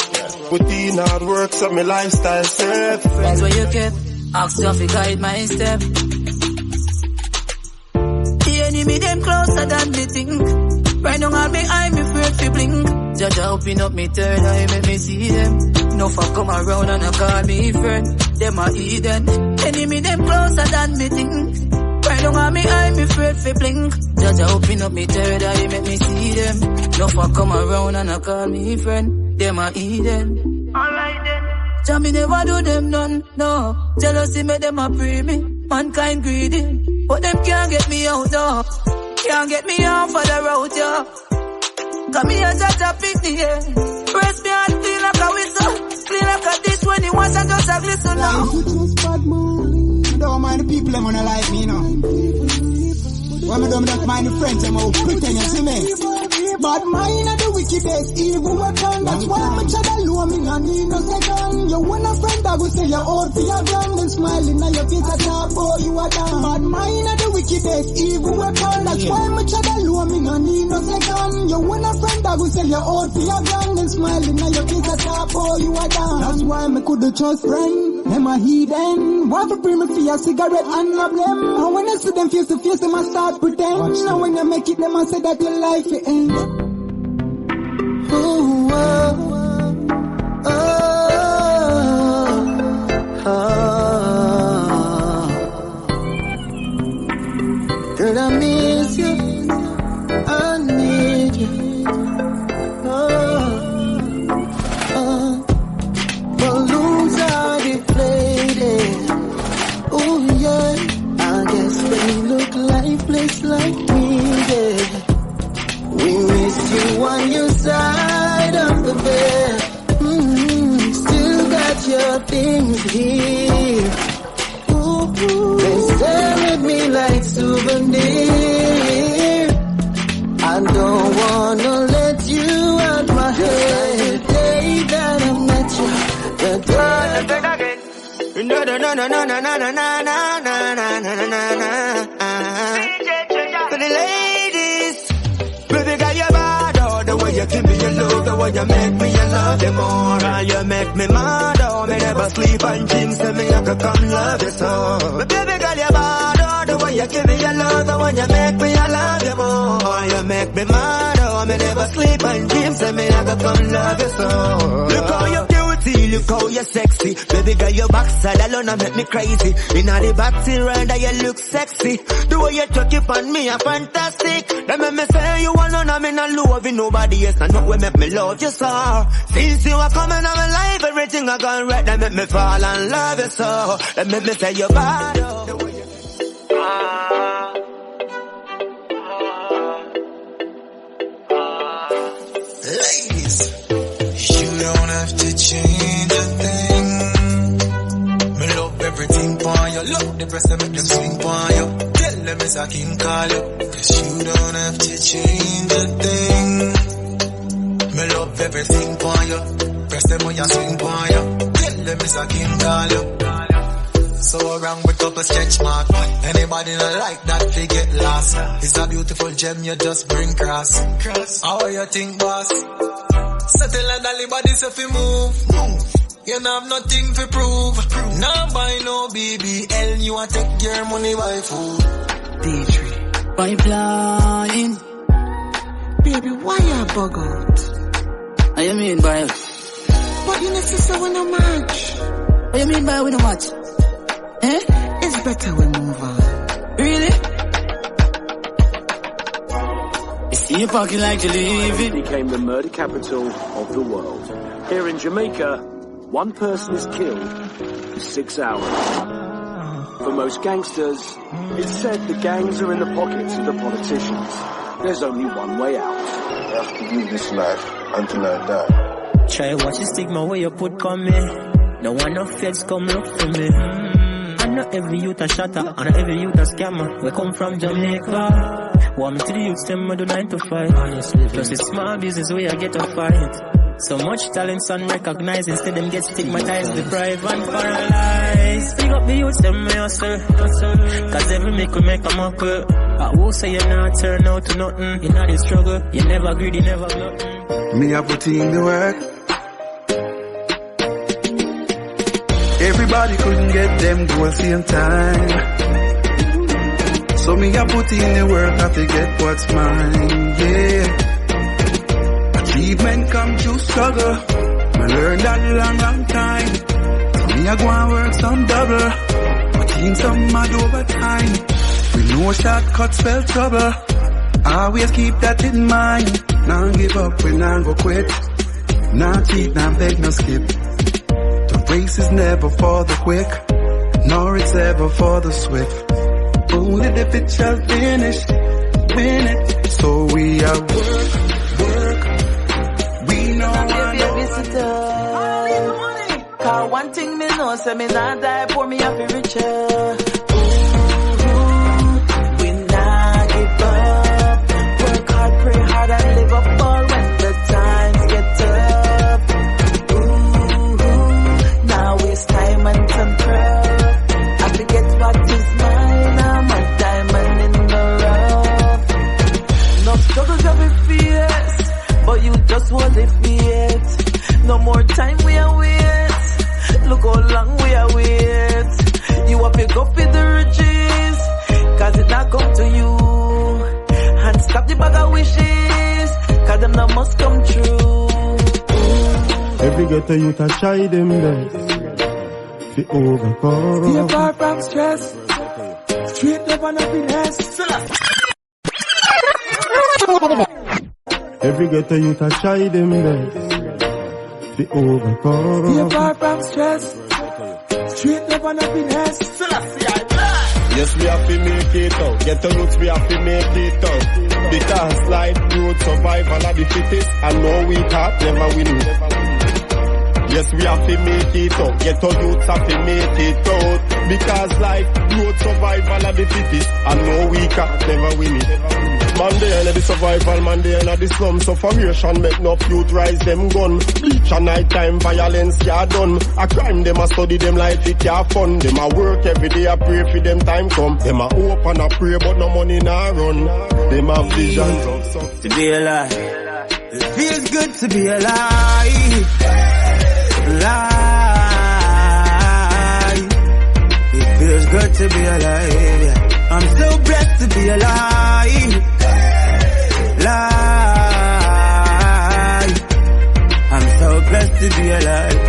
[SPEAKER 9] Put in hard work so my lifestyle safe.
[SPEAKER 10] Friends where you kept, ask you to guide my step. The enemy them closer than me think. Right now on me eye me afraid to blink. Jaja open up me third eye make me see them. No fuck come around and I call me friend. Them a Eden. Enemy them closer than me think. Right now on me eye me afraid to blink. Jaja open up me third eye make me see them. No fuck come around and I call me friend. Them a Eden. Alright then. Jah me never do them none, no. Jealousy make them a pray me. Mankind greedy. But them can't get me out, though. Can't get me off of the road, yo. Got me a Jaja pick the air. Press me and clean like a whistle. Clean like a dish when you wash and just a glisten now.
[SPEAKER 12] You don't mind the people that wanna like me, no. When me don't mind the friends, I'm all pretend you see me. Bad mind are the wickedest, evil weapon. That's why I'm a child alone, me and need no second. You want a friend that will say you're old for your gun. Then smiling at your face at top, boy, you are down. Bad mind are the wickedest, evil weapon. That's why I'm a child alone, me and need no second. You want a friend that will say you're old for your gun. Then smiling at your face at top, boy, you are down. That's why me couldn't trust friend. Them a heathen. Why for bring me for a cigarette and love them? And when I see them face to face, them I start pretend. And when you make it, them I say that your life will end.
[SPEAKER 23] Ooh, oh, oh, oh. Girl, I miss you. I need you. Oh, oh. Balloons are deflated. Oh, yeah. I guess they look lifeless like me, yeah. We miss you on your side of the bed. Still got your things here. Ooh, they stare at me like souvenir. I don't wanna let you out my head. The day that I met you, the day.
[SPEAKER 18] No, no, no, no, no, no, no, no, no, no, no, no, no, no. For the ladies. Baby girl, you're bad, oh, the way you give me your love, the way you make me, you love you more. And you make me mad, oh, me never sleep and dreams, tell me I could come love you so. But baby girl, you're bad, oh, the way you give me your love, the way you make me, I love you more. You make me mad, oh, me never sleep and dreams, tell me I could come love you so. Look how you're beauty, look
[SPEAKER 6] Look how you're sexy. Baby girl, your backside alone and make me crazy. Inna the backseat rider, you look sexy. The way you talk it on me, are fantastic. They make me say you alone, I'm in a love with nobody else. I know what make me love you so. Since you are coming on my life, everything I gone right. They make me fall and love you so. They make me say you're bad.
[SPEAKER 14] Ladies, you don't have to change a thing. Me love everything for you. Love the breast that make them swing for you. Tell them it's a king call you. Cause you don't have to change a thing. Me love everything for you. Breast them when you swing for you. Tell them it's a king call you. So around with couple sketch mark. Anybody not like that, they get lost. It's a beautiful gem, you just bring cross. How you think, boss? Settle and all body so fi move. You don't have nothing to prove. Now buy no BBL, you want take your money by food. D3
[SPEAKER 10] Pipeline.
[SPEAKER 23] Baby, why you bug out?
[SPEAKER 10] What you mean by it?
[SPEAKER 23] But you necessarily we no match.
[SPEAKER 10] What you mean by we no match? Eh?
[SPEAKER 23] It's better we move on.
[SPEAKER 10] Really? You see you parking like you leave it.
[SPEAKER 15] Became the murder capital of the world. Here in Jamaica, one person is killed in 6 hours. For most gangsters, it's said the gangs are in the pockets of the politicians. There's only one way out.
[SPEAKER 17] I have to live this life until I die.
[SPEAKER 25] Try watch the stigma where you put come me. No one no feds come look for me. Not every youth a shatter, and not every youth a scammer. We come from Jamaica. Want me to the youths, them I do 9 to 5. Honestly, plus it's small business where I get a fight. So much talents unrecognized, instead them get stigmatized, deprived and paralyzed. Pick up the youths, them may hustle. Cause every make will make a muckle. But who say you not turn out to nothing? You know the struggle, you never greedy, never glutton.
[SPEAKER 26] Me a put in the work. Everybody couldn't get them goals same time. So me a put in the work, I forget what's mine, yeah. Achievement come through struggle. I learned that long time. So me a go and work some double. But in some mad overtime. We know shortcuts spell trouble. Always keep that in mind. Now give up when I go quit. Now cheat, now beg, no skip. The race is never for the quick, nor it's ever for the swift. Only the fit shall finish, win it. So we are work. We know I know.
[SPEAKER 27] Cause one thing me know, say me not die, pour me up in richer. We not give up. Work hard, pray hard, and live up all when the times get tough. Time and some proof. I forget what is mine. I'm a diamond in the rough. No struggles of a fierce, but you just want to fear. No more time we are wait. Look how long we are wait. You will pick up with the riches, cause it not come to you. And stop the bag of wishes, cause them not must come true.
[SPEAKER 28] Every ghetto youth a try them best. The overcome.
[SPEAKER 22] Stay far from stress. Straight up and happiness.
[SPEAKER 28] Every ghetto youth a try them best. The overcome.
[SPEAKER 22] Stay far from stress. Straight up and happiness.
[SPEAKER 17] Yes, we have to make it out. Ghetto youths, we have to make it out. Because life, growth, survival are the fittest. And no we can't never win. Yes, we have to make it out. Ghetto youths have to make it out. Because life, growth, survival are the fittest. And no we can't never win it. Man, they ain't the survival, man, they ain't the slum. Suffocation make no youth rise them gun. Bleach and nighttime violence, yeah done. A crime, them a study them like it, yeah fun. Them a work every day, a pray for them time come. Them a hope and a pray, but no money nah run. Them have visions of success.
[SPEAKER 25] To be alive, it feels good to be alive. Alive. It feels good to be alive, yeah. I'm so blessed to be alive. Life. I'm so blessed to be alive.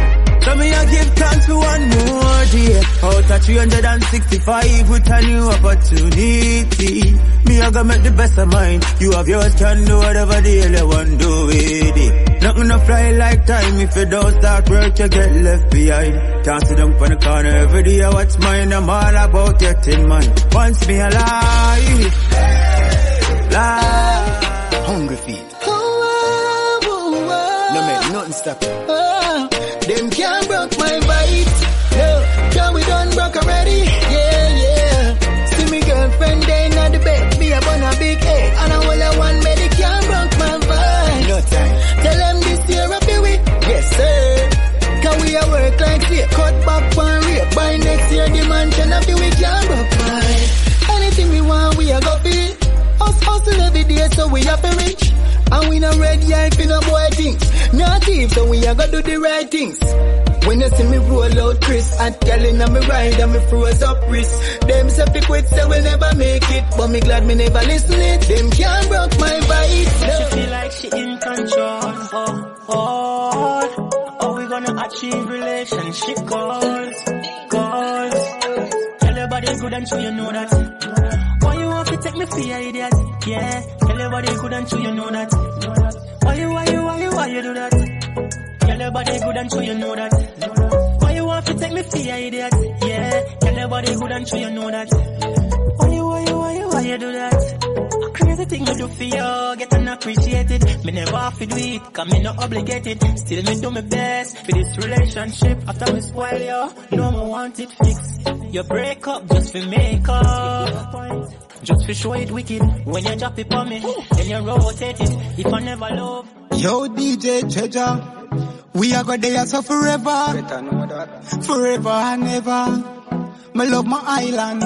[SPEAKER 1] So me I give thanks for one more day. Out of 365 with a new opportunity. Me I gonna make the best of mine. You have yours, can do whatever the hell you want do with it. Nothing to fly like time. If you don't start work, you get left behind. Can't sit down for the corner every day. I watch mine. I'm all about getting mine. Once me alive, live, hungry feet. No man, nothing stop it.
[SPEAKER 22] Them can't broke my vibes. No, can we done broke already? Yeah. See me girlfriend day in the bed. Me up on a big head. And I will have one bed. They can't broke my vibes.
[SPEAKER 1] No time.
[SPEAKER 22] Tell them this year I'll be with. Yes, sir. Can we a work like shit? Cut back one rate. By next year the mansion I'll be with. Can't broke my. Anything we want, we a go feel. Us hustle every day so we have to reach. And we no red eye for no boy things. Not thief, so we a go do the right things. When you see me roll out Chris, and telling on me ride and me froze up wrist. Them say fi quit, say we'll never make it. But me glad me never listen it. Them can't broke my vibes.
[SPEAKER 25] No. She feel like she in control. Oh, we gonna achieve relationship goals. Tell your body good and sure you know that. Why you want to take me for your idiot? Yeah, tell your body good and sure you know that. Why you do that? Tell your body good and sure you know that. Why you want to take me for your idiot? Yeah, tell your body good and sure you know that. Why you do that? Crazy thing me do for you, get unappreciated. Me never have to do it, cause me not obligated. Still me do my best for this relationship. After me spoil you, no more want it fixed. You break up just for make up. Just for show it wicked. When you drop it on me, then you rotate it. If I never love.
[SPEAKER 12] Yo, DJ Treasure, we are going there so forever. Forever and ever. Me love my island.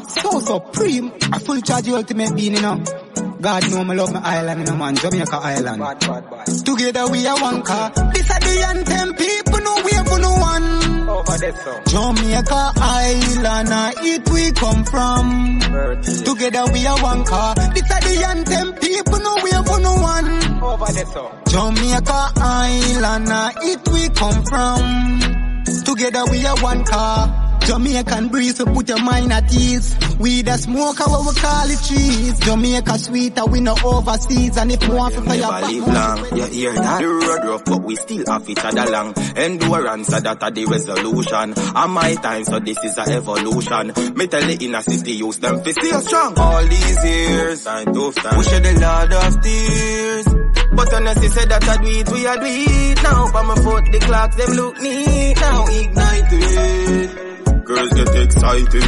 [SPEAKER 12] So supreme. I full charge the ultimate being, you know. God know me love my island, you know, man. Jamaica Island. Bad. Together we are one car. This are the anthem. People know we have no one. Over there, so. Jamaica Island, it we come from. Together we are one car. This are the anthem. People know we have no one. Over there, so. Jamaica Island, it we come from. Together we are one car. Jamaican breeze, so put your mind at ease. We the smoker, what we call it trees. Jamaica sweeter, we no overseas. And if you want to fire back,
[SPEAKER 3] live long, you hear that? The road rough, but we still have each other long. Endurance, so that are the resolution. And my time, so this is a evolution. Me tell the inner city, use them for stay strong. All these years, I tough time. We shed a lot of tears. But honestly said that I do it, we are do it. Now, by my foot, the clocks, them look neat. Now, ignite it. Girls get excited.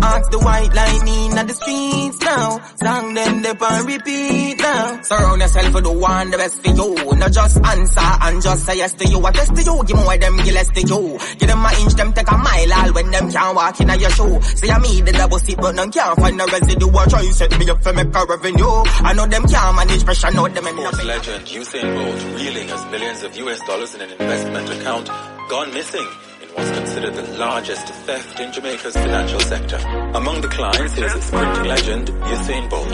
[SPEAKER 3] Ask the white lightning at the streets now. Song them they and repeat now. Surround yourself with the one the best for you. Not just answer and just say yes to you. I test to you, give more them give less to you. Give them an inch, them take a mile all when them can't walk in your shoe. Say I me the double seat but none can't find the residue. I try set me up for make a revenue. I know them can't manage pressure, know them in
[SPEAKER 7] Sports legend Usain Bolt reeling as millions of US dollars in an investment account gone missing. Was considered the largest theft in Jamaica's financial sector. Among the clients is sprinting legend Usain Bolt.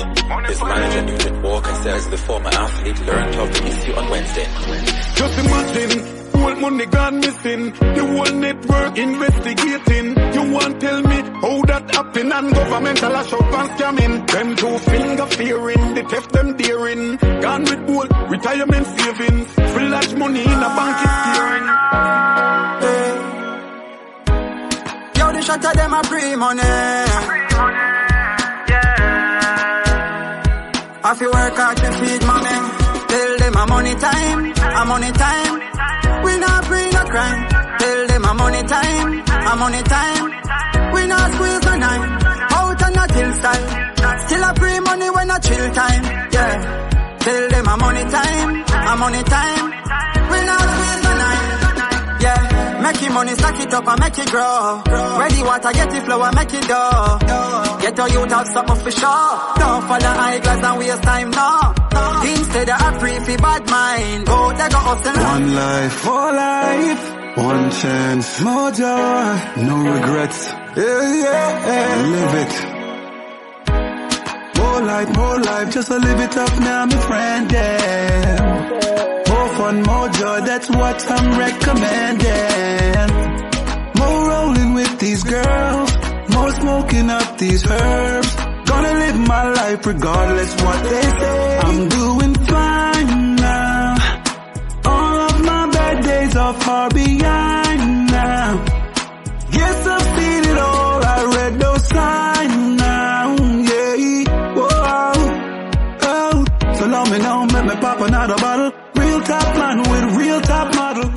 [SPEAKER 7] His manager Newton Walker says the former athlete learned of the issue on Wednesday.
[SPEAKER 13] Just imagine, whole money gone missing, the whole network investigating. You want tell me how that happen and governmental a shop and scamming. Them two finger fearing, the theft them daring. Gone with both retirement savings, free large money in a bank is steering.
[SPEAKER 22] The shot of them a free money. I feel work hard to feed mommy. Tell them a money time, a money time. We not free no crime. Tell them a money time, a money time. We not squeeze no nine. Out and not till style. Still a free money when a chill time. Yeah. Tell them a money time, a money time. We not squeeze no nine. Yeah. Make it money, stack it up and make it grow. Ready water, get it flow and make it dough. Get your youth out, stop for sure. Don't follow eyeglass and waste time, no. Instead of free for bad mind. Go, they go up and
[SPEAKER 28] one life, more life. One chance, more joy. No regrets. Yeah. Live it. More life, just to live it up now, my friend, yeah. More fun, more joy, that's what I'm recommending. More rolling with these girls, more smoking up these herbs. Gonna live my life regardless what they say. I'm doing fine now. All of my bad days are far behind now. Yes, I've seen it all, I read those signs now, yeah. Whoa, oh. So long me now, make me pop another bottle. Real top man with real top model.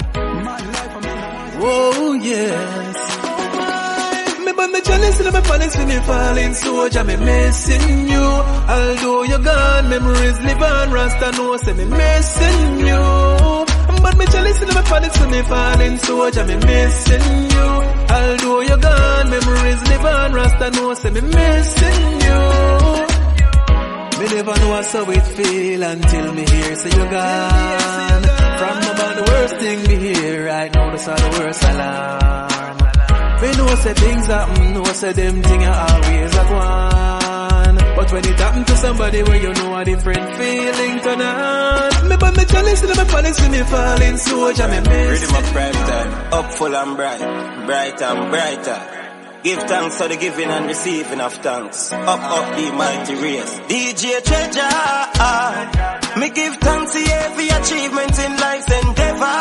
[SPEAKER 2] Whoa, yes. Me but me jealous and me panics when you falling so Jah me missing you. Although you're gone, memories live on. Rasta know say me missing you. But me jealous and me panics when me falling so Jah me missing you. Although you're gone, memories live on. Rasta know say me missing you. Me never know how it feel until me hear say you're gone. From about the worst thing me hear right now, that's all the worst alarm. Me know say things happen, know say them things are always a gone. But when it happen to somebody where you know a different feeling turn on. Me but me jealous and me panics when me falling so Jah me miss.
[SPEAKER 3] Ready my prime time, up full and bright, bright and brighter. Give thanks for the giving and receiving of thanks. Up the mighty race. DJ Treasure, me give thanks to every achievement in life's endeavor.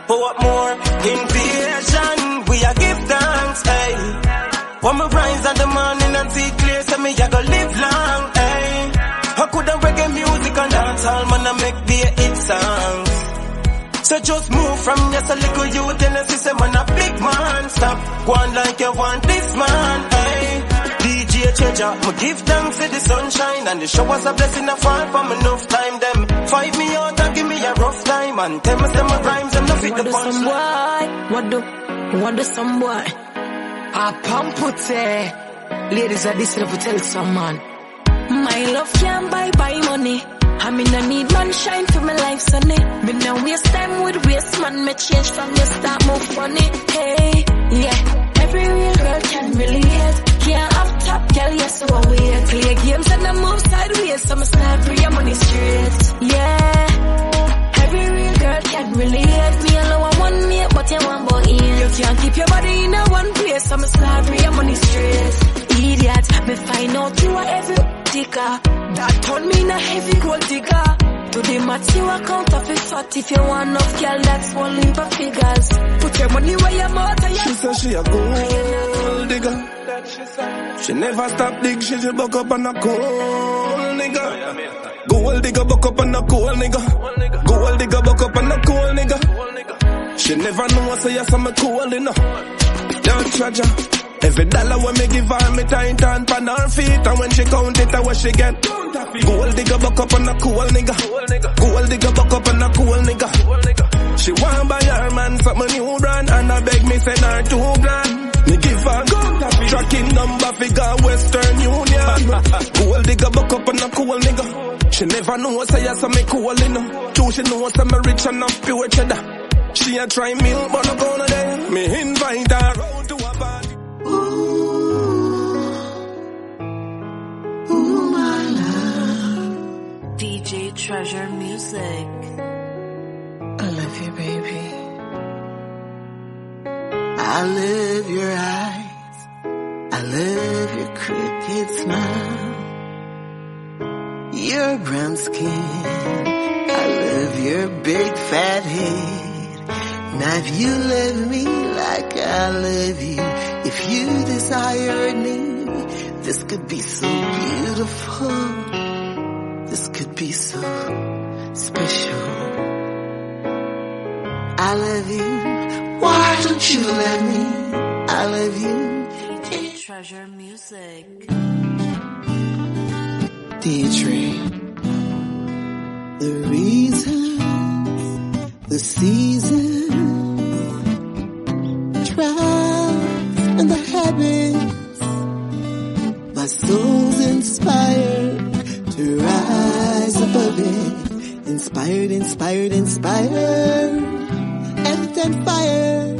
[SPEAKER 3] For what more? Invasion, we are give thanks, hey. When me rise at the morning and see clear, say me I go live long, hey. I could have reggae music and dance all man and make the hit songs. So just move from just a little youth and a system and a big man. Stop going like you want this man, hey. DJ Treasure, me give thanks for the sunshine and the showers a blessing a fall from enough time. Them fight me out and give me a rough time and tell me some rhymes and no fit the punch.
[SPEAKER 5] What do some boy? I pump put ladies are this level tell some man. My love can't buy money. I mean I need man shine for my life sunny. Me now waste time with waste man. Me change from the start more funny. Hey, yeah. Every real girl can relate. Can't have top girl, yes so I wait. Play games and I move sideways. So I start free your money straight. Yeah. Every real girl can relate. Me alone one mate, but you want boy in. You can't keep your body in a one place. So I start free your money straight. Idiot, me find out you are every digger. That turn me in a heavy gold digger. To the math you account of it fat. If you want enough girl, that's one leap of figures. Put your money where your mouth and
[SPEAKER 28] She said she a gold digger. She never stop dig, she buck up on a cold nigga. Gold digger buck up on a cold nigga. Gold digger buck up on a cold nigga. She never know I say yes I'm a cool enough. Don't treasure. Every dollar when me give her, me tight and pan her feet. And when she count it, what she get? Gold digger buck up on a cool nigga. Gold digger buck up on a cool nigga. She want buy her man something new brand. And I beg me send her $2,000. Me give her tracking number figure Western Union. Gold digger buck up on a cool nigga. She never know say yes I'm a cool enough. True she know I'm a rich and I'm pure cheddar. She a try milk but no gonna there. Me invite her out to a party.
[SPEAKER 5] Ooh, my love. DJ Treasure Music. I love you, baby.
[SPEAKER 23] I love your eyes. I love your crooked smile. Your brown skin. I love your big fat head. Now if you love me like I love you, if you desired me, this could be so beautiful. This could be so special. I love you. Why don't you let me? I love you.
[SPEAKER 5] DJ Treasure Music.
[SPEAKER 23] Deirdre. The reasons, the seasons, trials and the habits. My soul's inspired to rise above it. Inspired, inspired, inspired. Earth and fire.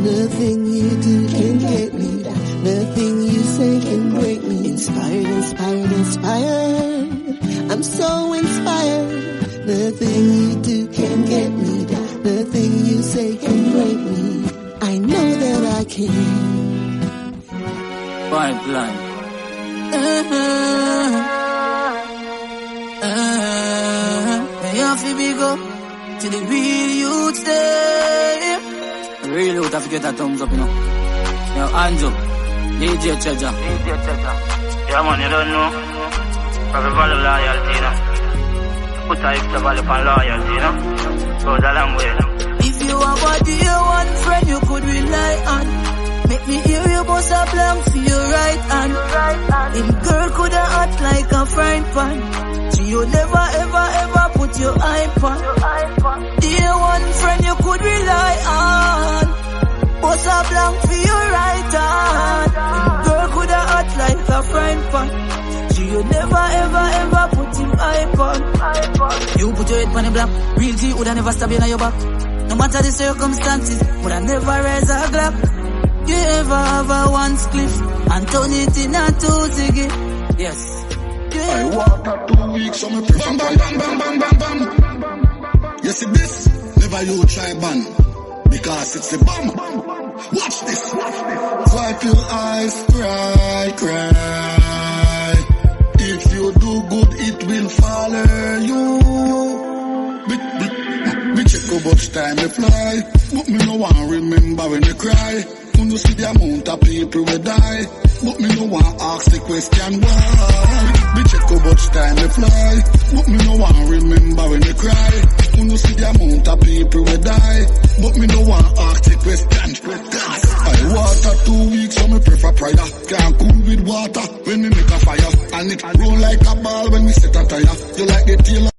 [SPEAKER 23] Nothing you do can get me. Nothing you say can break me. Inspired, inspired, inspired. I'm so inspired Nothing you do can get me down. Nothing you say can break me. I know that I can.
[SPEAKER 10] Pipeline. You have to be go to the real youth there. Real youth have to get a thumbs up, you know. Yo, hands up. DJ Cheja.
[SPEAKER 4] Yeah, man, you don't know. Probably value loyalty, you know. Put a extra value on loyalty, you know. Goes a long way, you know.
[SPEAKER 10] If you have a dear one friend you could rely on, make me hear you bust a blank for your right hand. Him girl coulda act like a frying pan. She you never ever ever put your iPod. Dear one friend you could rely on, bust a blank for your right hand. Him girl coulda act like a frying pan. She you never ever ever put him iPod. You put your head on the block, real G woulda never stab you in your back. No matter the circumstances, but I never raise a glove. You ever have a one spliff and turn it in a two ziggy? Yes.
[SPEAKER 8] I walked out 2 weeks, so me prefer bam, bam, bam, bam, bam, bam. You see this? Never you try ban, because it's the bomb. Watch this. Wipe your eyes, cry, cry. If you do good, it will follow you. Me check how much time they fly, but me no want remember when they cry. When you see the amount of people will die, but me no want ask the question why. Me check how much time they fly, but me no want remember when they cry. When you see the amount of people will die, but me no want ask the question. I water 2 weeks, so me prefer prayer. Can't cool with water when me make a fire, and it roll like a ball when we set a tire. You like the tail